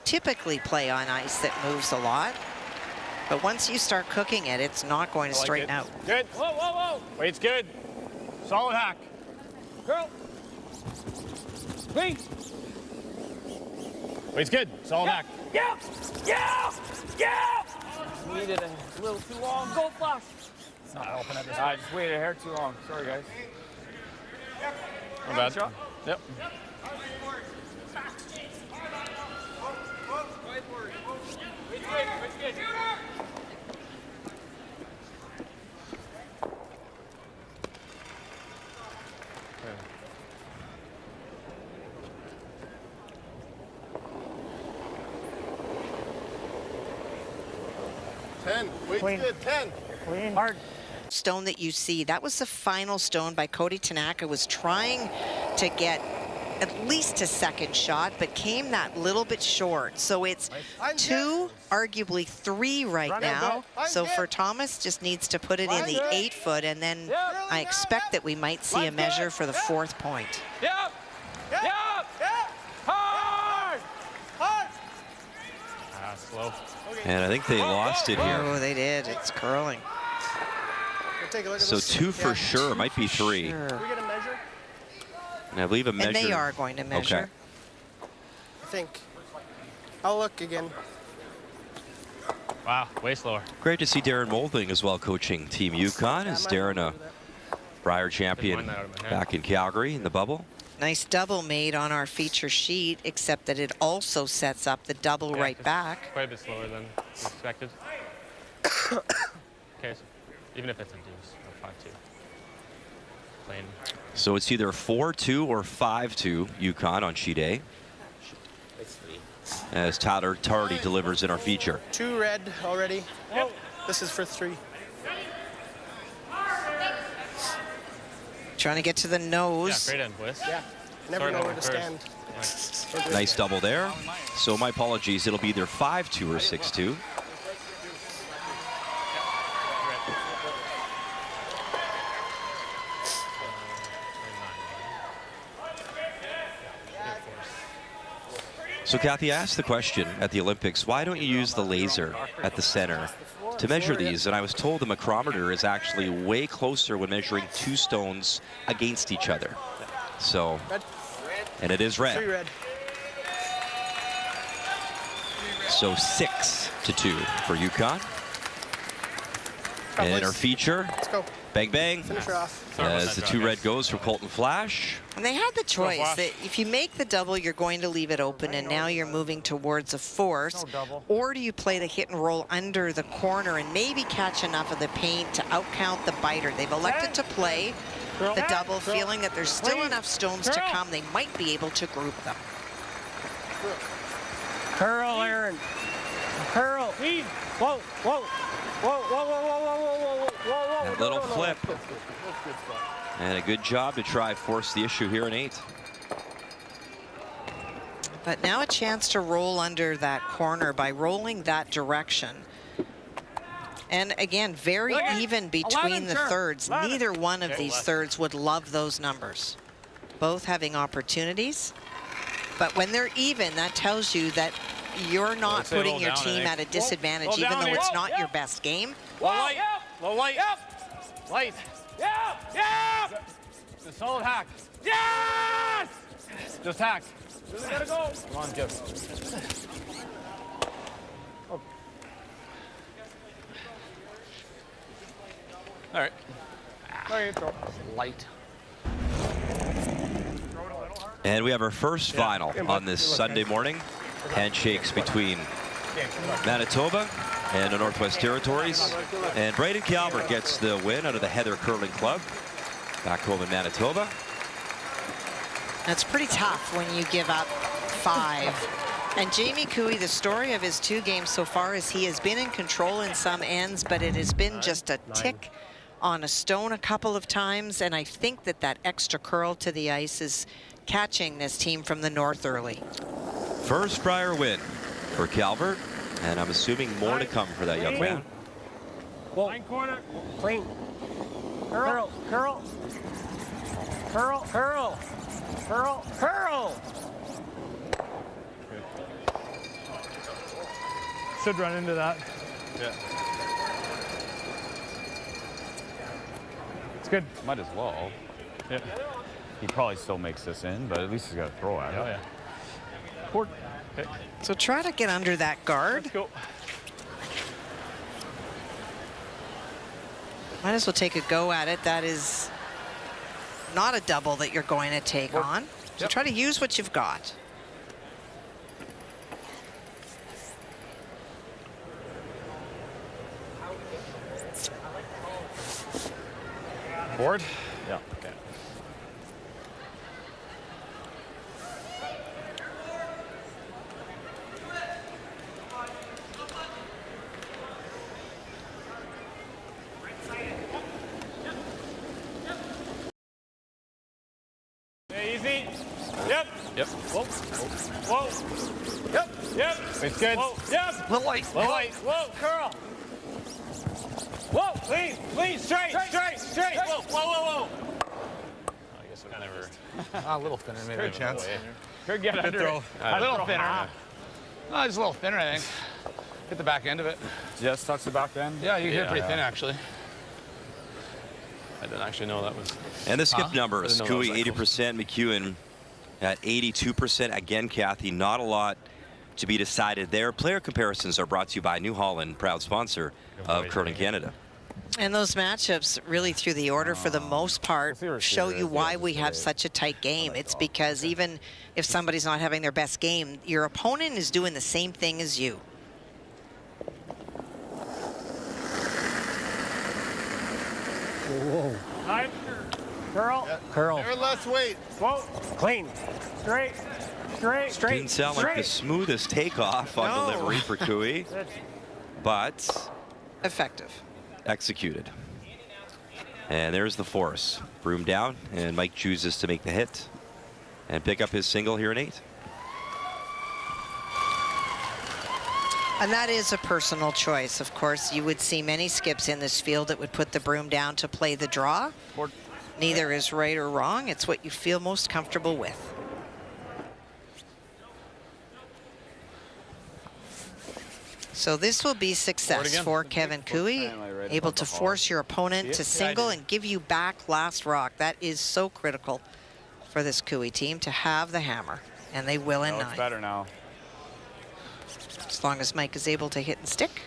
typically play on ice that moves a lot. But once you start cooking it, it's not going to straighten out. Good. Whoa. Weight's good. Solid hack. Girl. Clean. Weight's good. Solid hack. Yeah. Needed a little too long. Go flash. It's not open at this I just waited a hair too long. Sorry, guys. Not bad. Shot. Yep. Good. 10. Weight's good. 10. Clean. Hard. Stone that you see, that was the final stone by Cody Tanaka. Was trying to get at least a second shot, but came that little bit short. So it's 2, arguably 3 right now. So for Thomas, just needs to put it in the 8-foot, and then I expect that we might see a measure for the 4th point. Yep. Hard. Slow. And I think they lost it here. Oh, they did. It's curling. So 2 for sure. Might be 3. Sure. Can we get a measure? And I believe a measure. And they are going to measure. Okay. I think. I'll look again. Wow, way slower. Great to see Darren Molding as well coaching Team Yukon. Is Darren a Brier champion back in Calgary in the bubble? Nice double made on our feature sheet, except that it also sets up the double right back. Quite a bit slower than expected. Okay, so even if it's a deuce or 5-2. Plain. So it's either 4-2 or 5-2 Yukon on sheet A. As Tyler Tardy delivers in our feature. 2 red already. Yep. This is for 3. Trying to get to the nose. Yeah, great end, Bliss. Yeah, never know where to stand. Nice double there. So my apologies, it'll be either 5-2 or 6-2. So Kathy, I asked the question at the Olympics, why don't you use the laser at the center to measure these? And I was told the micrometer is actually way closer when measuring 2 stones against each other. So, and it is red. 3 red. So 6-2 for Yukon. And our feature. Let's go. Bang, bang. Finish her off. As the 2 red goes for Colton Flash. And they had the choice that if you make the double, you're going to leave it open, and now you're moving towards a force. Or do you play the hit and roll under the corner and maybe catch enough of the paint to outcount the biter? They've elected to play the double, feeling that there's still enough stones to come. They might be able to group them. Curl, Aaron. Curl. Whoa, whoa. Whoa, whoa, whoa, whoa, whoa, whoa, whoa, whoa. That little flip. And a good job to try force the issue here in 8. But now a chance to roll under that corner by rolling that direction. And again, very even between the thirds. Neither one of these thirds would love those numbers. Both having opportunities. But when they're even, that tells you that you're not putting your team at a disadvantage, even though it's not your best game. Low light. Low light. Light. Just solid hack. Yes! Just hack. Really gotta go. Come on, give. Oh. All right. Light. And we have our first final on this Sunday morning. Handshakes between Manitoba and the Northwest Territories. And Braden Calvert gets the win out of the Heather Curling Club back home in Manitoba. That's pretty tough when you give up 5. And Jamie Cooey, the story of his 2 games so far is he has been in control in some ends, but it has been just a tick on a stone a couple of times. And I think that that extra curl to the ice is catching this team from the north early. First Brier win for Calvert, and I'm assuming more to come for that young man. Line corner. Clean. Curl. Curl. Curl. Curl. Curl. Curl. Should run into that. Yeah. It's good. Might as well. Yeah. He probably still makes this in, but at least he's got to throw at it. Yeah. Okay. So try to get under that guard. Let's go. Might as well take a go at it. That is not a double that you're going to take on. So try to use what you've got. Board? Yeah. Okay. Easy. Yep. Yep. Whoa. Whoa. Yep. Yep. It's good. Whoa. Yep. Little light. Low light. Whoa. Curl. Whoa. Clean. Clean. Straight. Whoa. Whoa. I guess I never. A little thinner, maybe a chance. Could get under throw. it. A little thinner. No, just a little thinner, I think. Hit the back end of it. Just touch the back end? Yeah, you hit it pretty thin, actually. I didn't actually know that was. And the skip numbers, Cooey 80%, McEwen at 82%. Again, Kathy, not a lot to be decided there. Player comparisons are brought to you by New Holland, proud sponsor of Curling Canada. And those matchups really through the order for the most part show you why we have such a tight game. It's because even if somebody's not having their best game, your opponent is doing the same thing as you. Whoa. Line. Curl. Curl. Never less weight. Whoa. Clean. Straight. Didn't sound like the smoothest takeoff on delivery for Cooey, but effective. Executed. And there's the force. Broom down, and Mike chooses to make the hit and pick up his single here in 8. And that is a personal choice. Of course, you would see many skips in this field that would put the broom down to play the draw. Neither is right or wrong. It's what you feel most comfortable with. So this will be success for Kevin Cooey, able to force your opponent to single and give you back last rock. That is so critical for this Cooey team to have the hammer, and they will in 9. It's better now. As long as Mike is able to hit and stick.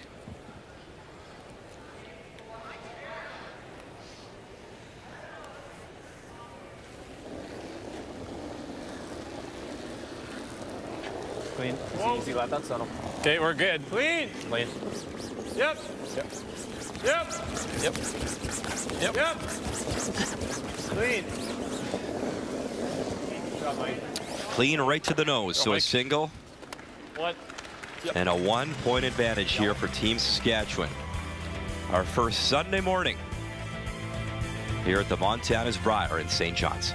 Clean. Easy, let that settle. Okay, we're good. Clean. Clean. Yep. Yep. Yep. Yep. Yep. Yep. Clean. Clean right to the nose. So a single. What? And a 1-point advantage here for Team Saskatchewan. Our first Sunday morning here at the Montana's Brier in St. John's.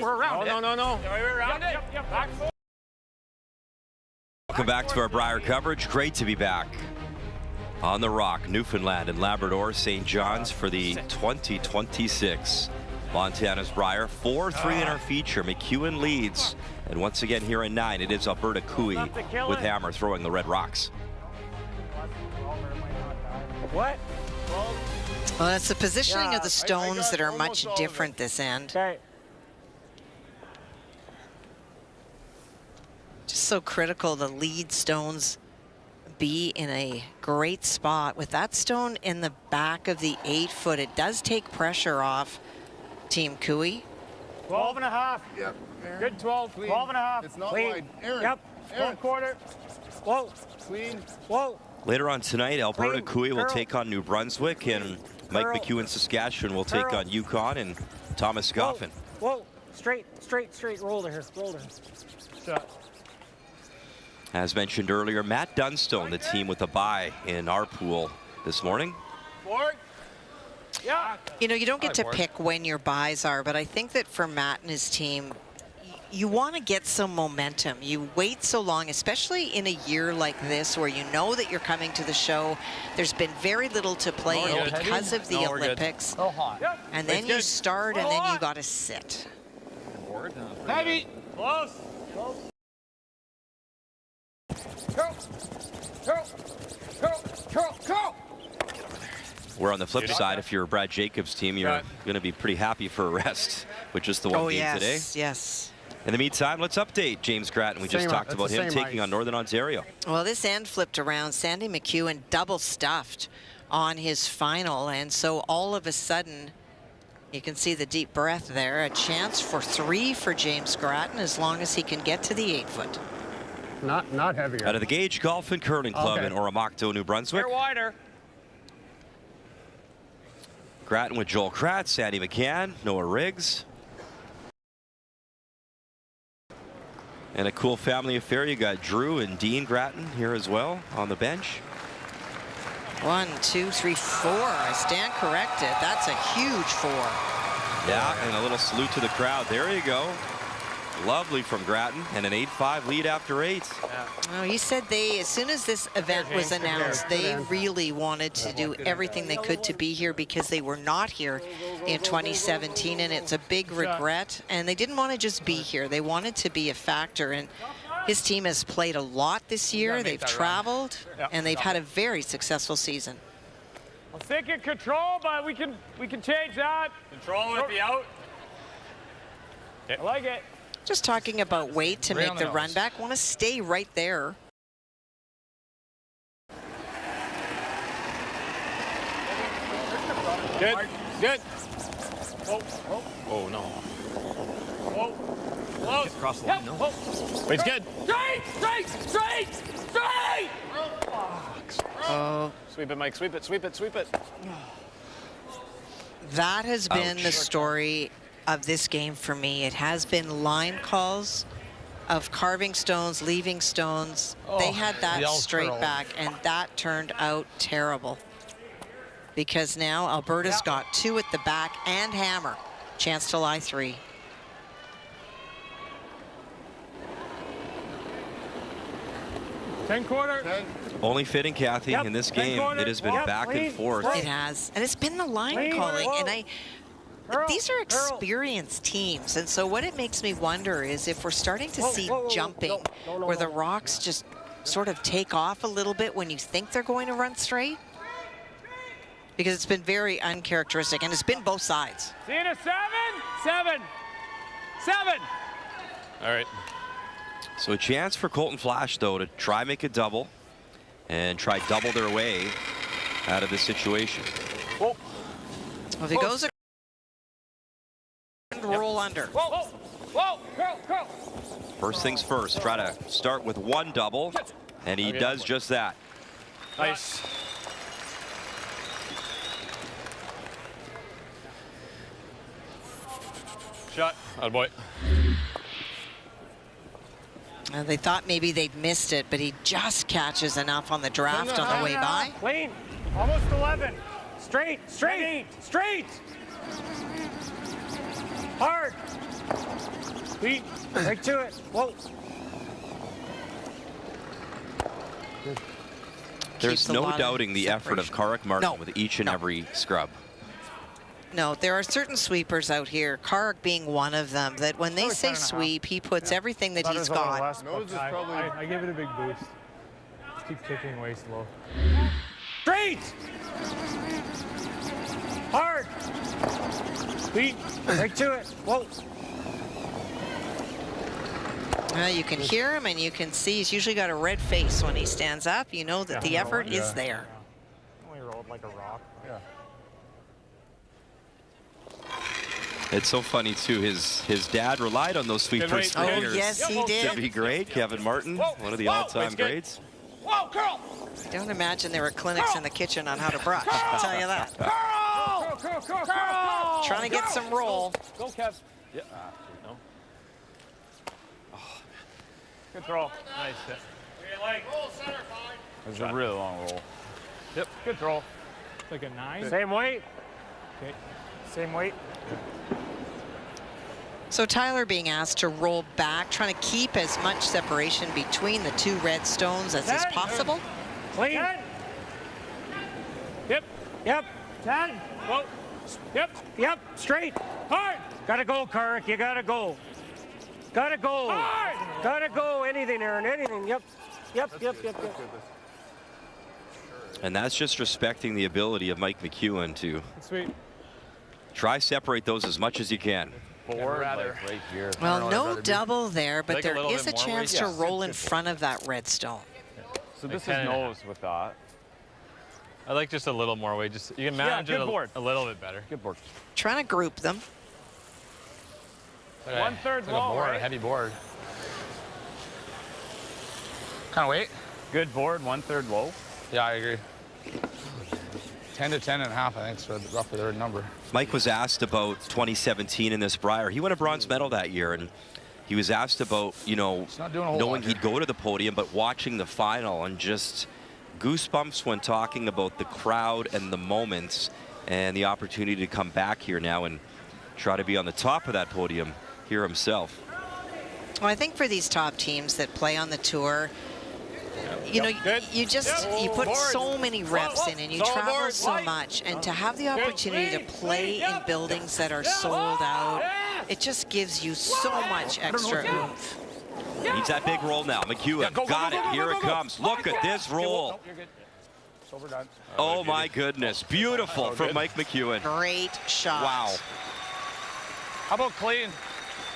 We're around it. No. We're around it. Yep. Back forward. Welcome back to our Brier coverage. Great to be back on the Rock, Newfoundland and Labrador, St. John's for the 2026 Montana's Brier. 4-3 in our feature. McEwen leads. And once again here in 9, it is Alberta Cooey with Hammer throwing the Red Rocks. What? Well, it's the positioning of the stones that are much different this end. Okay. Just so critical the lead stones be in a great spot. With that stone in the back of the 8-foot, it does take pressure off Team Cooey. 12 and a half. Yep. Good 12. 12 and a half. It's not Clean. wide. Aaron. Yep. Aaron. 1 quarter. Whoa. Clean. Whoa. Later on tonight, Alberta Clean. Cooey will Curl. take on New Brunswick, and Mike Curl. McEwen Saskatchewan will take Curl. on Yukon and Thomas Goffin. Whoa. Straight. Roll to her. Shot. As mentioned earlier, Matt Dunstone, the team with a bye in our pool this morning. Forward. Yeah. You know, you don't get to pick when your buys are, but I think that for Matt and his team, you want to get some momentum. You wait so long, especially in a year like this where you know that you're coming to the show. There's been very little to play in because of the Olympics. And then you start, and then you got to sit. Heavy. Close. Where on the flip side, if you're a Brad Jacobs team, you're going to be pretty happy for a rest with just the one game today. Yes. In the meantime, let's update James Grattan. We just talked about him taking on Northern Ontario. Well, this end flipped around. Sandy McEwen double stuffed on his final, and so all of a sudden, you can see the deep breath there. A chance for 3 for James Grattan as long as he can get to the 8-foot. Not heavier. Out of the Gage Golf and Curling Club in Oromocto, New Brunswick. They're wider. Grattan with Joel Kratz, Sandy McCann, Noah Riggs. And a cool family affair. You got Drew and Dean Grattan here as well on the bench. 1, 2, 3, 4. I stand corrected. That's a huge 4. Yeah, and a little salute to the crowd. There you go. Lovely from Grattan, and an 8-5 lead after 8. Oh, he said as soon as this event was announced, they really wanted to do everything they could to be here because they were not here in 2017, and it's a big regret. And they didn't want to just be here. They wanted to be a factor, and his team has played a lot this year. They've traveled, and they've had a very successful season. I'll think in control, but we can change that. Control with the out. I like it. Just talking about weight to make the run back. Want to stay right there. Good. Good. Oh, no. Whoa. Close. Across the line, no. Wait's good. Straight! Oh. Sweep it, Mike. Sweep it, sweep it, sweep it. That has been the story of this game for me. It has been line calls of carving stones, leaving stones. They had that straight back, and that turned out terrible. Because now Alberta's got 2 at the back and hammer. Chance to lie 3. Only fitting, Kathy, in this game. It has been back and forth. It has. And it's been the line calling. And these are experienced teams, and so what it makes me wonder is if we're starting to see jumping where the rocks just sort of take off a little bit when you think they're going to run straight, because it's been very uncharacteristic, and it's been both sides. See you in a 7. All right. So a chance for Colton Flash, though, to try make a double and try double their way out of this situation. Well, if he goes roll under. Whoa. First things first, try to start with 1 double, and he does just that. Nice. Shot. Attaboy. They thought maybe they'd missed it, but he just catches enough on the draft on the way by. Clean. Almost 11. Straight. Hard. Beat. Right to it. Whoa. There's no doubting the effort of Karek Martin with each and every scrub. No, there are certain sweepers out here, Karek being one of them, that when they say sweep, he puts everything that he's got. I give it a big boost. Just keep kicking way slow. Straight! Hard! Beat! Right to it. Whoa! You can hear him and you can see he's usually got a red face when he stands up. You know that the effort is there. Only rolled like a rock. Yeah. It's so funny, too. His dad relied on those sweepers for years. Oh, yes, he did. To be great. Kevin Martin, one of the all-time greats. Whoa, Curl! Don't imagine there were clinics in the kitchen on how to brush. I'll tell you that. Curl! Trying to get some roll. Go, Kev. Yeah. No. Good throw. Nice. It was a really long roll. Yep. Good throw. Like a 9. Same weight. Okay. Same weight. So Tyler being asked to roll back, trying to keep as much separation between the two red stones as is possible. Clean. 10. Yep. Yep. 10. Whoa. Yep. Yep. Straight. Hard. Gotta go, Kark. You gotta go. Gotta go. Hard. Gotta go. Anything, Aaron. Anything. Yep. Yep. Yep. Yep. Yep. And that's just respecting the ability of Mike McEwen to try separate those as much as you can. Well, no double there, but there is a chance to roll in front of that red stone. So this is nose with that. I like just a little more weight. Just you can manage it a little bit better. Good board. Trying to group them. 1/3 low, board, right? heavy board. Kind of weight. Good board, 1/3 low. Yeah, I agree. 10 to 10 and a half, I think, is roughly the right number. Mike was asked about 2017 in this Brier. He won a bronze medal that year, and he was asked about, you know, knowing he'd go to the podium, but watching the final and just goosebumps when talking about the crowd and the moments and the opportunity to come back here now and try to be on the top of that podium here himself. Well, I think for these top teams that play on the tour, you know, you put so many reps in and you travel so much, and to have the opportunity to play in buildings that are sold out, it just gives you so much extra oomph. Needs that big roll now. McEwen got it. Here it comes. Look at this roll. Oh my goodness. Beautiful from Mike McEwen. Great shot. Wow. How about clean?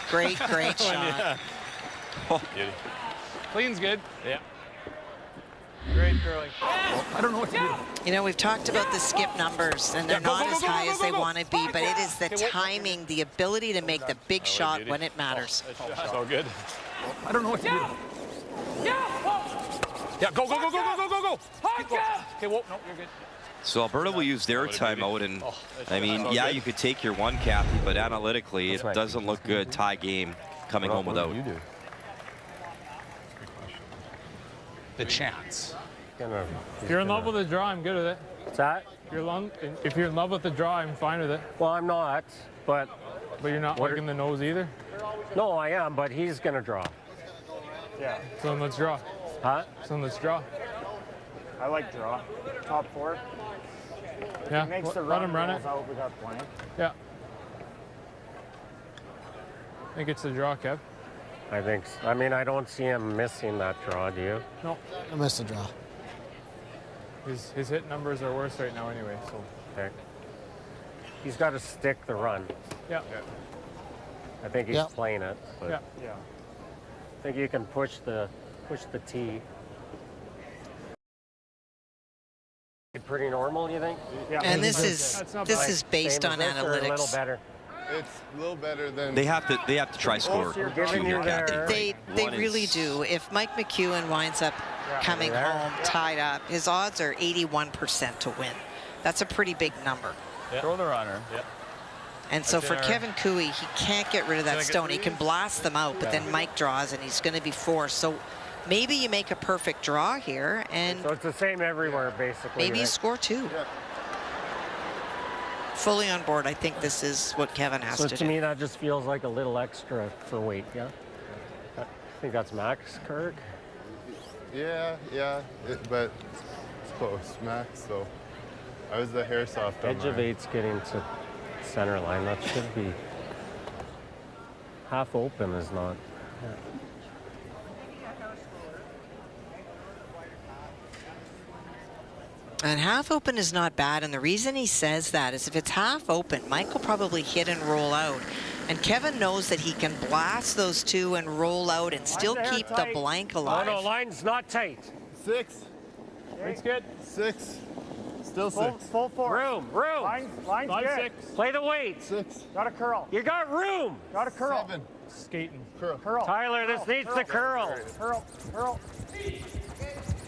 Great shot. Oh. Clean's good. Yeah. Great curling. I don't know what to do. You know, we've talked about the skip numbers, and they're not as high as they want to be, but it is the timing, the ability to make the big shot when it matters. So good. I don't know what to do. Yeah, go. Okay, whoa, no, you're good. So Alberta will use their timeout, and I mean, yeah, you could take your one, Kathy, but analytically, it doesn't look good. Tie game coming home without. The chance. If you're in love with the draw, I'm good with it. What's that? If you're in love with the draw, I'm fine with it. Well, I'm not, but... But you're not liking the nose either? No, I am, but he's going to draw. Yeah. So then let's draw. Huh? So then let's draw. I like draw. Top 4. Yeah, Makes the let him run it. Out, we got plenty. Yeah. I think it's the draw, Kev. I think so. I mean, I don't see him missing that draw, do you? No. I missed the draw. His hit numbers are worse right now anyway, so. Okay. He's got to stick the run. Yeah. I think he's playing it. But yeah. I think you can push the tee. Pretty normal, you think? Yeah. And this is based on analytics. A little better. It's a little better than they have to try score. They really do. If Mike McEwen winds up coming home tied up, his odds are 81% to win. That's a pretty big number. Yeah. Throw the runner. Yeah. And so for Kevin Cooey, he can't get rid of that stone. He can blast them out, but then Mike draws and he's going to be forced. So maybe you make a perfect draw here, and so it's the same everywhere, basically. Maybe you score 2. Yeah. Fully on board. I think this is what Kevin has to do. So to me, that just feels like a little extra for weight, yeah? I think that's max, Kirk? Yeah, but it's close, max, so I was the hair soft on Edge of 8's getting to center line. That should be half open is not. Yeah. And half open is not bad, and the reason he says that is if it's half open, Mike will probably hit and roll out. And Kevin knows that he can blast those 2 and roll out and still keep the blank alive. No, line's not tight. 6. It's good. 6. Still 6. Full 4. Room. Line's good. 6. Play the weight. 6. Got a curl. You got room. Got a curl. 7. Skating. Curl. Tyler, this needs the curl.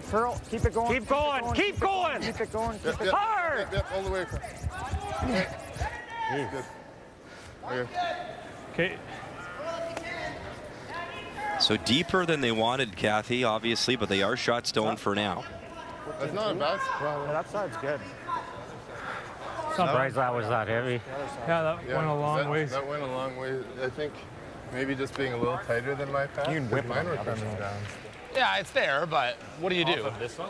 Curl. Keep it going. Keep going. Keep going. Keep it going. Yep, hard. Yep, all the way. Good. Okay. So deeper than they wanted, Kathy, obviously, but they are shot stone for now. That's not a bad spot. Yeah, that side's good. Surprised that was that heavy. Yeah, that went a long way. That went a long way. I think maybe just being a little tighter than my pass. You can whip mine were coming down. Yeah, it's there, but what do you do? This one?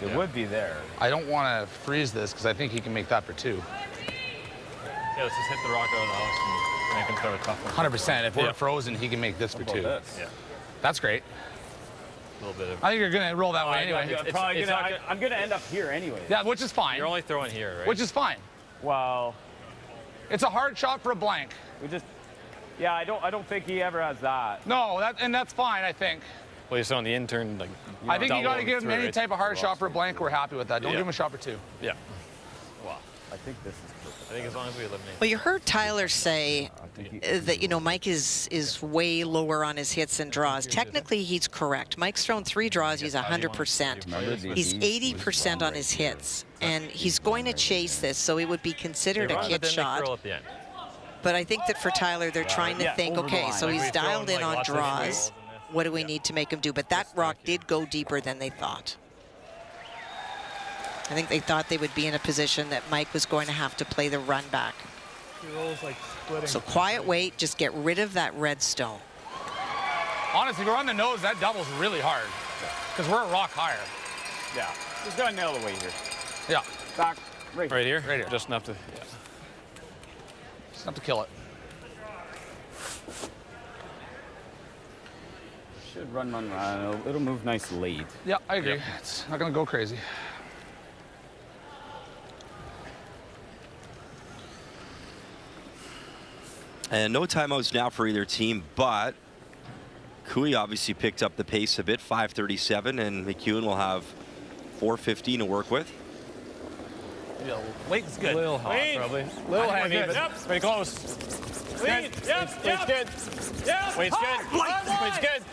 It would be there. I don't want to freeze this because I think he can make that for 2. Yeah, let's just hit the rock out of the house and make him throw a tough one. 100%. If we're frozen, he can make this for 2. Yeah. That's great. A little bit of. I think you're going to roll that way anyway. I'm going to end up here anyway. Yeah, which is fine. You're only throwing here, right? Which is fine. Well, it's a hard shot for a blank. Yeah, I don't think he ever has that. No, that's fine, I think. Well, you're on the intern, like. I think you got to give him any type of hard shot for a blank. We're happy with that. Don't give him a shot for 2. Yeah. Well, I think this is perfect. I think as long as we eliminate. Well, you heard Tyler say that, you know, Mike is way lower on his hits and draws. Technically, he's correct. Mike's thrown 3 draws. He's 100%. He's 80% on his hits, and he's going to chase this, so it would be considered a hit shot. But I think that for Tyler, they're trying to think, okay, so he's dialed in on draws. What do we need to make him do? But that rock did go deeper than they thought. I think they thought they would be in a position that Mike was going to have to play the run back. So quiet wait, just get rid of that red stone. Honestly, if we're on the nose, that doubles really hard because we're a rock higher. Yeah, just got to nail the weight here. Yeah. Back, right here? Right here. Just enough to, yeah. Just enough to kill it. Should run. It'll move nice late. Yeah, I agree. It's not going to go crazy. And no timeouts now for either team, but Cooey obviously picked up the pace a bit, 5:37, and McEwen will have 4:15 to work with. Yeah, weight's good. A little hot, probably. Little heavy, but yep. Pretty close. Clean. Yep. Weight's good. Yep. Weight's good. Weight's good.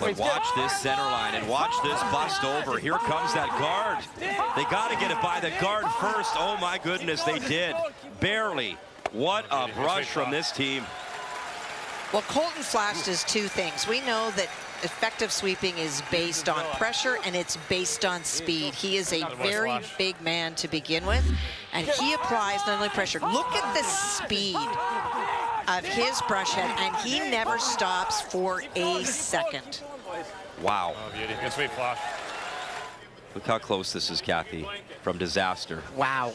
But watch this center line and watch this bust over. Here comes that guard. They got to get it by the guard first. Oh my goodness, they did. Barely. What a brush from this team. Well, Colton Flash does 2 things. We know that effective sweeping is based on pressure and it's based on speed. He is a very big man to begin with, and he applies not only pressure. Look at the speed of his brush head, and he never stops for a second. Wow. Oh, beauty. Good sweep, Flash. Look how close this is, Kathy, from disaster. Wow.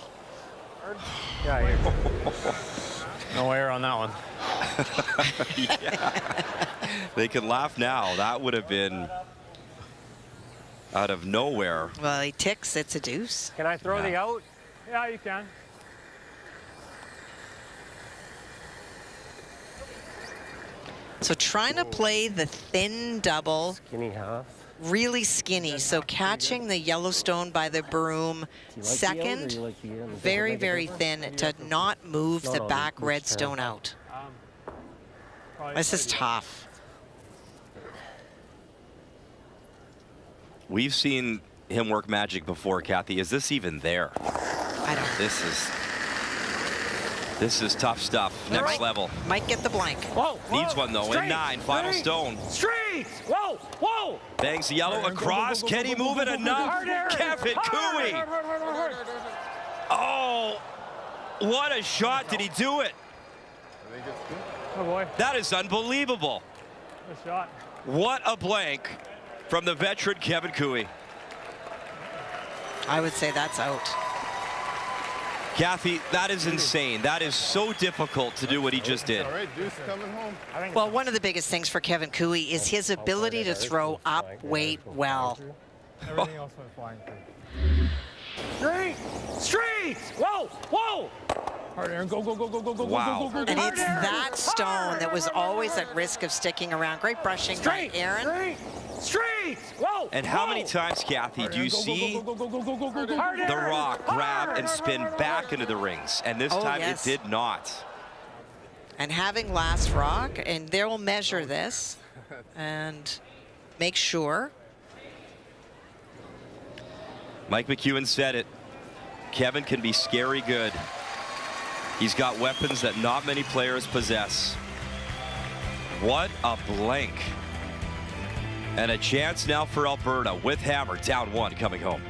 Yeah, no air on that one. Yeah. They can laugh now. That would have been out of nowhere. Well, he ticks. It's a deuce. Can I throw the out? Yeah, you can. So trying to play the thin double. Skinny half. Really skinny, so catching the Yellowstone by the broom second, very, very thin to not move the back redstone out. This is tough. We've seen him work magic before, Kathy. Is this even there? I don't know. This is tough stuff. Next level. Might get the blank. Whoa, Needs one though. In 9, final stone. Straight. Whoa, whoa. Bangs the yellow across. Can he move it enough? Kevin Cooey. Oh, what a shot. Did he do it? Oh boy. That is unbelievable. Good shot. What a blank from the veteran Kevin Cooey. I would say that's out. Kathy, that is insane. That is so difficult to do what he just did. All right, Deuce coming home. Well, one of the biggest things for Kevin Cooey is his ability to throw up weight well. Everything else went flying through. Straight. Whoa, whoa. Hard, Aaron. Go, go, go, go, go, go, wow. go, go, go. And it's that stone that was always at risk of sticking around. Great brushing by Aaron. Straight. Whoa. And how many times, Kathy, do you see the rock grab and spin back into the rings? And this time it did not. And having last rock, and they will measure this and make sure. Mike McEwen said it. Kevin can be scary good. He's got weapons that not many players possess. What a blank. And a chance now for Alberta with Hammer down 1 coming home.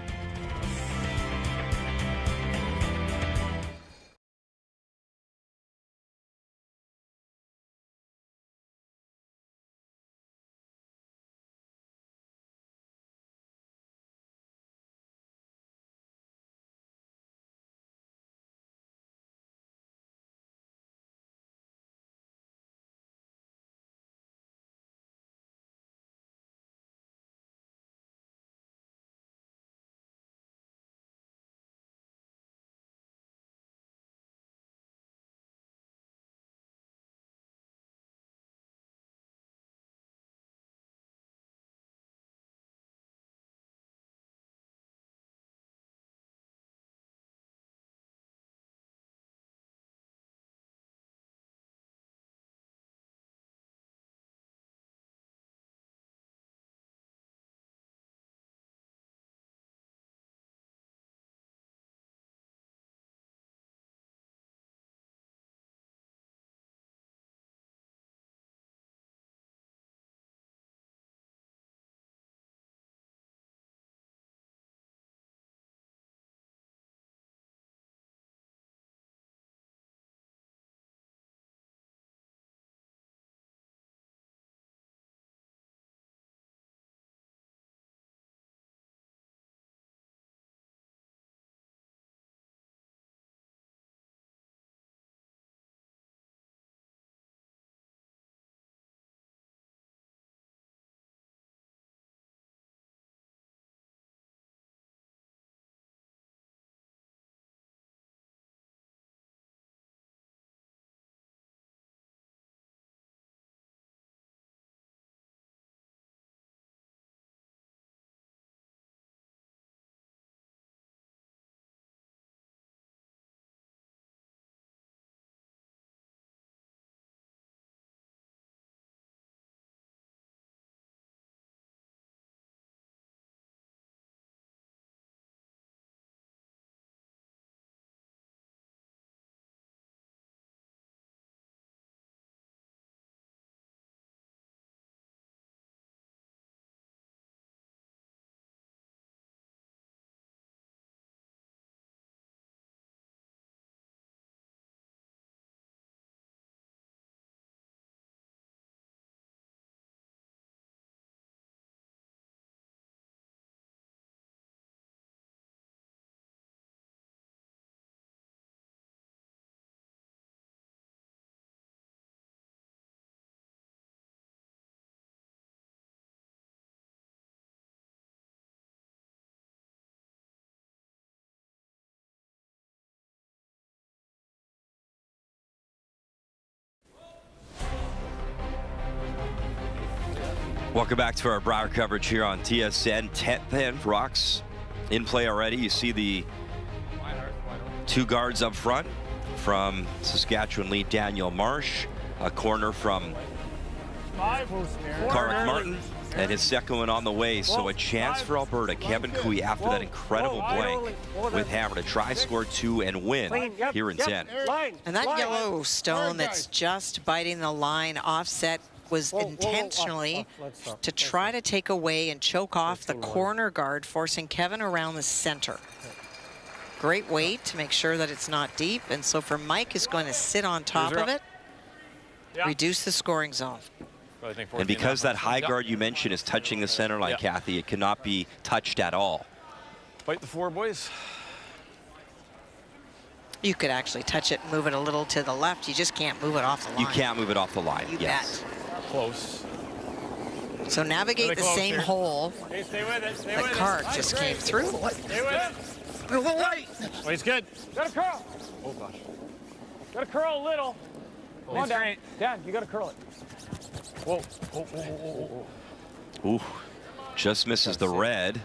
Welcome back to our Brier coverage here on TSN. 10th and Rocks in play already. You see the two guards up front from Saskatchewan lead Daniel Marsh, a corner from Karek Martin, and his second one on the way. So a chance for Alberta. Kevin Cooey after that incredible blank with Hammer to try score 2 and win here in 10. And that yellow stone that's just biting the line offset was intentionally to try to take away and choke off the corner guard, forcing Kevin around the center. Great weight to make sure that it's not deep, and so for Mike is going to sit on top of it, reduce the scoring zone. And because that high guard you mentioned is touching the center line, Kathy, it cannot be touched at all. Fight the 4, boys. You could actually touch it, move it a little to the left. You just can't move it off the line. You can't move it off the line. You yes. bet. Close. So navigate the same here. hole Hey, stay with it. Stay that with Karek it. just came through. Stay with it. Oh, he's good. Gotta curl. Oh, gosh. Gotta curl a little. Come on, Dan. Dan, you gotta curl it. Whoa. Oh. Ooh, just misses the red.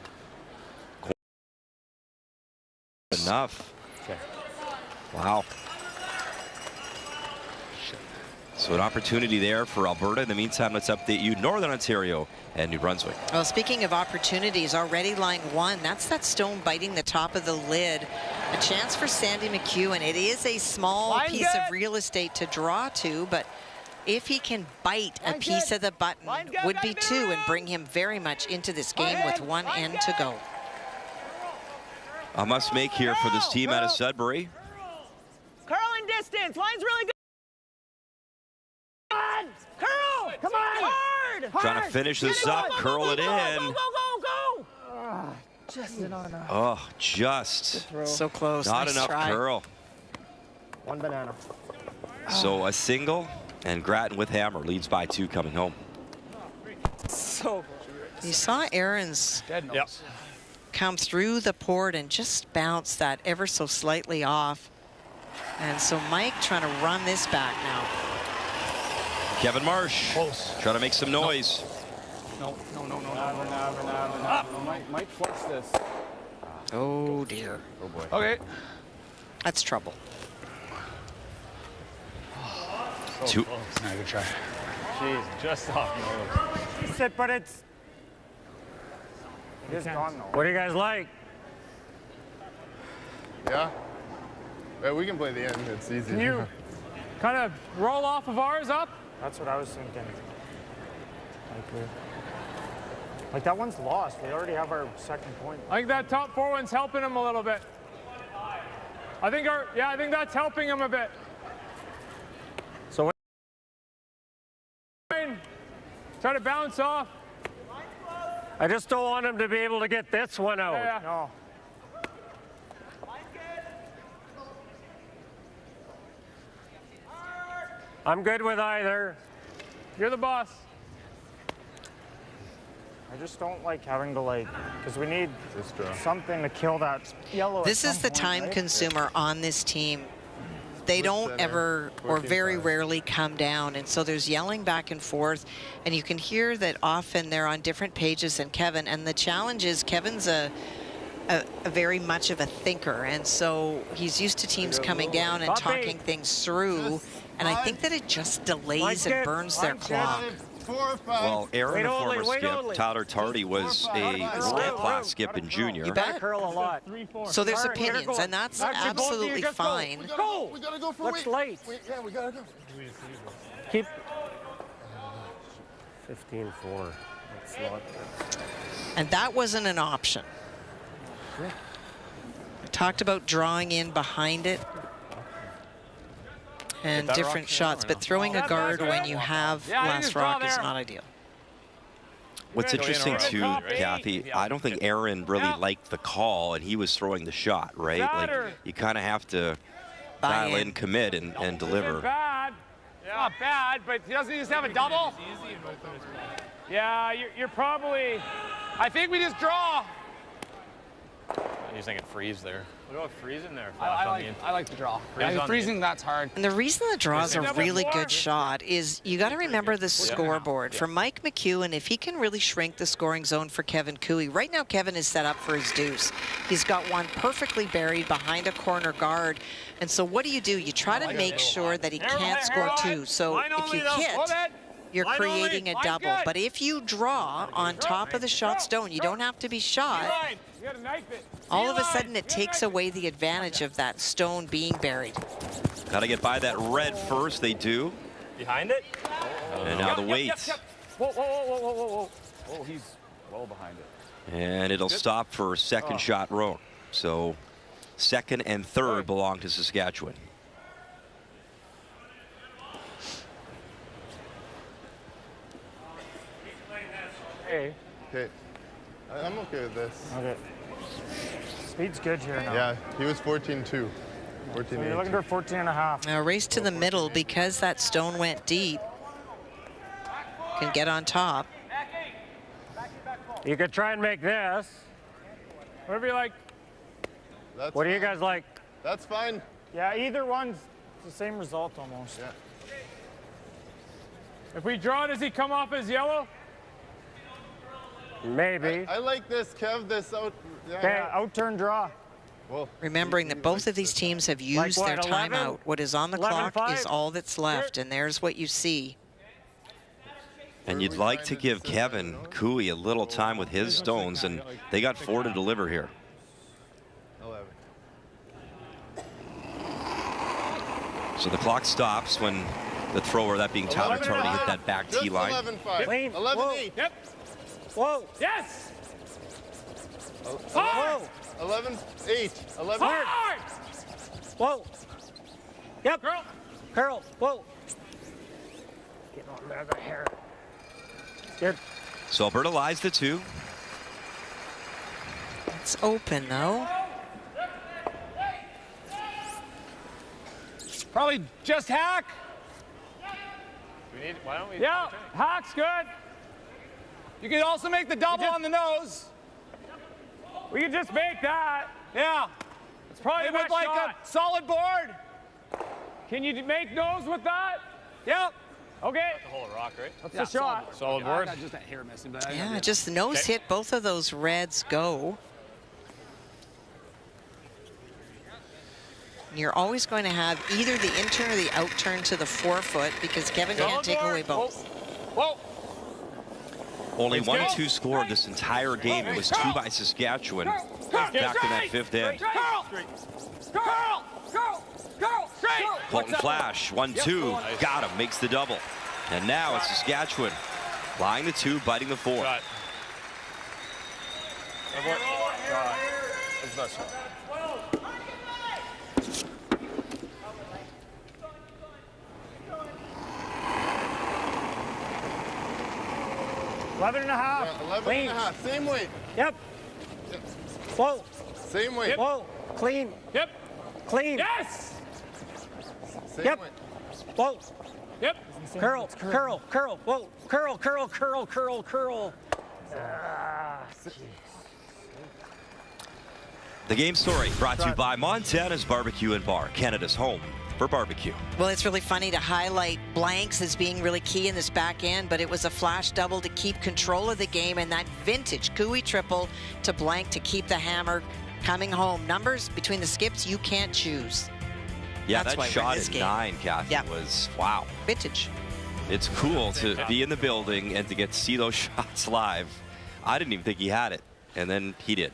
Enough. Okay. Wow. So an opportunity there for Alberta. In the meantime, let's update you Northern Ontario and New Brunswick. Well, speaking of opportunities, already line 1, that's that stone biting the top of the lid. A chance for Sandy McEwen. It is a small piece of real estate to draw to, but if he can bite a piece of the button, would be 2 and bring him very much into this game with 1 end to go. A must make here for this team out of Sudbury. Curling distance. Line's really good. Curl. Come on. Hard. Trying to finish this up, curl it in. Go. Just it on. Oh, just. So close. Not nice enough try. curl. 1 banana. So a single, and Grattan with Hammer leads by 2 coming home. So you saw Aaron's come through the port and just bounce that ever so slightly off. And so Mike trying to run this back now. Kevin Marsh trying to make some noise. No. Might flex this. Oh dear. Oh boy. Okay. That's trouble. Two. Now good try. Jeez, just off nose. Sit, but it's gone though. What do you guys like? Yeah. We can play the end. It's easy. Can you kind of roll off of ours up? That's what I was thinking. Like that one's lost. We already have our second point. I think that top 4 one's helping him a little bit. I think that's helping him a bit. So try to bounce off. I just don't want him to be able to get this one out. Yeah. No. I'm good with either. You're the boss. I just don't like having to because we need something to kill that yellow. This is the time consumer on this team. They don't ever or very rarely come down, and so there's yelling back and forth, and you can hear that often they're on different pages than Kevin, and the challenge is Kevin's a very much of a thinker, and so he's used to teams coming down and talking things through, and I think that it just delays and burns their clock. Well, Aaron, the former skip, Tyler Tardy was a world-class skip in junior. You bet. Curl a lot. So there's opinions, and that's absolutely fine. We gotta go for Looks late. we gotta go. Keep 15-4. That's not good. And that wasn't an option. I talked about drawing in behind it and different shots, but throwing a guard when you have last rock is not ideal. What's interesting too, Kathy, I don't think Aaron really liked the call, and he was throwing the shot, right? Like, you kind of have to dial in, commit, and deliver. Bad. Not bad, but he doesn't just have a double. Yeah, you're probably. I think we just draw. He's thinking freeze there. What about freezing there? I like the draw. Freezing, that's hard. And the reason the draw is a really good shot is you got to remember the scoreboard. For Mike McEwen, if he can really shrink the scoring zone for Kevin Cooey, right now Kevin is set up for his deuce. He's got one perfectly buried behind a corner guard. And so what do? You try to make sure that he can't score two. So if you hit, you're creating a double. But if you draw on top of the shot stone, you don't have to be shot. All of a sudden, it takes away the advantage of that stone being buried. Got to get by that red first. They do. Behind it? And now the weight. Whoa, whoa, whoa, whoa, whoa, whoa. Oh, he's well behind it. And it'll stop for second shot row. So second and third belong to Saskatchewan. Okay. I'm okay with this. Okay. Speed's good here now. Yeah, he was 14-2. 14-8. So you're looking for 14 and a half. Now race to the middle because that stone went deep. Can get on top. You could try and make this. Whatever you like. What do you guys like? That's fine. Yeah, either one's the same result almost. Yeah. If we draw, does he come off as yellow? Maybe. I like this, Kev. This out. Yeah. Okay, out-turn draw. Well, remembering that both of these teams have used their 11? timeout. What is on the 11, clock is all that's left, and there's what you see. And you'd like to give Kevin Cooey a little time with his stones, and they got 4 to deliver here. 11. So the clock stops when the thrower, that being Tyler Tardy, hit that back tee line. 11-5. 11-8. Yep. Whoa. Yes. Whoa. 11-8. 11. Hard. Whoa. Yep. Curl. Whoa. Getting on mega hair. Good. So Alberta lies the 2. It's open, though. Probably just hack. Why don't we? Yeah, hack's good. You can also make the double on the nose. We can just make that. Yeah. It's probably with like shot. a solid board. Can you make nose with that? Yep. Okay. The whole rock, right? That's the shot. Solid board. I got just a hair missing, but Yeah, just the nose hit. Both of those reds go. You're always going to have either the in-turn or the out-turn to the 4-foot because Kevin can't take away both. Whoa. Only 1-2 scored this entire game. It was 2 by Saskatchewan. Back to that 5th end. Colton Flash, 1-2. Got him, makes the double. And now it's Saskatchewan. Lying the 2, biting the 4. Shot. That's not shot. 11 and a half. Yeah, 11 and a half. Same weight. Yep. Whoa. Same weight. Whoa. Clean. Yep. Clean. Yes. Same Yep. weight. Whoa. Yep. Curl. Whoa. Curl. The game story brought to you by Montana's Barbecue and Bar, Canada's home for barbecue. Well, it's really funny to highlight blanks as being really key in this back end, but it was a flash double to keep control of the game and that vintage Cooey triple to blank to keep the hammer coming home. Numbers between the skips you can't choose. Yeah, That's that why we're in shot this at game. 9, Kathy, was wow. Vintage. It's cool to be in the building and to get to see those shots live. I didn't even think he had it, and then he did.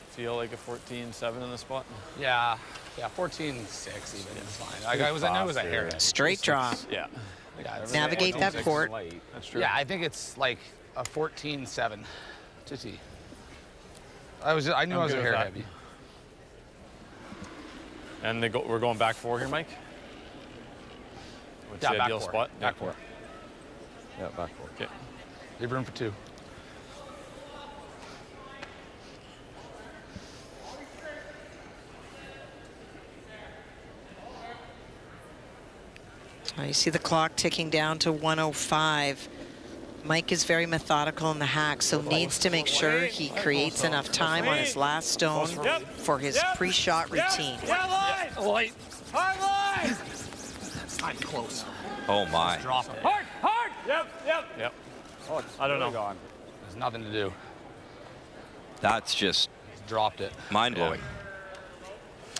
Feel like a 14-7 in the spot. Yeah, 14-6 even is fine. I knew it was a hair. Straight draw. Yeah. Navigate that court. That's true. Yeah, I think it's like a 14-7 to tee. I knew I was a hair heavy. And we're going back 4 here, Mike? What's the ideal spot? Back 4. Yeah, back 4. Okay. Leave room for 2. You see the clock ticking down to 1:05. Mike is very methodical in the hack, so needs to make sure he creates enough time on his last stone for his pre-shot routine. Hard line! It's not close. Oh, my. Drop it. Hard, hard! Yep. Oh, I don't know. There's nothing to do. That's just dropped it. Mind-blowing.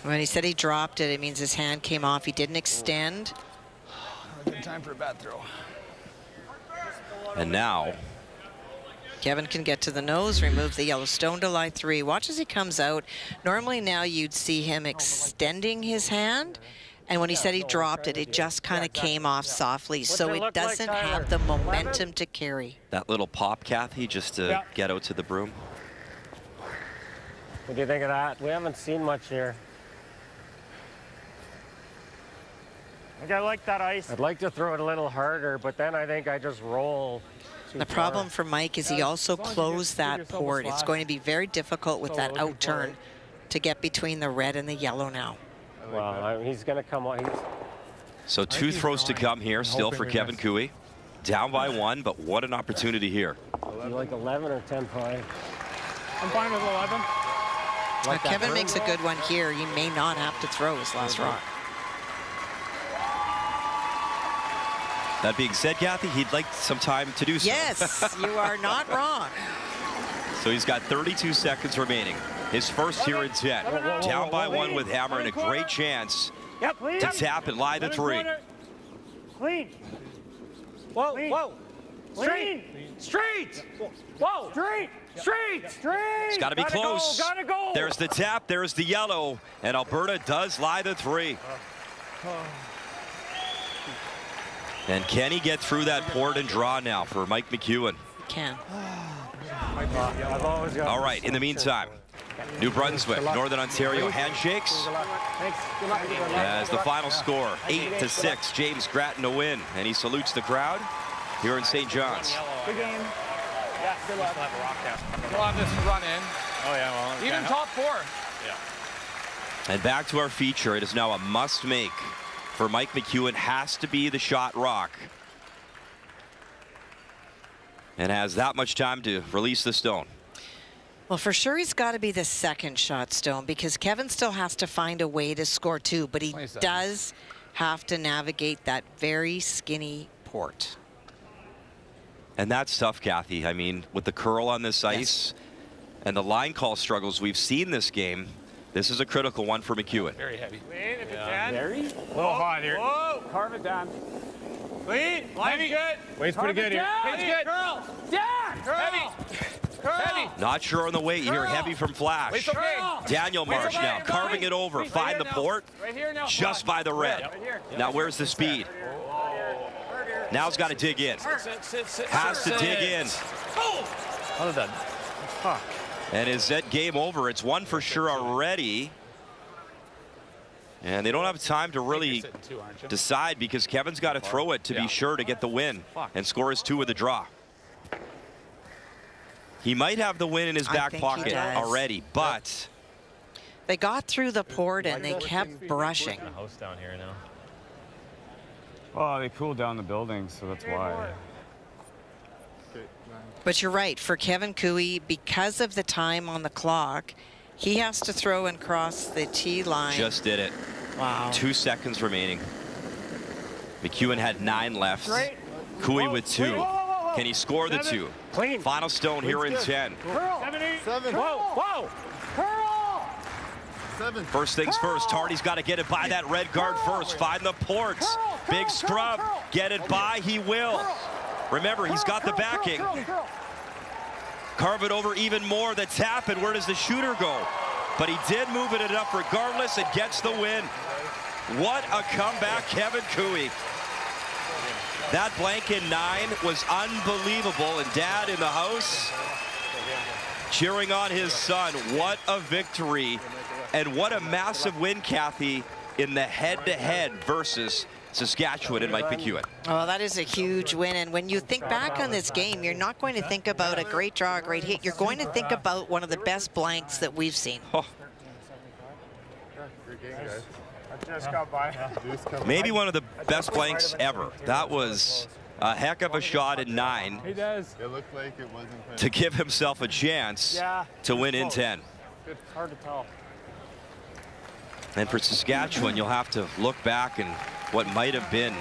When he said he dropped it, it means his hand came off. He didn't extend. Good time for a bad throw. And now Kevin can get to the nose, remove the yellow stone to lie 3. Watch as he comes out. Normally now you'd see him extending his hand. And when he said he dropped it, it just kind of came off softly. So it doesn't have the momentum to carry. that little pop, Kathy, just to get out to the broom. What do you think of that? We haven't seen much here. I think I like that ice. I'd like to throw it a little harder, but then I think I just roll. The problem for Mike is he also closed that port. It's going to be very difficult with that out turn to get between the red and the yellow now. Well, he's going to come on. So 2 throws to come here still for Kevin Cooey. Down by 1, but what an opportunity here. You like 11 or 10 pie? I'm fine with 11. Like Kevin makes a good one here. He may not have to throw his last rock. That being said, Kathy, he'd like some time to do so. Yes, you are not wrong. So he's got 32 seconds remaining. His first here in 10. Down by 1 with hammer and a great chance to tap and lie the 3. Clean. Whoa, whoa. Straight. Straight. Whoa. Straight. Straight. Straight. It's got to be close. Gotta go. There's the tap. There's the yellow. And Alberta does lie the 3. And can he get through that port and draw now for Mike McEwen? Can. All right, in the meantime, New Brunswick, Northern Ontario handshakes. As the final score, 8-6, James Grattan to win. And he salutes the crowd here in St. John's. Good game. Yeah, good luck. We'll have this run in. Oh, yeah, well. Even top 4. Yeah. And back to our feature. It is now a must-make for Mike McEwen. Has to be the shot rock. And has that much time to release the stone. Well, for sure he's got to be the second shot stone because Kevin still has to find a way to score 2, but he does have to navigate that very skinny port. And that's tough, Kathy. I mean, with the curl on this ice and the line call struggles we've seen this game, this is a critical one for McEwen. Very heavy. Clean if you can. Very? A little hot here. Whoa. Carve it down. Clean. Line's good. Weight's pretty good here. Weight's good. Curl. Down. Curl. Heavy. Curl. Heavy. Not sure on the weight here. Heavy from Flash. Weight's okay. Daniel Marsh now carving it over. Find the port. Right here now. Just by the red. Right here. Now where's the speed? Now he's got to dig in. Has to dig in. How did that? Fuck. And is that game over? It's 1 for sure already. And they don't have time to really decide because Kevin's got to throw it to be sure to get the win and score his 2 with the draw. He might have the win in his back pocket already, but they got through the port and they kept brushing. A house down here now. Well, they cooled down the building, so that's why. But you're right, for Kevin Cooey, because of the time on the clock, he has to throw and cross the tee line. Just did it. Wow. 2 seconds remaining. McEwen had 9 left. Cooey with 2. Can he score the 2? Clean. Final stone here in 10. Curl. 7. Whoa. Curl. 7. First things first, Tardy's got to get it by that red guard first. Find the ports. Big scrub. Get it by, he will. Remember, he's got the backing. Carve it over even more. The tap, and where does the shooter go? But he did move it enough regardless and gets the win. What a comeback, Kevin Cooey. That blank in 9 was unbelievable, and Dad in the house cheering on his son. What a victory, and what a massive win, Kathy, in the head-to-head versus Saskatchewan and Mike McEwen. Oh, that is a huge win. And when you think back on this game, you're not going to think about a great draw, a great hit. You're going to think about one of the best blanks that we've seen. Oh. I just got by. Maybe one of the best blanks ever. That was a heck of a shot in 9. He does. It looked like it wasn't to give himself a chance to win in 10. It's hard to tell. And for Saskatchewan, you'll have to look back and what might have been.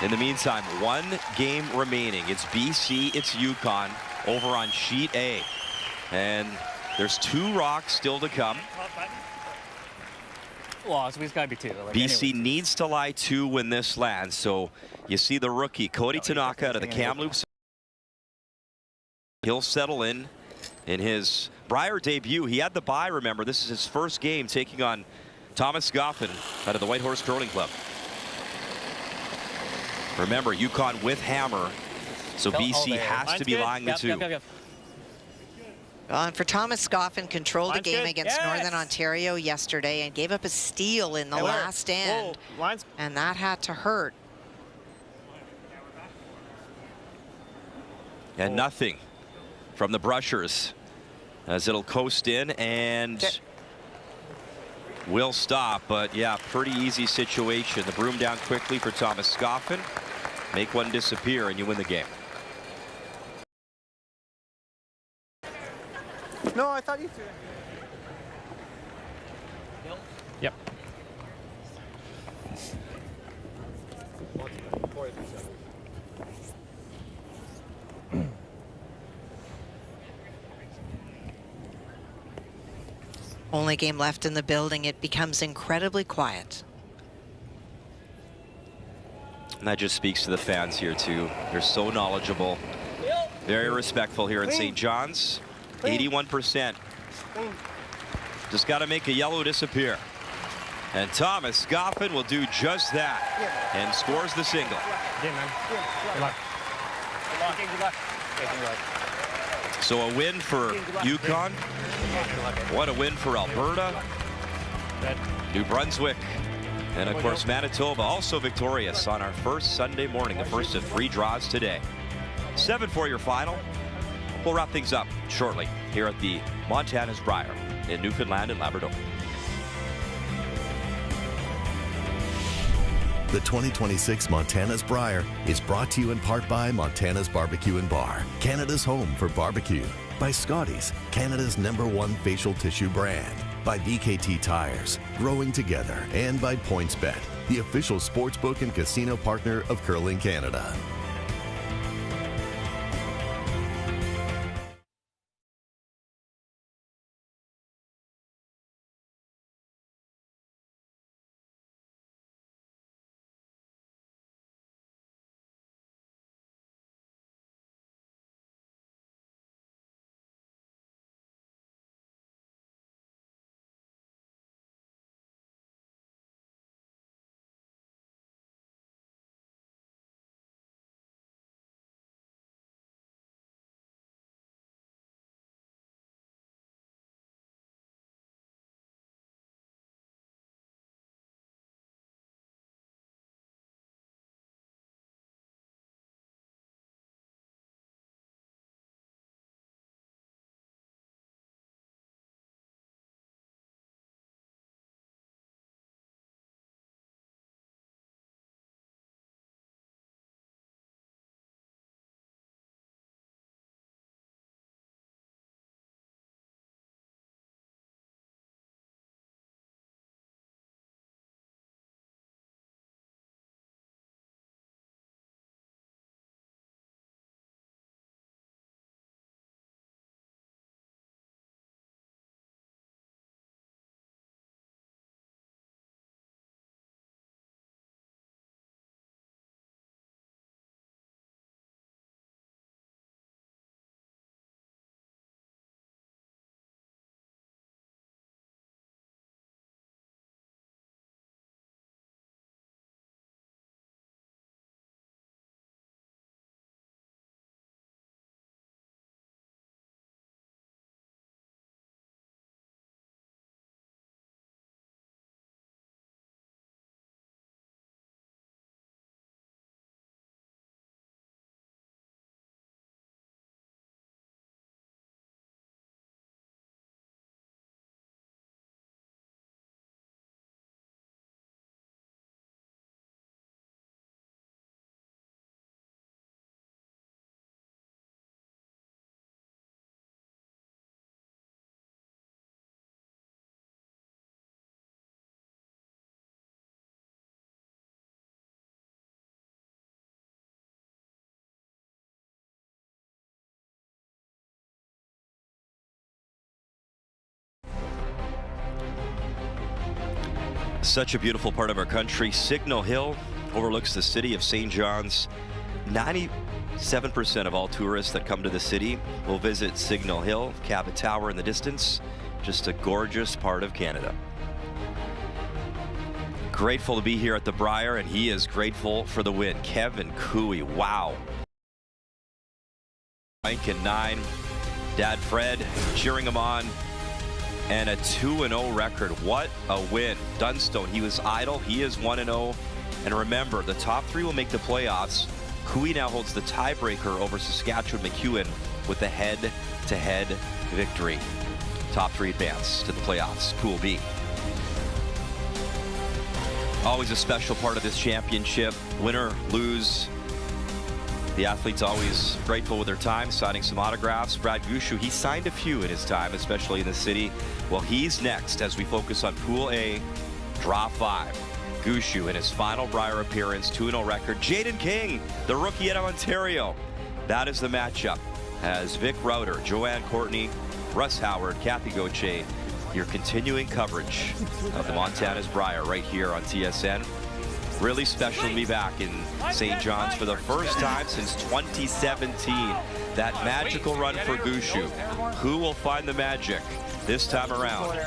In the meantime, 1 game remaining. It's BC, it's Yukon over on sheet A. And there's 2 rocks still to come. Well, so he's got to be 2. Like, BC needs to lie 2 when this lands. So you see the rookie, Cody Tanaka, out of the Kamloops. He'll settle in his Brier debut. He had the bye, remember. This is his first game taking on Thomas Goffin out of the Whitehorse Curling Club. Remember, Yukon with hammer, so BC has to be lying the 2. Well, and for Thomas Goffin, controlled the game against Northern Ontario yesterday and gave up a steal in the last end, and that had to hurt. And nothing from the Brushers as it'll coast in and will stop. But yeah, pretty easy situation. The broom down quickly for Thomas Goffin. Make one disappear and you win the game. No, I thought you threw. Yep. Only game left in the building. It becomes incredibly quiet. And that just speaks to the fans here too. They're so knowledgeable, very respectful here in St. John's. 81%. Just got to make a yellow disappear. And Thomas Goffin will do just that and scores the single. Good man. Good luck. Good luck. Good luck. So a win for Yukon. What a win for Alberta. New Brunswick. And of course Manitoba also victorious on our first Sunday morning, the first of 3 draws today. 7 for your final. We'll wrap things up shortly here at the Montana's Brier in Newfoundland and Labrador. The 2026 Montana's Brier is brought to you in part by Montana's Barbecue and Bar, Canada's home for barbecue. By Scotty's, Canada's #1 facial tissue brand. By BKT Tires, growing together. And by PointsBet, the official sportsbook and casino partner of Curling Canada. Such a beautiful part of our country. Signal Hill overlooks the city of St. John's. 97% of all tourists that come to the city will visit Signal Hill. Cabot Tower in the distance. Just a gorgeous part of Canada. Grateful to be here at the Brier, and he is grateful for the win. Kevin Cooey, wow. Mike and 9. Dad Fred cheering him on. And a 2-0 record. What a win. Dunstone, he was idle. He is 1-0. And remember, the top 3 will make the playoffs. Cooey now holds the tiebreaker over Saskatchewan McEwen with the head-to-head victory. Top 3 advance to the playoffs. Pool B. Always a special part of this championship. Winner, lose. The athletes always grateful with their time, signing some autographs. Brad Gushu, he signed a few in his time, especially in the city. Well, he's next as we focus on Pool A, Draw 5. Gushu in his final Brier appearance, 2-0 record. Jaden King, the rookie out of Ontario. That is the matchup as Vic Rauter, Joanne Courtney, Russ Howard, Kathy Gauthier, your continuing coverage of the Montana's Brier right here on TSN. Really special to be back in St. John's for the first time since 2017. That magical run for Gushu. Who will find the magic this time around?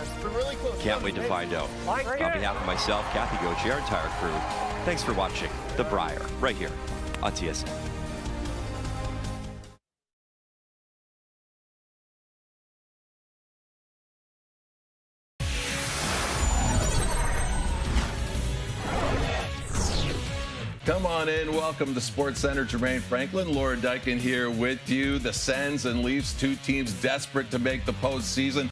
Can't wait to find out. On behalf of myself, Kathy Gauthier, our entire crew, thanks for watching the Brier right here on TSN. Come on in. Welcome to Sports Center. Jermaine Franklin, Laura Dykin here with you. The Sens and Leafs, 2 teams desperate to make the postseason.